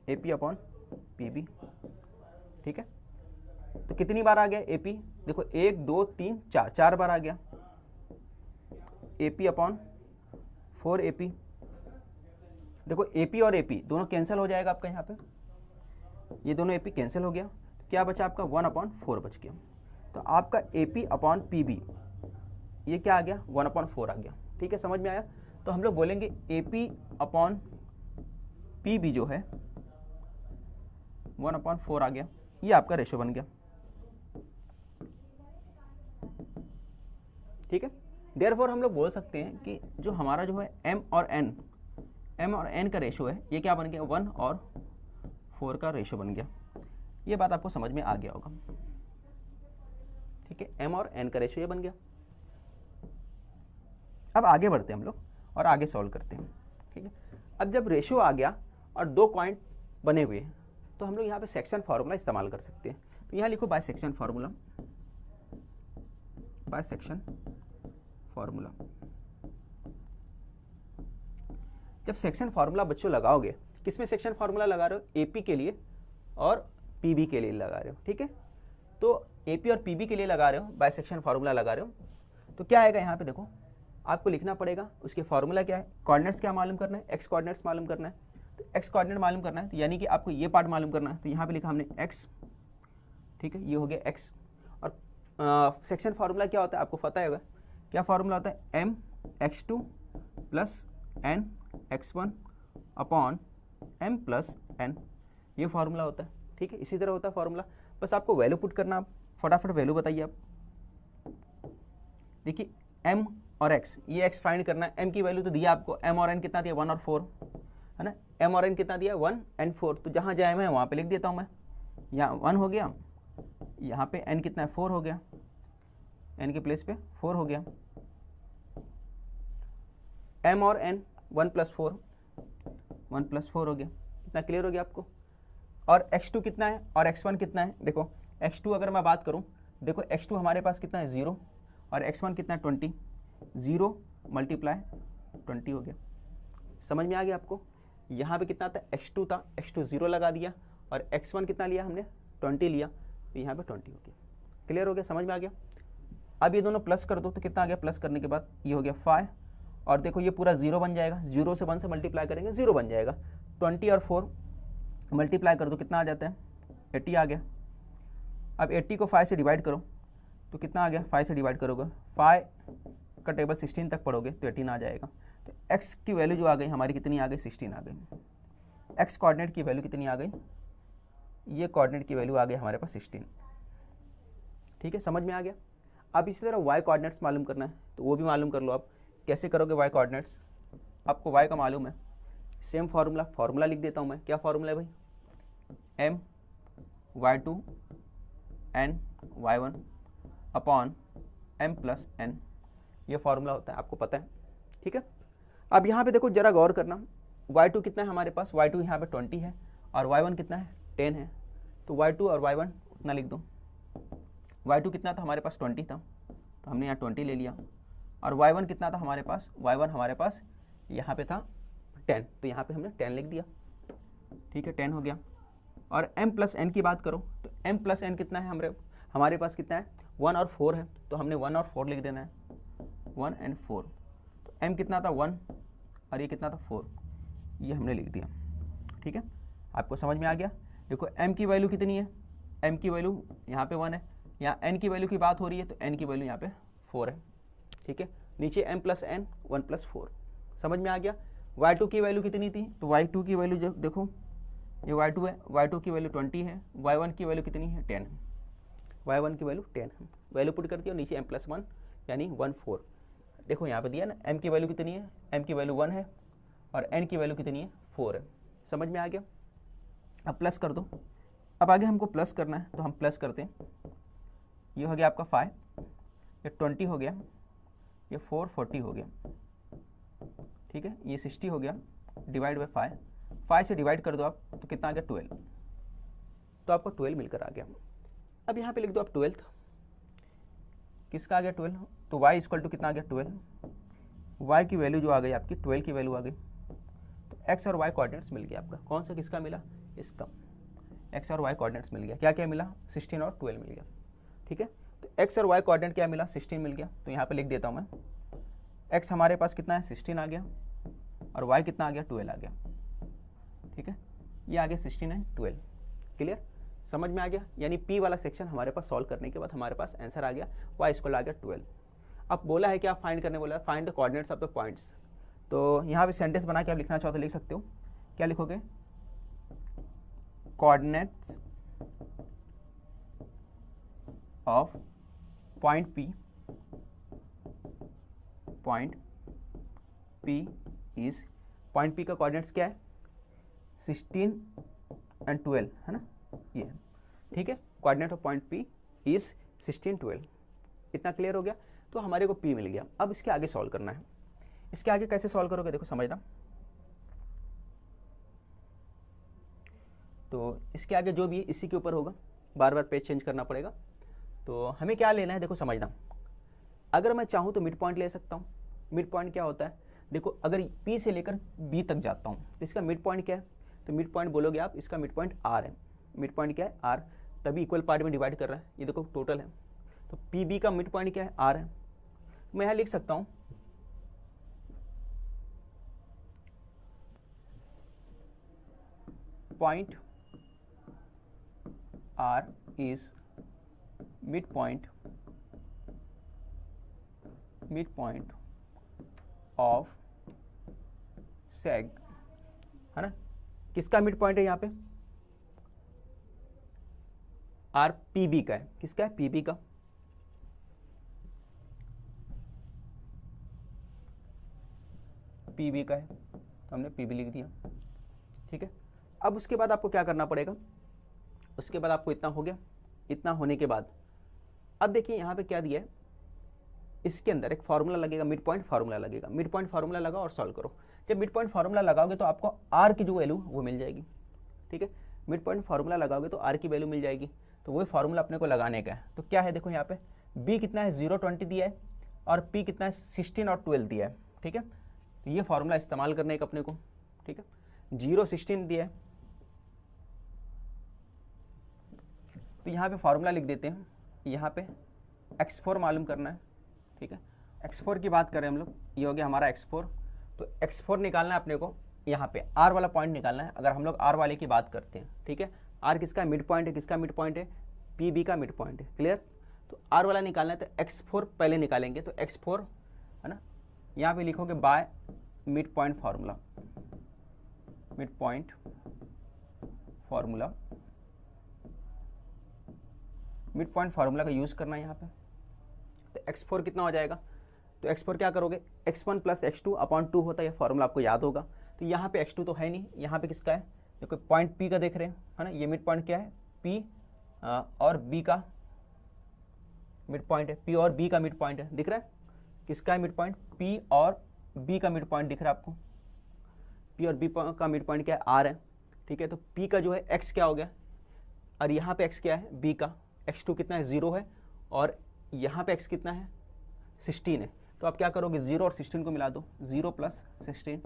A: एपी अपॉन पीबी। ठीक है, तो कितनी बार आ गया एपी, देखो 1 2 3 4, 4 बार आ गया। एपी अपॉन 4 एपी, देखो एपी और एपी दोनों कैंसिल हो जाएगा आपका, यहाँ पे ये दोनों एपी कैंसिल हो गया, तो क्या बचा आपका 1/4 बच गया। तो आपका एपी अपॉन पीबी ये क्या आ गया, 1/4 आ गया। ठीक है, समझ में आया। तो हम लोग बोलेंगे एपी अपॉन पीबी जो है 1/4 आ गया, ये आपका रेशो बन गया। ठीक है, देयरफॉर हम लोग बोल सकते हैं कि जो हमारा जो है m और n का रेशो है ये क्या बन गया, 1 और 4 का रेशो बन गया। ये बात आपको समझ में आ गया होगा। ठीक है, m और n का रेशो ये बन गया। अब आगे बढ़ते हैं हम लोग और आगे सॉल्व करते हैं। ठीक है, अब जब रेशो आ गया और 2 पॉइंट बने हुए हैं तो हम लोग यहाँ पे सेक्शन फार्मूला इस्तेमाल कर सकते हैं। तो यहाँ लिखो by section formula, by section formula. जब सेक्शन फार्मूला बच्चों लगाओगे, किसमें सेक्शन फार्मूला लगा रहे हो, एपी के लिए और पीबी के लिए लगा रहे हो। ठीक है, तो एपी और पीबी के लिए लगा रहे हो, बाय सेक्शन फार्मूला लगा रहे हो, तो क्या आएगा यहाँ पे देखो, आपको लिखना पड़ेगा उसके फार्मूला क्या है, कोऑर्डिनेट्स क्या मालूम करना है, एक्स कोऑर्डिनेट्स मालूम करना है। तो एक्स कोऑर्डिनेट मालूम करना है, तो यानी कि आपको ये पार्ट मालूम करना है। तो यहाँ पे लिखा हमने एक्स, ठीक है, ये हो गया एक्स। और सेक्शन फार्मूला क्या होता है आपको पता होगा, क्या फार्मूला होता है, m x2 plus n x1 upon m plus n, ये फार्मूला होता है। ठीक है, इसी तरह होता है फार्मूला, बस आपको वैल्यू पुट करना। आप फटाफट वैल्यू बताइए आप। देखिए m और x, ये x फाइंड करना है। m की वैल्यू तो दिया आपको, m और n कितना दिया, 1 और 4 है ना, m और n कितना दिया, 1 एंड 4। तो जहाँ जाए मैं वहाँ पे लिख देता हूँ मैं, यहाँ 1 हो गया, यहाँ पे n कितना है, 4 हो गया, n के प्लेस पे 4 हो गया। m और n 1 + 4, 1 + 4 हो गया। इतना क्लियर हो गया आपको। और x2 कितना है और x1 कितना है, देखो x2 अगर मैं बात करूं, देखो x2 हमारे पास कितना है, 0, और x1 कितना है, 20, 0 × 20 हो गया। समझ में आ गया आपको। यहाँ पे कितना था, x2 था, x2 0 लगा दिया, और x1 कितना लिया हमने, 20 लिया, तो यहाँ पे 20 हो गया। क्लियर हो गया, समझ में आ गया। अब ये दोनों प्लस कर दो तो कितना आ गया, प्लस करने के बाद ये हो गया 5, और देखो ये पूरा 0 बन जाएगा, 0 से 1 से मल्टीप्लाई करेंगे 0 बन जाएगा। 20 और 4 मल्टीप्लाई कर दो, कितना आ जाता है, 80 आ गया। अब 80 को 5 से डिवाइड करो तो कितना आ गया, 5 से डिवाइड करोगे, 5 का टेबल 16 तक पढ़ोगे तो 18 आ जाएगा। तो x की वैल्यू जो आ गई हमारी कितनी आ गई, 16 आ गई। x कोऑर्डिनेट की वैल्यू कितनी आ गई, ये कोऑर्डिनेट की वैल्यू आ गई हमारे पास 16। ठीक है, समझ में आ गया। अब इसी तरह y कोऑर्डिनेट्स मालूम करना है तो वो भी मालूम कर लो आप। कैसे करोगे y कोऑर्डिनेट्स, आपको y का मालूम है, सेम फार्मूला लिख देता हूँ मैं। क्या फार्मूला है भाई, m y2 n y1 upon m plus n, ये फार्मूला होता है, आपको पता है। ठीक है, अब यहाँ पे देखो जरा गौर करना, y2 कितना है हमारे पास, y2 यहाँ पे 20 है, और y1 कितना है, 10 है। तो y2 और y1 उतना लिख दो। y2 कितना था हमारे पास, 20 था, तो हमने यहाँ 20 ले लिया। और y1 कितना था हमारे पास, y1 हमारे पास यहाँ पे था 10, तो यहाँ पे हमने 10 लिख दिया। ठीक है, 10 हो गया। और m प्लस n की बात करो तो m प्लस n कितना है, हमारे पास कितना है, 1 और 4 है, तो हमने 1 और 4 लिख देना है, 1 एंड 4। तो m कितना था, 1, और ये कितना था, 4, ये हमने लिख दिया। ठीक है, आपको समझ में आ गया। देखो m की वैल्यू कितनी है, m की वैल्यू यहाँ पे 1 है, यहाँ n की वैल्यू की बात हो रही है तो n की वैल्यू यहाँ पे 4 है। ठीक है, नीचे m प्लस n 1 प्लस 4। समझ में आ गया। y2 की वैल्यू कितनी थी, तो y2 की वैल्यू जो देखो ये y2 है, y2 की वैल्यू 20 है, y1 की वैल्यू कितनी है 10 है, y1 की वैल्यू 10 है। वैल्यू पुट करती है नीचे m प्लस 1 यानी 1 4। देखो यहाँ पे दिया ना m की वैल्यू कितनी है, m की वैल्यू 1 है और n की वैल्यू कितनी है 4 है। समझ में आ गया। अब प्लस कर दो। अब आगे हमको प्लस करना है तो हम प्लस करते हैं। ये हो गया आपका 5, ये 20 हो गया, ये 4 40 हो गया, ठीक है, ये 60 हो गया, डिवाइड बाई 5, 5 से डिवाइड कर दो आप तो कितना आ गया 12, तो आपको 12 मिलकर आ गया। अब यहाँ पे लिख दो आप 12, किसका आ गया 12, तो y इक्वल टू कितना आ गया 12, y की वैल्यू जो आ गई आपकी 12 की वैल्यू आ गई, तो x और y कोऑर्डिनेट्स मिल गया आपका। कौन सा किसका मिला, इसका, x और y कोऑर्डिनेट्स मिल गया। क्या क्या मिला, 16 और 12 मिल गया, ठीक है। तो x और y कोऑर्डिनेट क्या मिला, 16 मिल गया, तो यहाँ पे लिख देता हूँ मैं, x हमारे पास कितना है 16 आ गया और y कितना आ गया 12 आ गया, ठीक है। ये आ गया 16 एंड 12, क्लियर, समझ में आ गया। यानी p वाला सेक्शन हमारे पास सॉल्व करने के बाद हमारे पास आंसर आ गया, y इक्वल आ गया 12। अब बोला है कि आप फाइंड करने, बोला find the coordinates of the points. तो यहाँ पे सेंटेंस बना के आप लिखना चाहो तो लिख सकते हो। क्या लिखोगे, coordinates of point P is, point P का कोऑर्डिनेट्स क्या है 16 एंड 12 है ना, ये, ठीक है। Coordinate of point P is 16 12, इतना क्लियर हो गया। तो हमारे को P मिल गया। अब इसके आगे सॉल्व करना है। इसके आगे कैसे सॉल्व करोगे, देखो समझना। तो इसके आगे जो भी है इसी के ऊपर होगा, बार बार पेज चेंज करना पड़ेगा। तो हमें क्या लेना है, देखो समझना। अगर मैं चाहूँ तो मिड पॉइंट ले सकता हूँ। मिड पॉइंट क्या होता है, देखो अगर P से लेकर B तक जाता हूँ तो इसका मिड पॉइंट क्या है, तो मिड पॉइंट बोलोगे आप, इसका मिड पॉइंट R है। मिड पॉइंट क्या है R, तभी इक्वल पार्ट में डिवाइड कर रहा है, ये देखो टोटल है। तो PB का मिड पॉइंट क्या है R है। मैं यहाँ लिख सकता हूँ point R is mid point of सेग, है ना। किसका मिड पॉइंट है यहाँ पे, आर पीबी का है। किसका है, पीबी का। पीबी का है तो हमने पीबी लिख दिया, ठीक है। अब उसके बाद आपको क्या करना पड़ेगा, उसके बाद आपको इतना हो गया। इतना होने के बाद अब देखिए यहाँ पे क्या दिया है, इसके अंदर एक फार्मूला लगेगा, मिड पॉइंट फार्मूला लगेगा। मिड पॉइंट फार्मूला लगाओ और सॉल्व करो। जब मिड पॉइंट फार्मूला लगाओगे तो आपको आर की जो वैल्यू वो मिल जाएगी, ठीक है। मिड पॉइंट फार्मूला लगाओगे तो आर की वैल्यू मिल जाएगी। तो वही फार्मूला अपने को लगाने का है। तो क्या है, देखो यहाँ पे बी कितना है 0 20 दिया है और पी कितना है 16 और 12 दिया है, ठीक है। तो ये फार्मूला इस्तेमाल करने का अपने को, ठीक है। 0 16 दिया है तो यहाँ पे फार्मूला लिख देते हैं। यहाँ पे x4 मालूम करना है, ठीक है। x4 की बात करें हम लोग, ये हो गया हमारा x4। तो x4 निकालना है अपने को, यहाँ पे r वाला पॉइंट निकालना है। अगर हम लोग r वाले की बात करते हैं, ठीक है, r किसका मिड पॉइंट है, किसका मिड पॉइंट है, pb का मिड पॉइंट है, क्लियर। तो r वाला निकालना है तो x4 पहले निकालेंगे। तो x4 है ना, यहाँ पे लिखोगे by mid point formula, mid point formula, mid point formula का यूज़ करना है यहाँ पे। तो x4 कितना हो जाएगा, तो x4 क्या करोगे, x1 प्लस x2 अपॉन 2 होता है, ये फार्मूला आपको याद होगा। तो यहाँ पे x2 तो है नहीं, यहाँ पे किसका है, देखो पॉइंट P का देख रहे हैं, है ना। ये मिड पॉइंट क्या है, P और B का मिड पॉइंट है, P और B का मिड पॉइंट है, दिख रहा है। किसका है मिड पॉइंट, P और B का मिड पॉइंट दिख रहा है आपको। P और B का मिड पॉइंट क्या है, R है, ठीक है। तो P का जो है x क्या हो गया, और यहाँ पे x क्या है, B का x2 कितना है 0 है, और यहाँ पे x कितना है 16 है। तो आप क्या करोगे, 0 और 16 को मिला दो, 0 प्लस 16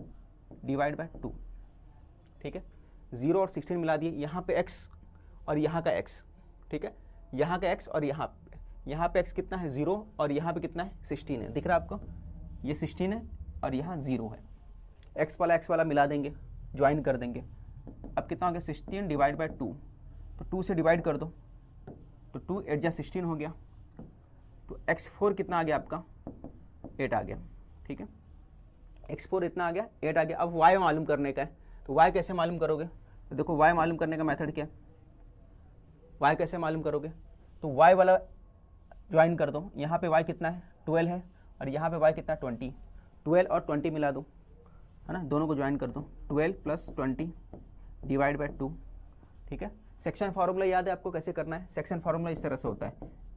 A: डिवाइड बाय 2, ठीक है। 0 और 16 मिला दिए, यहाँ पे x और यहाँ का x, ठीक है। यहाँ का x और यहाँ पे x कितना है 0 और यहाँ पे कितना है 16 है, दिख रहा है आपको। ये 16 है और यहाँ 0 है, x वाला मिला देंगे, ज्वाइन कर देंगे। अब कितना हो गया 16 डिवाइड बाय 2, तो 2 से डिवाइड कर दो, तो 2 8 जा 16 हो गया। तो x4 कितना आ गया आपका 8 आ गया, ठीक है, x4 इतना आ गया, 8 आ गया। अब y मालूम करने का है, तो y कैसे मालूम करोगे? तो देखो y मालूम करने का मेथड क्या है, y कैसे मालूम करोगे? तो y वाला ज्वाइन कर दो, यहाँ पे y कितना है 12 है, और यहाँ पे y कितना 20, 12 और 20 मिला दो, है ना, दोनों को ज्वाइन कर दो, 12 प्लस 20 डिवाइड बाई 2, ठीक है। सेक्शन फार्मूला याद है आपको कैसे करना है? सेक्शन फार्मूला इस तरह से होता है,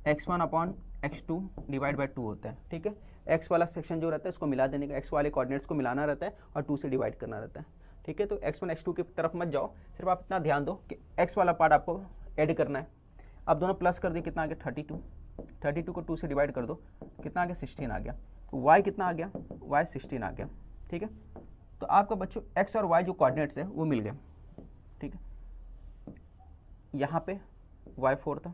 A: x1 upon x2 divide by 2 होता है, ठीक है। x वाला सेक्शन जो रहता है उसको मिला देने का, x वाले कोऑर्डिनेट्स को मिलाना रहता है और 2 से डिवाइड करना रहता है, ठीक है। तो x1 x2 की तरफ मत जाओ, सिर्फ आप इतना ध्यान दो कि x वाला पार्ट आपको ऐड करना है। अब दोनों प्लस कर दिए, कितना आ गया 32 को 2 से डिवाइड कर दो, कितना आ गया 16 आ गया। तो y कितना आ गया, y 16 आ गया, ठीक है। तो आपका बच्चों x और y जो कोऑर्डिनेट्स है वो मिल गए, ठीक है। यहाँ पे y4 था,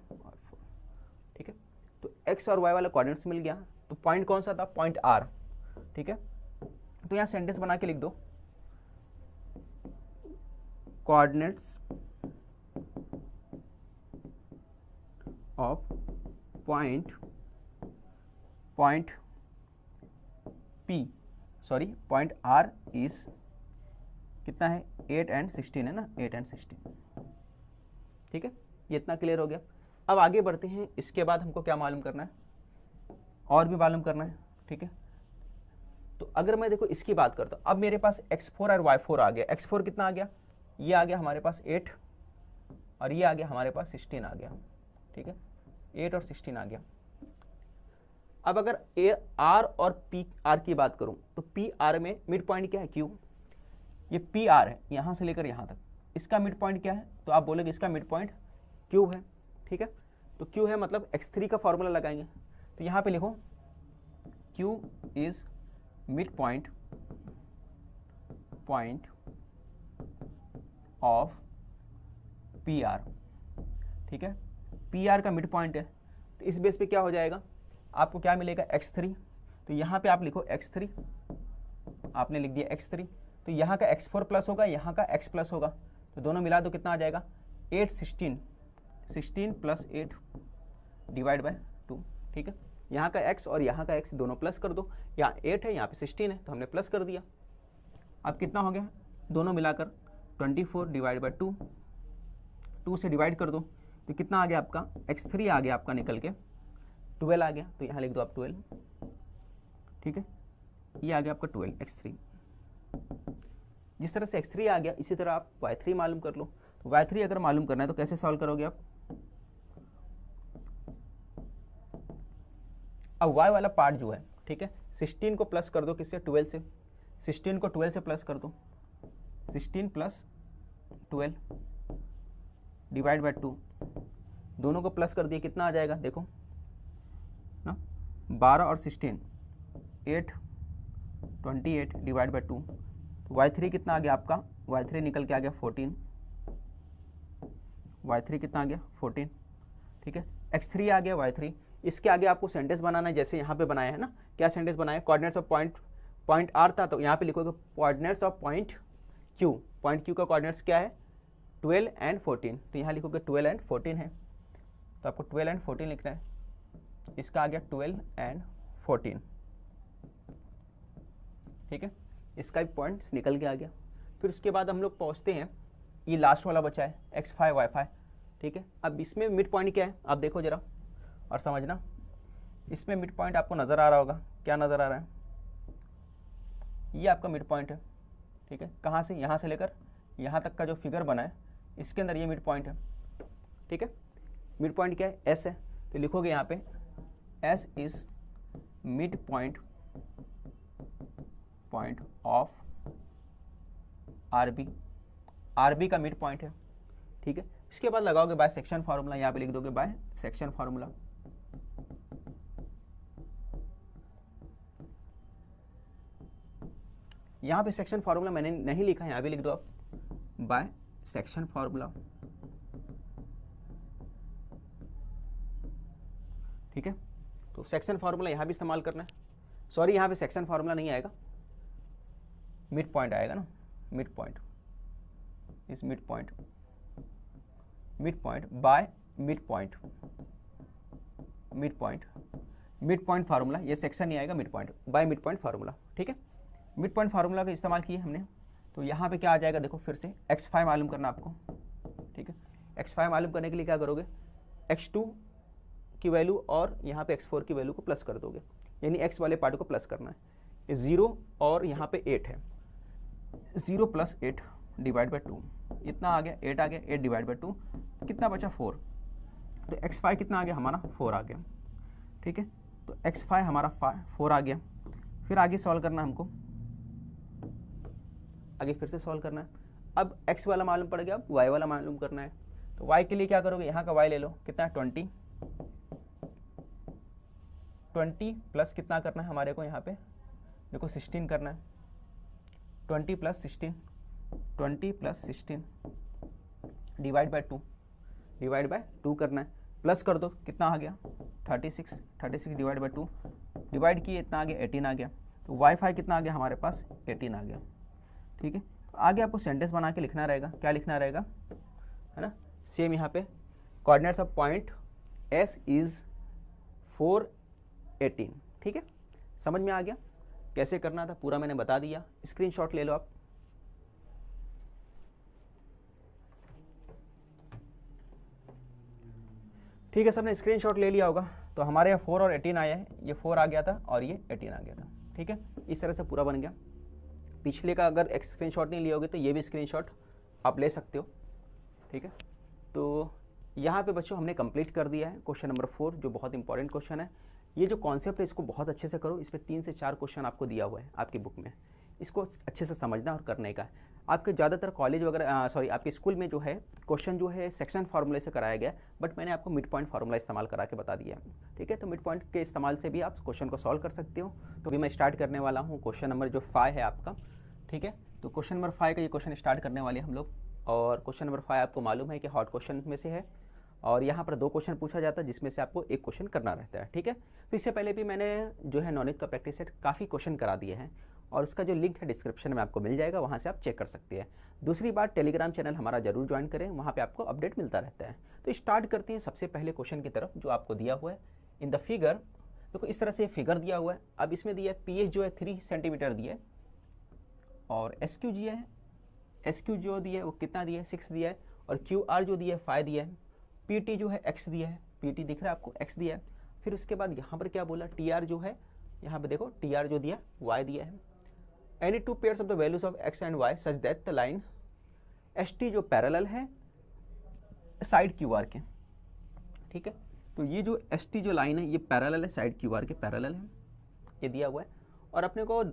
A: ठीक है। तो x और y वाला कोऑर्डिनेट्स मिल गया, तो पॉइंट कौन सा था, पॉइंट r, ठीक है। तो यहाँ सेंटेंस बना के लिख दो, coordinates of point point r is कितना है 8 and 16 है ना, 8 and 16, ठीक है। ये इतना क्लियर हो गया। अब आगे बढ़ते हैं, इसके बाद हमको क्या मालूम करना है, और भी मालूम करना है, ठीक है। तो अगर मैं देखो इसकी बात करता हूँ, अब मेरे पास x4 और y4 आ गया, x4 कितना आ गया, ये आ गया हमारे पास 8, और ये आ गया हमारे पास 16 आ गया, ठीक है, 8 और 16 आ गया। अब अगर r और pr की बात करूं तो pr में मिड पॉइंट क्या है, q, ये pr है यहां से लेकर यहां तक, इसका मिड पॉइंट क्या है, तो आप बोलोगे इसका मिड पॉइंट q है, ठीक है। तो q है मतलब x3 का फॉर्मूला लगाएंगे, तो यहां पे लिखो q is mid point of pr, ठीक है। pr का मिड पॉइंट है, तो इस बेस पे क्या हो जाएगा, आपको क्या मिलेगा x3, तो यहाँ पे आप लिखो x3, आपने लिख दिया x3, तो यहाँ का x4 प्लस होगा, यहाँ का x प्लस होगा, तो दोनों मिला दो, कितना आ जाएगा 8 16 प्लस 8 डिवाइड बाय 2, ठीक है। यहाँ का x और यहाँ का x दोनों प्लस कर दो, यहाँ 8 है यहाँ पे 16 है, तो हमने प्लस कर दिया। अब कितना हो गया, दोनों मिलाकर 24 डिवाइड बाई 2 से डिवाइड कर दो, तो कितना आ गया आपका x3 आ गया आपका निकल के 12 आ गया, तो यहाँ लिख दो आप 12, ठीक है। ये आ गया आपका 12 x3। जिस तरह से x3 आ गया, इसी तरह आप y3 मालूम कर लो। तो y3 अगर मालूम करना है तो कैसे सॉल्व करोगे आप, अब y वाला पार्ट जो है, ठीक है, 16 को प्लस कर दो किससे, 12 से, 16 को 12 से प्लस कर दो, 16 प्लस 12 डिवाइड बाई 2, दोनों को प्लस कर दिए, कितना आ जाएगा देखो ना, 12 और 16 8 28 डिवाइड बाई 2, तो y3 कितना आ गया आपका, y3 निकल के आ गया 14, y3 कितना आ गया 14, ठीक है। x3 आ गया y3, इसके आगे आपको सेंटेंस बनाना है, जैसे यहाँ पे बनाया है ना, क्या सेंटेंस बनाया, कोऑर्डिनेट्स ऑफ पॉइंट r था, तो यहाँ पे लिखोगे कोऑर्डिनेट्स ऑफ पॉइंट q का कोऑर्डिनेट्स क्या है 12 and 14, तो यहाँ लिखोगे 12 and 14 है, तो आपको 12 and 14 लिखना है, इसका आ गया 12 and 14, ठीक है। इसका भी पॉइंट्स निकल के आ गया। फिर उसके बाद हम लोग पहुँचते हैं, ये लास्ट वाला बचा है x5 y5, ठीक है। अब इसमें मिड पॉइंट क्या है आप देखो जरा और समझना, इसमें मिड पॉइंट आपको नज़र आ रहा होगा, क्या नज़र आ रहा है, ये आपका मिड पॉइंट है, ठीक है। कहाँ से, यहाँ से लेकर यहाँ तक का जो फिगर बना है इसके अंदर ये मिड पॉइंट है, ठीक है। मिड पॉइंट क्या है, एस है, तो लिखोगे यहाँ पे S is mid point of RB का मिड पॉइंट है, ठीक है। इसके बाद लगाओगे बाय सेक्शन फार्मूला, यहाँ पे लिख दोगे बाय सेक्शन फार्मूला, यहाँ पे सेक्शन फार्मूला मैंने नहीं लिखा है, यहाँ भी लिख दो आप बाय सेक्शन फार्मूला, ठीक है। तो सेक्शन फार्मूला यहाँ भी इस्तेमाल करना है, सॉरी यहाँ पे सेक्शन फार्मूला नहीं आएगा, मिड पॉइंट आएगा ना, मिड पॉइंट इस mid point by mid point mid point formula, ये सेक्शन नहीं आएगा, mid point by mid point formula, ठीक है। मिड पॉइंट फार्मूला का इस्तेमाल किए हमने, तो यहाँ पे क्या आ जाएगा, देखो फिर से x5 मालूम करना आपको, ठीक है। x5 मालूम करने के लिए क्या करोगे, x2 की वैल्यू और यहाँ पे x4 की वैल्यू को प्लस कर दोगे, यानी x वाले पार्ट को प्लस करना है। ये 0 और यहाँ पे 8 है, 0 + 8 डिवाइड बाई 2, इतना आ गया, 8 आ गया, 8 डिवाइड बाई 2 कितना बचा, 4। तो x5 कितना आ गया हमारा, 4 आ गया, ठीक है। तो x5 हमारा 4 आ गया। फिर आगे सॉल्व करना हमको, आगे फिर से सॉल्व करना है। अब x वाला मालूम पड़ गया, अब y वाला मालूम करना है। तो y के लिए क्या करोगे, यहाँ का y ले लो, कितना है 20 प्लस कितना करना है हमारे को, यहाँ पे देखो 16 करना है, 20 + 16, 20 + 16 डिवाइड बाई 2 करना है, प्लस कर दो, कितना आ गया 36 डिवाइड बाई 2 डिवाइड किए, इतना आ गया 18 आ गया। तो वाईफाई कितना आ गया हमारे पास, 18 आ गया, ठीक है। तो आगे आपको सेंटेंस बना के लिखना रहेगा, क्या लिखना रहेगा, है ना, सेम यहाँ पे coordinates of point S is 418, ठीक है। समझ में आ गया कैसे करना था, पूरा मैंने बता दिया, स्क्रीनशॉट ले लो आप। ठीक है, सबने स्क्रीनशॉट ले लिया होगा। तो हमारे यहाँ 4 और 18 आया है, ये 4 आ गया था और ये 18 आ गया था, ठीक है। इस तरह से पूरा बन गया। पिछले का अगर एक स्क्रीनशॉट नहीं लिया होगे तो ये भी स्क्रीनशॉट आप ले सकते हो, ठीक है। तो यहाँ पे बच्चों हमने कंप्लीट कर दिया है क्वेश्चन नंबर 4, जो बहुत इंपॉर्टेंट क्वेश्चन है। ये जो कॉन्सेप्ट है इसको बहुत अच्छे से करो, इस पर 3 से 4 क्वेश्चन आपको दिया हुआ है आपकी बुक में, इसको अच्छे से समझना और करने का है। आपके ज़्यादातर कॉलेज वगैरह आपके स्कूल में जो है क्वेश्चन जो है सेक्शन फार्मूले से कराया गया, बट मैंने आपको मिड पॉइंट फार्मूला इस्तेमाल करा के बता दिया है, ठीक है। तो मिड पॉइंट के इस्तेमाल से भी आप क्वेश्चन को सॉल्व कर सकते हो। तो अभी मैं स्टार्ट करने वाला हूँ क्वेश्चन नंबर जो 5 है आपका, ठीक है। तो क्वेश्चन नंबर 5 का ये क्वेश्चन स्टार्ट करने वाले हम लोग, और क्वेश्चन नंबर 5 आपको मालूम है कि हॉट क्वेश्चन में से है, और यहाँ पर 2 क्वेश्चन पूछा जाता है जिसमें से आपको 1 क्वेश्चन करना रहता है, ठीक है। तो इससे पहले भी मैंने जो है नॉलेज का प्रैक्टिस सेट काफ़ी क्वेश्चन करा दिए हैं, और उसका जो लिंक है डिस्क्रिप्शन में आपको मिल जाएगा, वहाँ से आप चेक कर सकते हैं। दूसरी बात, टेलीग्राम चैनल हमारा जरूर ज्वाइन करें, वहाँ पे आपको अपडेट मिलता रहता है। तो स्टार्ट करते हैं सबसे पहले क्वेश्चन की तरफ, जो आपको दिया हुआ है इन द फिगर। देखो इस तरह से फिगर दिया हुआ है। अब इसमें दिया है पीएच जो है 3 सेंटीमीटर दिया है, और एसक्यू दिया है, एसक्यू जो दिया है वो कितना दिया है, 6 दिया है, और क्यू आर जो दिया है 5 दिया है, पीटी जो है एक्स दिया है, पीटी दिख रहा है आपको, एक्स दिया है। फिर उसके बाद यहाँ पर क्या बोला, टी आर जो है, यहाँ पे देखो टी आर जो दिया वाई दिया है। Any 2 pairs of the values of X and Y such that the line S T जो पैरेलल है साइड क्यू आर के, ठीक है। तो ये जो एस टी जो लाइन है ये पैरेलल है, साइड क्यू आर के पैरेलल है, ये दिया हुआ है। और अपने को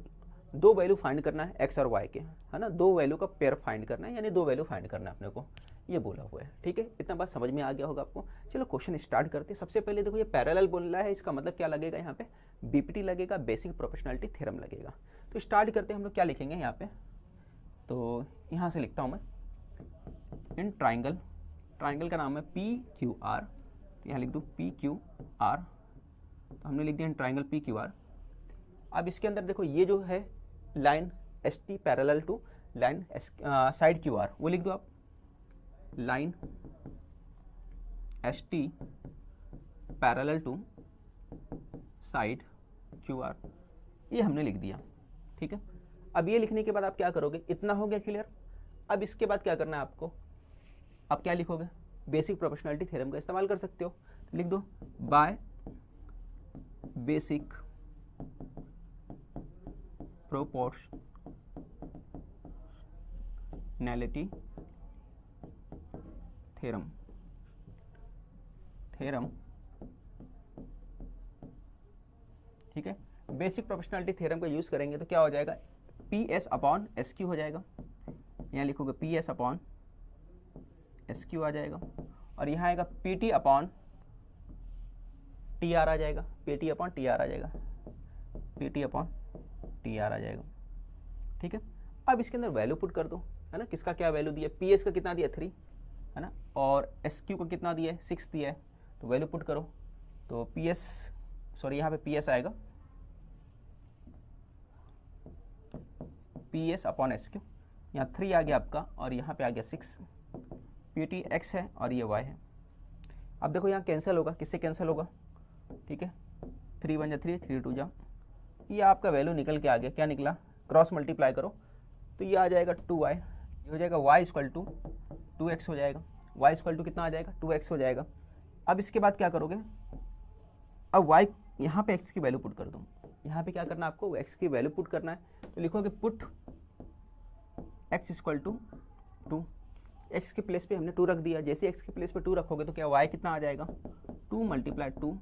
A: 2 वैल्यू फाइंड करना है एक्स और वाई के, है ना, 2 वैल्यू का पेयर फाइंड करना है, यानी 2 वैल्यू फाइंड करना है अपने को, ये बोला हुआ है, ठीक है। इतना बात समझ में आ गया होगा आपको। चलो क्वेश्चन स्टार्ट करते हैं। सबसे पहले देखो ये पैरेलल बोल रहा है, इसका मतलब क्या लगेगा, यहाँ पे बीपीटी लगेगा, बेसिक प्रोपोर्शनलिटी थ्योरम लगेगा। तो स्टार्ट करते हैं हम लोग, क्या लिखेंगे यहाँ पे, तो यहाँ से लिखता हूँ मैं, इन ट्राइंगल, ट्राइंगल का नाम है पी क्यू आर, तो यहाँ लिख दूँ पी क्यू आर, तो हमने लिख दिया in triangle P Q R. अब इसके अंदर देखो ये जो है line S T parallel to line side Q R, वो लिख दो आप, line S T parallel to side Q R, ये हमने लिख दिया, ठीक है। अब ये लिखने के बाद आप क्या करोगे, इतना हो गया क्लियर। अब इसके बाद क्या करना है आपको, आप क्या लिखोगे, बेसिक प्रोपोर्शनलिटी थ्योरम का इस्तेमाल कर सकते हो। तो लिख दो बाय बेसिक प्रोपोर्शनैलिटी थ्योरम, ठीक है। बेसिक प्रोपोर्शनलिटी थ्योरम का यूज करेंगे तो क्या हो जाएगा, P S upon S Q हो जाएगा, यहाँ लिखोगे P S upon S Q आ जाएगा, और यहाँ आएगा P T upon T R आ जाएगा, P T upon T R आ जाएगा, P T upon T R आ जाएगा, ठीक है। अब इसके अंदर वैल्यू पुट कर दो, है ना, किसका क्या वैल्यू दिया, पी एस का कितना दिया 3, है ना, और एस क्यू का कितना दिया है 6 दिया है, तो वैल्यू पुट करो। तो पी एस, सॉरी यहाँ पे पी एस आएगा P S upon S Q, यहाँ 3 आ गया आपका, और यहाँ पे आ गया 6, पी टी एक्स है और ये वाई है। अब देखो यहाँ कैंसिल होगा, किससे कैंसिल होगा, ठीक है, 3 1 जा 3, 3 2 जा, ये आपका वैल्यू निकल के आ गया, क्या निकला, क्रॉस मल्टीप्लाई करो तो ये आ जाएगा 2y, ये हो जाएगा y इक्वल टू 2x हो जाएगा, y इक्वल टू कितना आ जाएगा 2x हो जाएगा। अब इसके बाद क्या करोगे, अब y यहाँ पे x की वैल्यू पुट कर दो, यहाँ पे क्या करना है आपको, x की वैल्यू पुट करना है, तो लिखोगे put x equal to 2, x के प्लेस पे हमने 2 रख दिया, जैसे x के प्लेस पे 2 रखोगे तो क्या y कितना आ जाएगा 2 मल्टीप्लाई 2,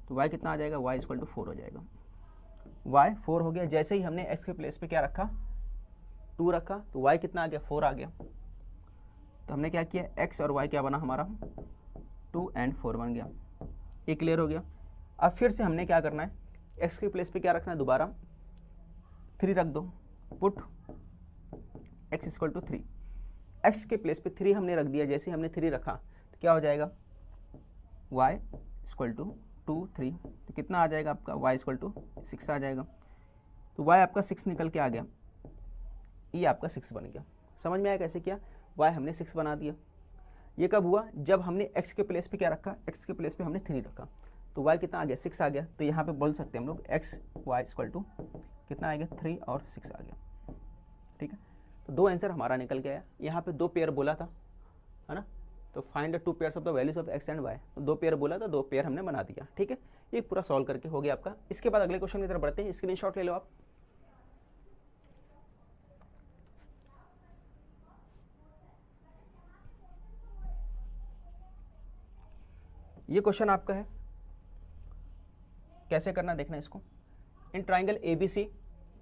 A: तो y कितना आ जाएगा, y इक्वल टू 4 हो जाएगा, y 4 हो गया। जैसे ही हमने x के प्लेस पे क्या रखा 2 रखा तो y कितना आ गया 4 आ गया, तो हमने क्या किया x और y क्या बना हमारा 2 and 4 बन गया, ये क्लियर हो गया। अब फिर से हमने क्या करना है, x के प्लेस पे क्या रखना है, दोबारा 3 रख दो, put x equal to 3, x के प्लेस पे 3 हमने रख दिया, जैसे हमने 3 रखा तो क्या हो जाएगा y इक्वल टू 2 3, तो कितना आ जाएगा आपका y इक्वल टू 6 आ जाएगा, तो y आपका 6 निकल के आ गया, ये आपका 6 बन गया। समझ में आया कैसे किया, y हमने 6 बना दिया। ये कब हुआ, जब हमने x के प्लेस पे क्या रखा, x के प्लेस पे हमने 3 रखा, तो y कितना आ गया 6 आ गया, तो यहाँ पे बोल सकते हैं हम लोग x y इक्वल टू कितना आ गया 3 और 6 आ गया, ठीक है। तो 2 आंसर हमारा निकल गया, यहाँ पे 2 पेयर बोला था, है ना, तो find the 2 pairs of the values of x and y, तो 2 पेयर बोला था, 2 पेयर हमने बना दिया, ठीक है। ये पूरा सॉल्व करके हो गया आपका। इसके बाद अगले क्वेश्चन की तरफ बढ़ते हैं, स्क्रीनशॉट ले लो आप। ये क्वेश्चन आपका है, कैसे करना देखना इसको। इन ट्राइंगल ABC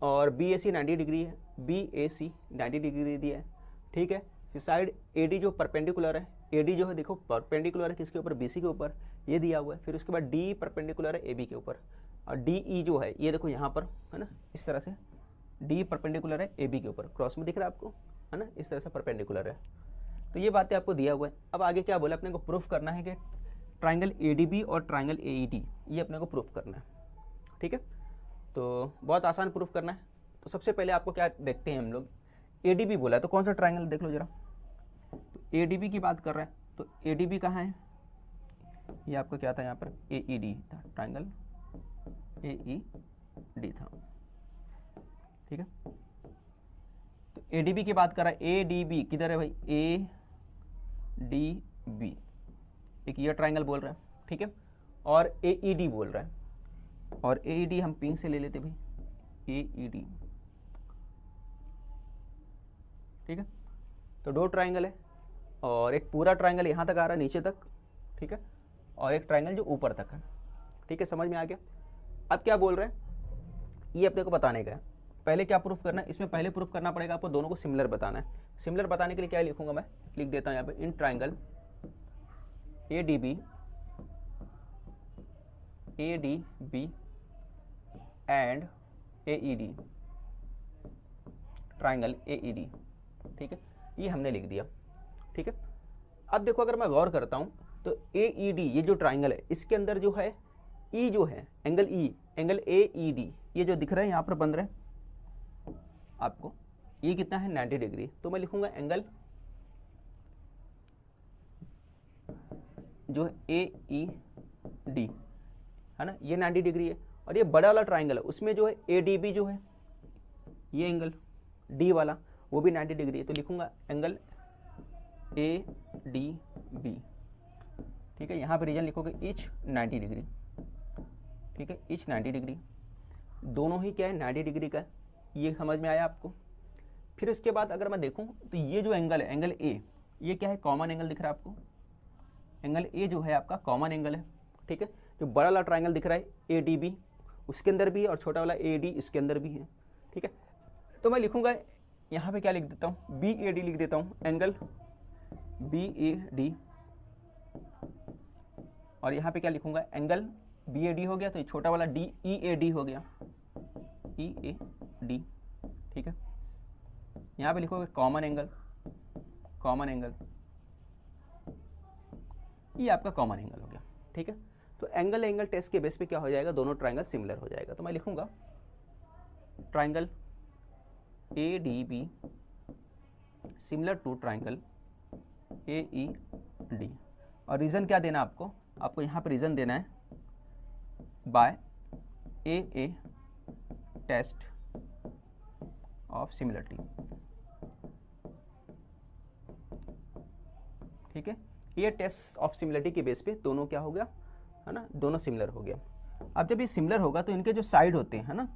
A: और BAC 90 डिग्री है, BAC 90 डिग्री दिया है, ठीक है। साइड AD जो परपेंडिकुलर है, AD जो है देखो परपेंडिकुलर है किसके ऊपर, BC के ऊपर, ये दिया हुआ है। फिर उसके बाद D परपेंडिकुलर है AB के ऊपर, और DE जो है ये देखो यहाँ पर, है ना, इस तरह से D परपेंडिकुलर है AB के ऊपर, क्रॉस में दिख रहा है आपको, है ना, इस तरह से परपेंडिकुलर है। तो ये बातें आपको दिया हुआ है। अब आगे क्या बोला, अपने को प्रूफ करना है कि ट्राइंगल ADB और ट्राइंगल AED ये अपने को प्रूफ करना है, ठीक है। तो बहुत आसान प्रूफ करना है। तो सबसे पहले आपको क्या देखते हैं हम लोग, ADB बोला है तो कौन सा ट्राइंगल देख लो जरा, तो ADB की बात कर रहे हैं, तो ADB कहाँ है, ये आपका क्या था यहाँ पर AED था, ट्राइंगल AED था, ठीक है। तो ADB की बात कर रहा है, ADB किधर है भाई, ADB एक ये ट्राइंगल बोल रहा है, ठीक है, और AED बोल रहा है, और AED हम पिंक से ले लेते भाई, AED, ठीक है। तो 2 ट्राइंगल है, और एक पूरा ट्राइंगल यहाँ तक आ रहा है नीचे तक, ठीक है, और एक ट्राइंगल जो ऊपर तक है, ठीक है, समझ में आ गया। अब क्या बोल रहे हैं, ये अपने को बताने का है। पहले क्या प्रूफ करना है, इसमें पहले प्रूफ करना पड़ेगा आपको, दोनों को सिमिलर बताना है। सिमिलर बताने के लिए क्या लिखूंगा मैं, लिख देता हूँ यहाँ पे, in triangle ADB and AED, triangle AED, ठीक है, ये हमने लिख दिया, ठीक है। अब देखो अगर मैं गौर करता हूं तो AED ये जो ट्राइंगल है इसके अंदर जो है E जो है एंगल E, एंगल AED ये जो दिख रहा है यहाँ पर बन रहा है आपको, ये कितना है 90 डिग्री, तो मैं लिखूंगा एंगल जो है AED, है ना, ये 90 डिग्री है। और ये बड़ा वाला ट्राइंगल है उसमें जो है ADB जो है ये एंगल D वाला वो भी 90 डिग्री है, तो लिखूंगा एंगल ADB, ठीक है। यहाँ पे रीजन लिखोगे ईच 90 डिग्री, ठीक है, ईच 90 डिग्री, दोनों ही क्या है 90 डिग्री का, ये समझ में आया आपको। फिर उसके बाद अगर मैं देखूं तो ये जो एंगल है एंगल A, ये क्या है कॉमन एंगल दिख रहा है आपको, एंगल A जो है आपका कॉमन एंगल है, ठीक है। जो बड़ा वाला ट्राइंगल दिख रहा है ADB उसके अंदर भी है और छोटा वाला AD इसके अंदर भी है, ठीक है। तो मैं लिखूंगा यहाँ पे क्या लिख देता हूँ, BAD लिख देता हूँ, एंगल BAD, और यहाँ पे क्या लिखूंगा एंगल BAD हो गया, तो ये छोटा वाला EAD हो गया, EAD, ठीक है। यहाँ पे लिखोगे कॉमन एंगल, कॉमन एंगल, ये आपका कॉमन एंगल हो गया, ठीक है। तो एंगल टेस्ट के बेस पे क्या हो जाएगा, दोनों ट्राइंगल सिमिलर हो जाएगा। तो मैं लिखूंगा triangle ADB similar to triangle AED, और रीज़न क्या देना आपको, आपको यहाँ पे रीज़न देना है by A test of similarity. ठीक है, ये टेस्ट ऑफ सिमिलरिटी के बेस पे दोनों क्या हो गया, है ना, दोनों सिमिलर हो गया। अब जब ये सिमिलर होगा तो इनके जो साइड होते हैं, है ना,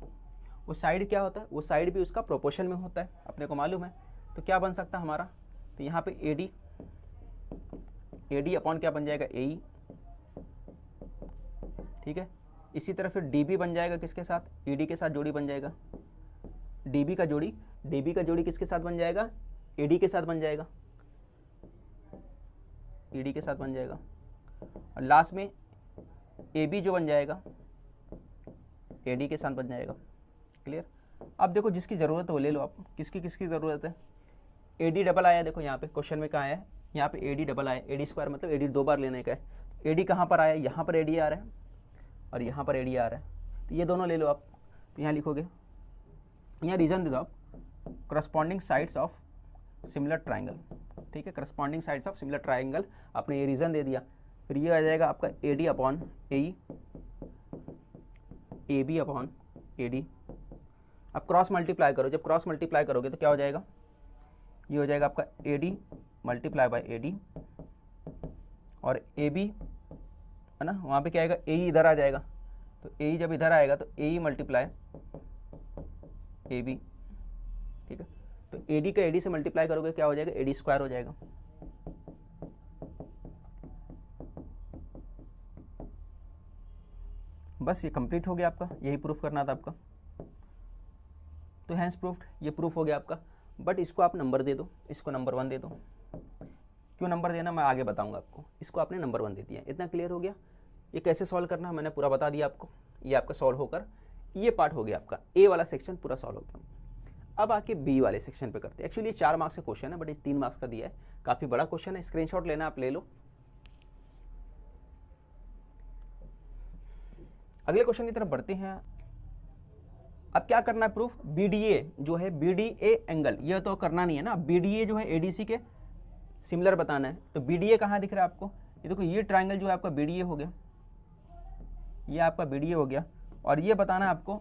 A: वो साइड क्या होता है, वो साइड भी उसका प्रोपोर्शन में होता है, अपने को मालूम है। तो क्या बन सकता है हमारा, तो यहाँ पे AD अपॉन क्या बन जाएगा, AE। ठीक है, इसी तरह फिर DB बन जाएगा किसके साथ, ED के साथ जोड़ी बन जाएगा। DB का जोड़ी किसके साथ बन जाएगा, AD के साथ बन जाएगा, ED के साथ बन जाएगा। और लास्ट में AB जो बन जाएगा AD के साथ बन जाएगा। क्लियर। अब देखो जिसकी ज़रूरत है वो ले लो आप, किसकी किसकी ज़रूरत है। AD डबल आया, देखो यहाँ पे क्वेश्चन में कहाँ है, यहाँ पे AD डबल आया, AD स्क्वायर मतलब AD 2 बार लेने का है। AD कहाँ पर आया, यहाँ पर AD आ रहा है और यहाँ पर AD आ रहा है, तो ये दोनों ले लो आप। तो यहाँ लिखोगे, यहाँ रीज़न दे दो आप, corresponding sides of similar triangle. ठीक है, corresponding sides of similar triangle, आपने ये रीज़न दे दिया। फिर ये आ जाएगा आपका AD upon AE, AB upon AD। अब क्रॉस मल्टीप्लाई करो, जब क्रॉस मल्टीप्लाई करोगे तो क्या हो जाएगा, ये हो जाएगा आपका AD मल्टीप्लाई बाय AD और AB, है ना, वहाँ पे क्या आएगा, AE इधर आ जाएगा, तो AE जब इधर आएगा तो AE मल्टीप्लाई AB। ठीक है, तो AD का AD से मल्टीप्लाई करोगे क्या हो जाएगा, AD स्क्वायर हो जाएगा। बस ये कंप्लीट हो गया आपका, यही प्रूफ करना था आपका। तो हैंस प्रूफ्ड, ये प्रूफ हो गया आपका। बट इसको आप नंबर दे दो, इसको नंबर 1 दे दो। क्यों नंबर देना मैं आगे बताऊंगा आपको। इसको आपने नंबर 1 दे दिया, इतना क्लियर हो गया। ये कैसे सॉल्व करना है मैंने पूरा बता दिया आपको। ये आपका सॉल्व होकर ये पार्ट हो गया आपका, ए वाला सेक्शन पूरा सॉल्व हो गया। अब आके बी वाले सेक्शन पे करते हैं। एक्चुअली ये 4 मार्क्स का क्वेश्चन है, बट ये 3 मार्क्स का दिया है, काफ़ी बड़ा क्वेश्चन है। स्क्रीनशॉट लेना आप ले लो। अगले क्वेश्चन की तरफ बढ़ते हैं। अब क्या करना है प्रूफ, BDA जो है, BDA एंगल, ये तो करना नहीं है ना। BDA जो है ADC के सिमिलर बताना है। तो BDA कहाँ दिख रहा है आपको, ये देखो, ये ट्राइंगल जो है आपका BDA हो गया, ये आपका BDA हो गया। और ये बताना है आपको,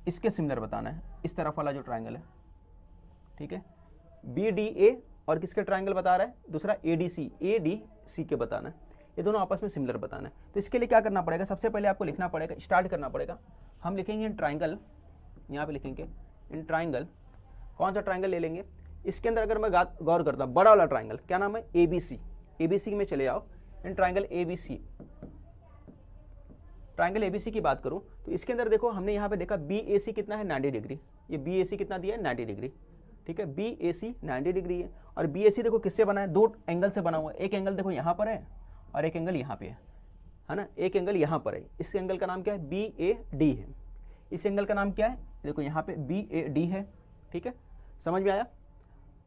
A: इसके सिमिलर बताना है, इस तरफ वाला जो ट्राइंगल है। ठीक है, BDA और किसके ट्राइंगल बता रहा है, दूसरा ADC के बताना है। ये दोनों आपस में सिमिलर बताना है। तो इसके लिए क्या करना पड़ेगा, सबसे पहले आपको लिखना पड़ेगा, स्टार्ट करना पड़ेगा। हम लिखेंगे इन ट्राइंगल, यहाँ पे लिखेंगे इन ट्राइंगल। कौन सा ट्राइंगल ले लेंगे, इसके अंदर अगर मैं गौर करता हूँ, बड़ा वाला ट्राइंगल, क्या नाम है, ABC में चले जाओ। इन ट्राइंगल ABC, ट्राइंगल ABC की बात करूँ तो इसके अंदर देखो, हमने यहाँ पे देखा BAC कितना है, 90 डिग्री। ये BAC कितना दिया है, 90 डिग्री। ठीक है, BAC 90 डिग्री है। और BAC देखो किससे बना है, 2 एंगल से बना हुआ है। एक एंगल देखो यहाँ पर है और एक एंगल यहाँ पे है ना, एक एंगल यहाँ पर है। इस एंगल का नाम क्या है, BAD है। इस एंगल का नाम क्या है, देखो यहाँ पे BAD है। ठीक है, समझ में आया।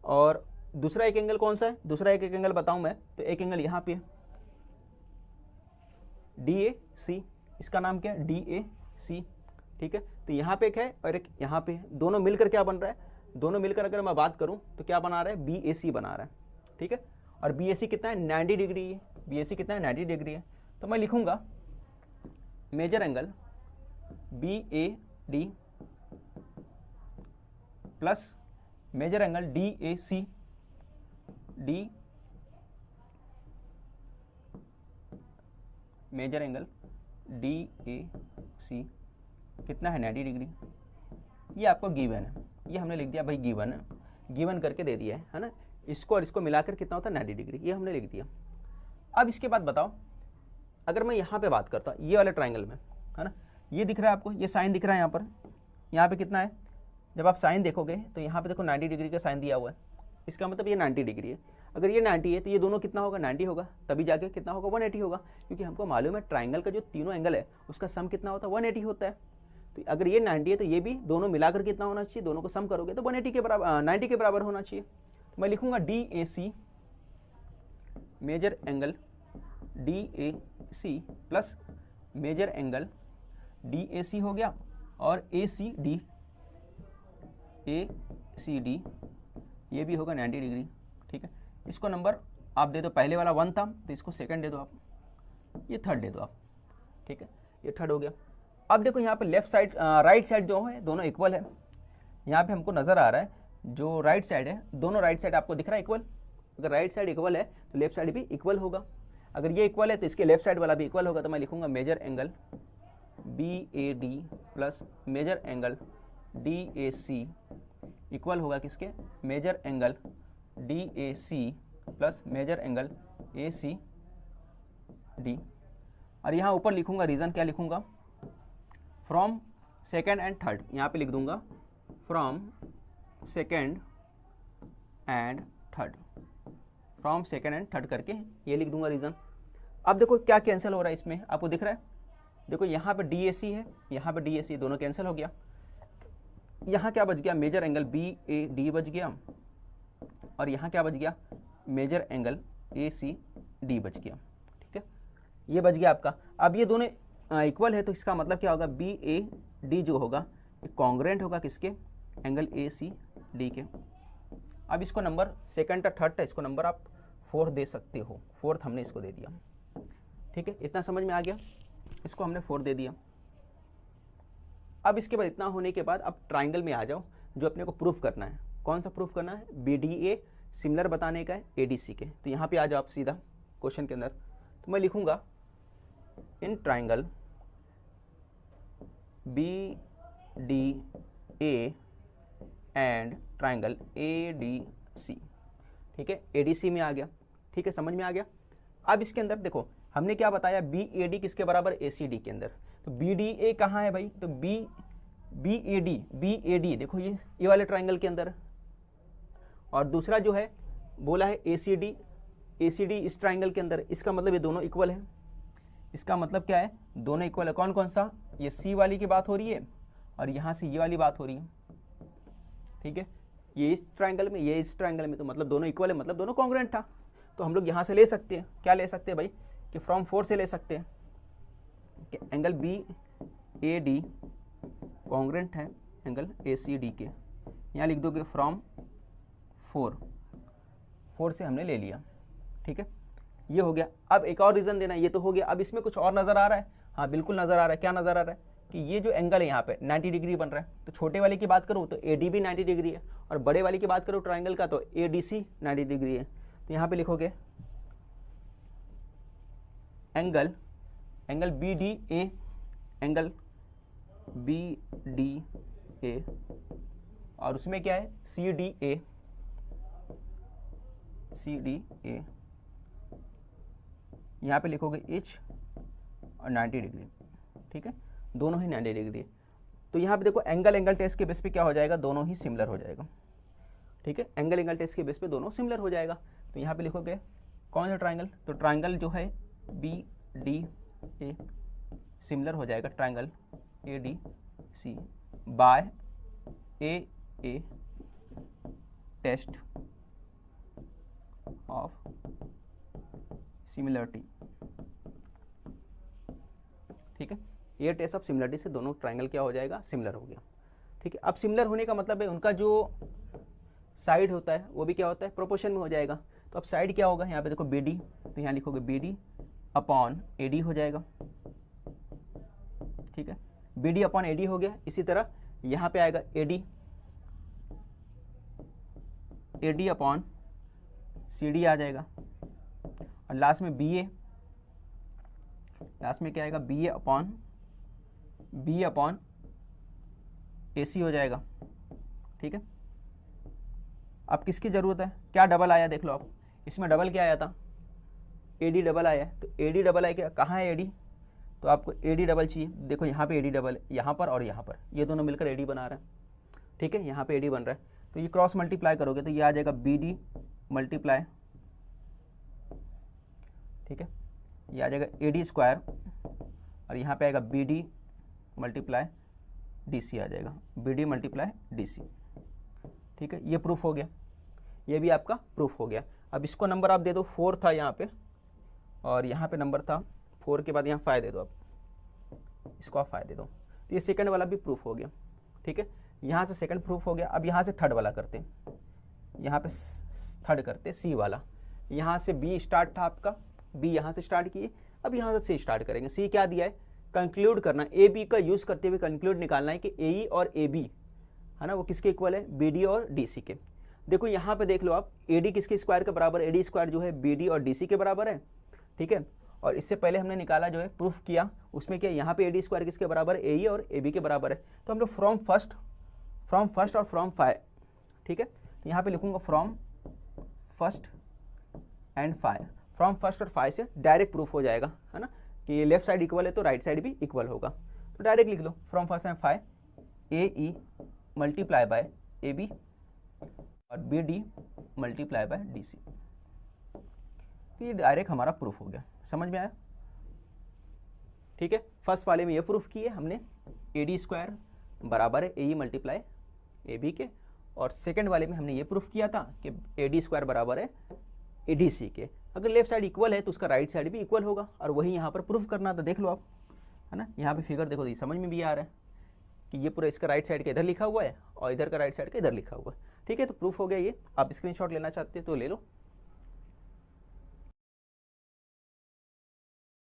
A: और दूसरा एक एंगल कौन सा है, दूसरा एक एंगल बताऊं मैं, तो एक एंगल यहाँ पे है, DAC। इसका नाम क्या है, DAC। ठीक है, तो यहाँ पे एक है और एक यहाँ पे है। दोनों मिलकर क्या बन रहा है, दोनों मिलकर अगर मैं बात करूँ तो क्या बना रहा है, BAC बना रहा है। ठीक है, और BAC कितना है, 90 डिग्री है। BAC कितना है, 90 डिग्री है। तो मैं लिखूंगा measure angle BAD plus measure angle DAC, measure angle DAC कितना है, 90 डिग्री। ये आपको गिवन है, ये हमने लिख दिया भाई, गिवन है, गिवन करके दे दिया है ना। इसको और इसको मिलाकर कितना होता है, 90 डिग्री, ये हमने लिख दिया। अब इसके बाद बताओ, अगर मैं यहाँ पे बात करता हूँ, ये वाले ट्राइंगल में, है ना, ये दिख रहा है आपको, ये साइन दिख रहा है यहाँ पे कितना है, जब आप साइन देखोगे तो यहाँ पे देखो 90 डिग्री का साइन दिया हुआ है। इसका मतलब ये 90 डिग्री है। अगर ये 90 है तो ये दोनों कितना होगा, 90 होगा, तभी जाके कितना होगा, 180 होगा। क्योंकि हमको मालूम है ट्राइंगल का जो तीनों एंगल है उसका सम कितना होता है, 180 होता है। तो अगर ये 90 है तो ये भी दोनों मिलाकर कितना होना चाहिए, दोनों को सम करोगे तो 180 के बराबर, 90 के बराबर होना चाहिए। तो मैं लिखूंगा DAC measure angle DAC plus measure angle DAC हो गया और ACD ये भी होगा 90 डिग्री। ठीक है, इसको नंबर आप दे दो, पहले वाला 1 था तो इसको सेकंड दे दो आप, ये थर्ड दे दो आप। ठीक है, ये थर्ड हो गया। अब देखो यहाँ पे लेफ्ट साइड राइट साइड जो है दोनों इक्वल है। यहाँ पे हमको नजर आ रहा है जो राइट साइड है, दोनों राइट साइड आपको दिख रहा है इक्वल। अगर राइट साइड इक्वल है तो लेफ्ट साइड भी इक्वल होगा। अगर ये इक्वल है तो इसके लेफ्ट साइड वाला भी इक्वल होगा। तो मैं लिखूंगा measure angle BAD plus measure angle DAC equal होगा किसके, measure angle DAC plus measure angle ACD। और यहाँ ऊपर लिखूंगा रीजन, क्या लिखूंगा, फ्रॉम सेकेंड एंड थर्ड। यहाँ पे लिख दूंगा from second and third, from second and third करके ये लिख दूंगा रीजन। अब देखो क्या कैंसिल हो रहा है इसमें, आपको दिख रहा है, देखो यहाँ पे DAC है, यहाँ पे DAC, दोनों कैंसिल हो गया। यहाँ क्या बच गया, मेजर एंगल BAD बच गया, और यहाँ क्या बच गया, मेजर एंगल ACD बच गया। ठीक है, ये बच गया आपका। अब ये दोनों इक्वल है तो इसका मतलब क्या होगा, BAD जो होगा कॉन्ग्रुएंट होगा किसके, एंगल ACD के। अब इसको नंबर सेकंड या थर्ड था, इसको नंबर आप 4 दे सकते हो, 4th हमने इसको दे दिया। ठीक है, इतना समझ में आ गया, इसको हमने 4 दे दिया। अब इसके बाद इतना होने के बाद अब ट्राइंगल में आ जाओ, जो अपने को प्रूफ करना है। कौन सा प्रूफ करना है, BDA सिमिलर बताने का है ADC के। तो यहाँ पे आ जाओ आप सीधा क्वेश्चन के अंदर। तो मैं लिखूंगा in triangle BDA and triangle ADC। ठीक है, ADC में आ गया। ठीक है, समझ में आ गया। अब इसके अंदर देखो हमने क्या बताया, BAD किसके बराबर, ACD के अंदर। तो BDA कहाँ है भाई, तो BAD देखो ये वाले ट्राइंगल के अंदर, और दूसरा जो है बोला है ACD इस ट्राइंगल के अंदर। इसका मतलब ये दोनों इक्वल है। इसका मतलब क्या है, दोनों इक्वल है। कौन कौन सा, ये C वाली की बात हो रही है और यहाँ से ये वाली बात हो रही है। ठीक है, ये इस ट्राइंगल में, ये इस ट्राइंगल में, तो मतलब दोनों इक्वल है, मतलब दोनों कॉन्ग्रुएंट था। तो हम लोग यहाँ से ले सकते हैं, क्या ले सकते हैं भाई, कि फ्रॉम 4 से ले सकते हैं कि एंगल BAD कॉन्ग्रुएंट है एंगल ACD के। यहाँ लिख दोगे फ्रॉम 4 से हमने ले लिया। ठीक है, ये हो गया। अब एक और रीजन देना, ये तो हो गया। अब इसमें कुछ और नजर आ रहा है, हाँ बिल्कुल नजर आ रहा है। क्या नजर आ रहा है कि ये जो एंगल है यहाँ पे 90 डिग्री बन रहा है। तो छोटे वाले की बात करूँ तो AD भी 90 डिग्री है, और बड़े वाले की बात करूँ ट्राइंगल का तो ADC 90 डिग्री है। तो यहाँ पे लिखोगे एंगल BDA और उसमें क्या है CDA यहाँ पे लिखोगे H और 90 डिग्री। ठीक है, दोनों ही 90 डिग्री है। तो यहाँ पे देखो एंगल टेस्ट के बेस पे क्या हो जाएगा, दोनों ही सिमिलर हो जाएगा। ठीक है, एंगल टेस्ट के बेस पे दोनों सिमिलर हो जाएगा। तो यहाँ पे लिखोगे कौन सा ट्राइंगल, तो ट्राइंगल जो है BDA सिमिलर हो जाएगा triangle ADC by AA test of similarity. ठीक है, ये टेस्ट ऑफ सिमिलरिटी से दोनों ट्राइंगल क्या हो जाएगा, सिमिलर हो गया। ठीक है, अब सिमिलर होने का मतलब है उनका जो साइड होता है वो भी क्या होता है, प्रोपोर्शन में हो जाएगा। तो अब साइड क्या होगा, यहाँ पे देखो BD, तो यहाँ लिखोगे BD अपॉन AD हो जाएगा। ठीक है, BD अपॉन AD हो गया। इसी तरह यहाँ पे आएगा AD अपॉन CD आ जाएगा, और लास्ट में BA, लास्ट में क्या आएगा, BA अपॉन AC हो जाएगा। ठीक है, अब किसकी जरूरत है, क्या डबल आया देख लो आप, इसमें डबल क्या आया था, AD डबल आया। तो AD डबल आया, क्या कहाँ है AD, तो आपको AD डबल चाहिए। देखो यहाँ पे AD डबल है, यहाँ पर और यहाँ पर, ये दोनों मिलकर AD बना रहा है। ठीक है, यहाँ पे AD बन रहा है, तो ये क्रॉस मल्टीप्लाई करोगे तो ये आ जाएगा BD मल्टीप्लाई, ठीक है, ये आ जाएगा AD स्क्वायर, और यहाँ पे आएगा BD मल्टीप्लाई DC आ जाएगा, BD मल्टीप्लाई DC। ठीक है, ये प्रूफ हो गया, ये भी आपका प्रूफ हो गया। अब इसको नंबर आप दे दो, 4 था यहाँ पे, और यहाँ पे नंबर था 4 के बाद यहाँ 5 दे दो, आप इसको आप 5 दे दो। तो ये सेकंड वाला भी प्रूफ हो गया। ठीक है, यहाँ से सेकंड प्रूफ हो गया। अब यहाँ से थर्ड वाला करते हैं, यहाँ पे थर्ड करते हैं, C वाला। यहाँ से B स्टार्ट था आपका, B यहाँ से स्टार्ट किए, अब यहाँ से C स्टार्ट करेंगे। C क्या दिया है, कंक्लूड करना, ए बी का यूज करते हुए कंक्लूड निकालना है कि ए ई और ए बी है ना वो किसके इक्वल है, बी डी और डी सी के। देखो यहाँ पे देख लो आप, ए डी किसके स्क्वायर के बराबर है, ए डी स्क्वायर जो है बी डी और डी सी के बराबर है, ठीक है। और इससे पहले हमने निकाला जो है प्रूफ किया, उसमें क्या यहाँ पे ए डी स्क्वायर किसके बराबर है, ए ई और ए बी के बराबर है। तो हम लोग फ्रॉम फर्स्ट और फ्रॉम फाइव, ठीक है। तो यहाँ पे लिखूंगा from first and five, from first और फाइव से डायरेक्ट प्रूफ हो जाएगा, है ना, कि लेफ्ट साइड इक्वल है तो राइट साइड भी इक्वल होगा। तो डायरेक्ट लिख लो from first and five, A E multiply by A B और B D multiply by D C. तो ये डायरेक्ट हमारा प्रूफ हो गया, समझ में आया, ठीक है। फर्स्ट वाले में ये प्रूफ किए हमने, ए डी स्क्वायर बराबर है ए ई मल्टीप्लाई ए बी के, और सेकंड वाले में हमने ये प्रूफ किया था कि ए डी स्क्वायर बराबर है ए डी सी के। अगर लेफ्ट साइड इक्वल है तो उसका राइट साइड भी इक्वल होगा, और वही यहाँ पर प्रूफ करना था। देख लो आप, है ना, यहाँ पे फिगर देखो, ये समझ में भी आ रहा है कि ये पूरा इसका राइट साइड का इधर लिखा हुआ है और इधर का राइट साइड का इधर लिखा हुआ है, ठीक है। तो प्रूफ हो गया ये। आप स्क्रीनशॉट लेना चाहते हैं तो ले लो।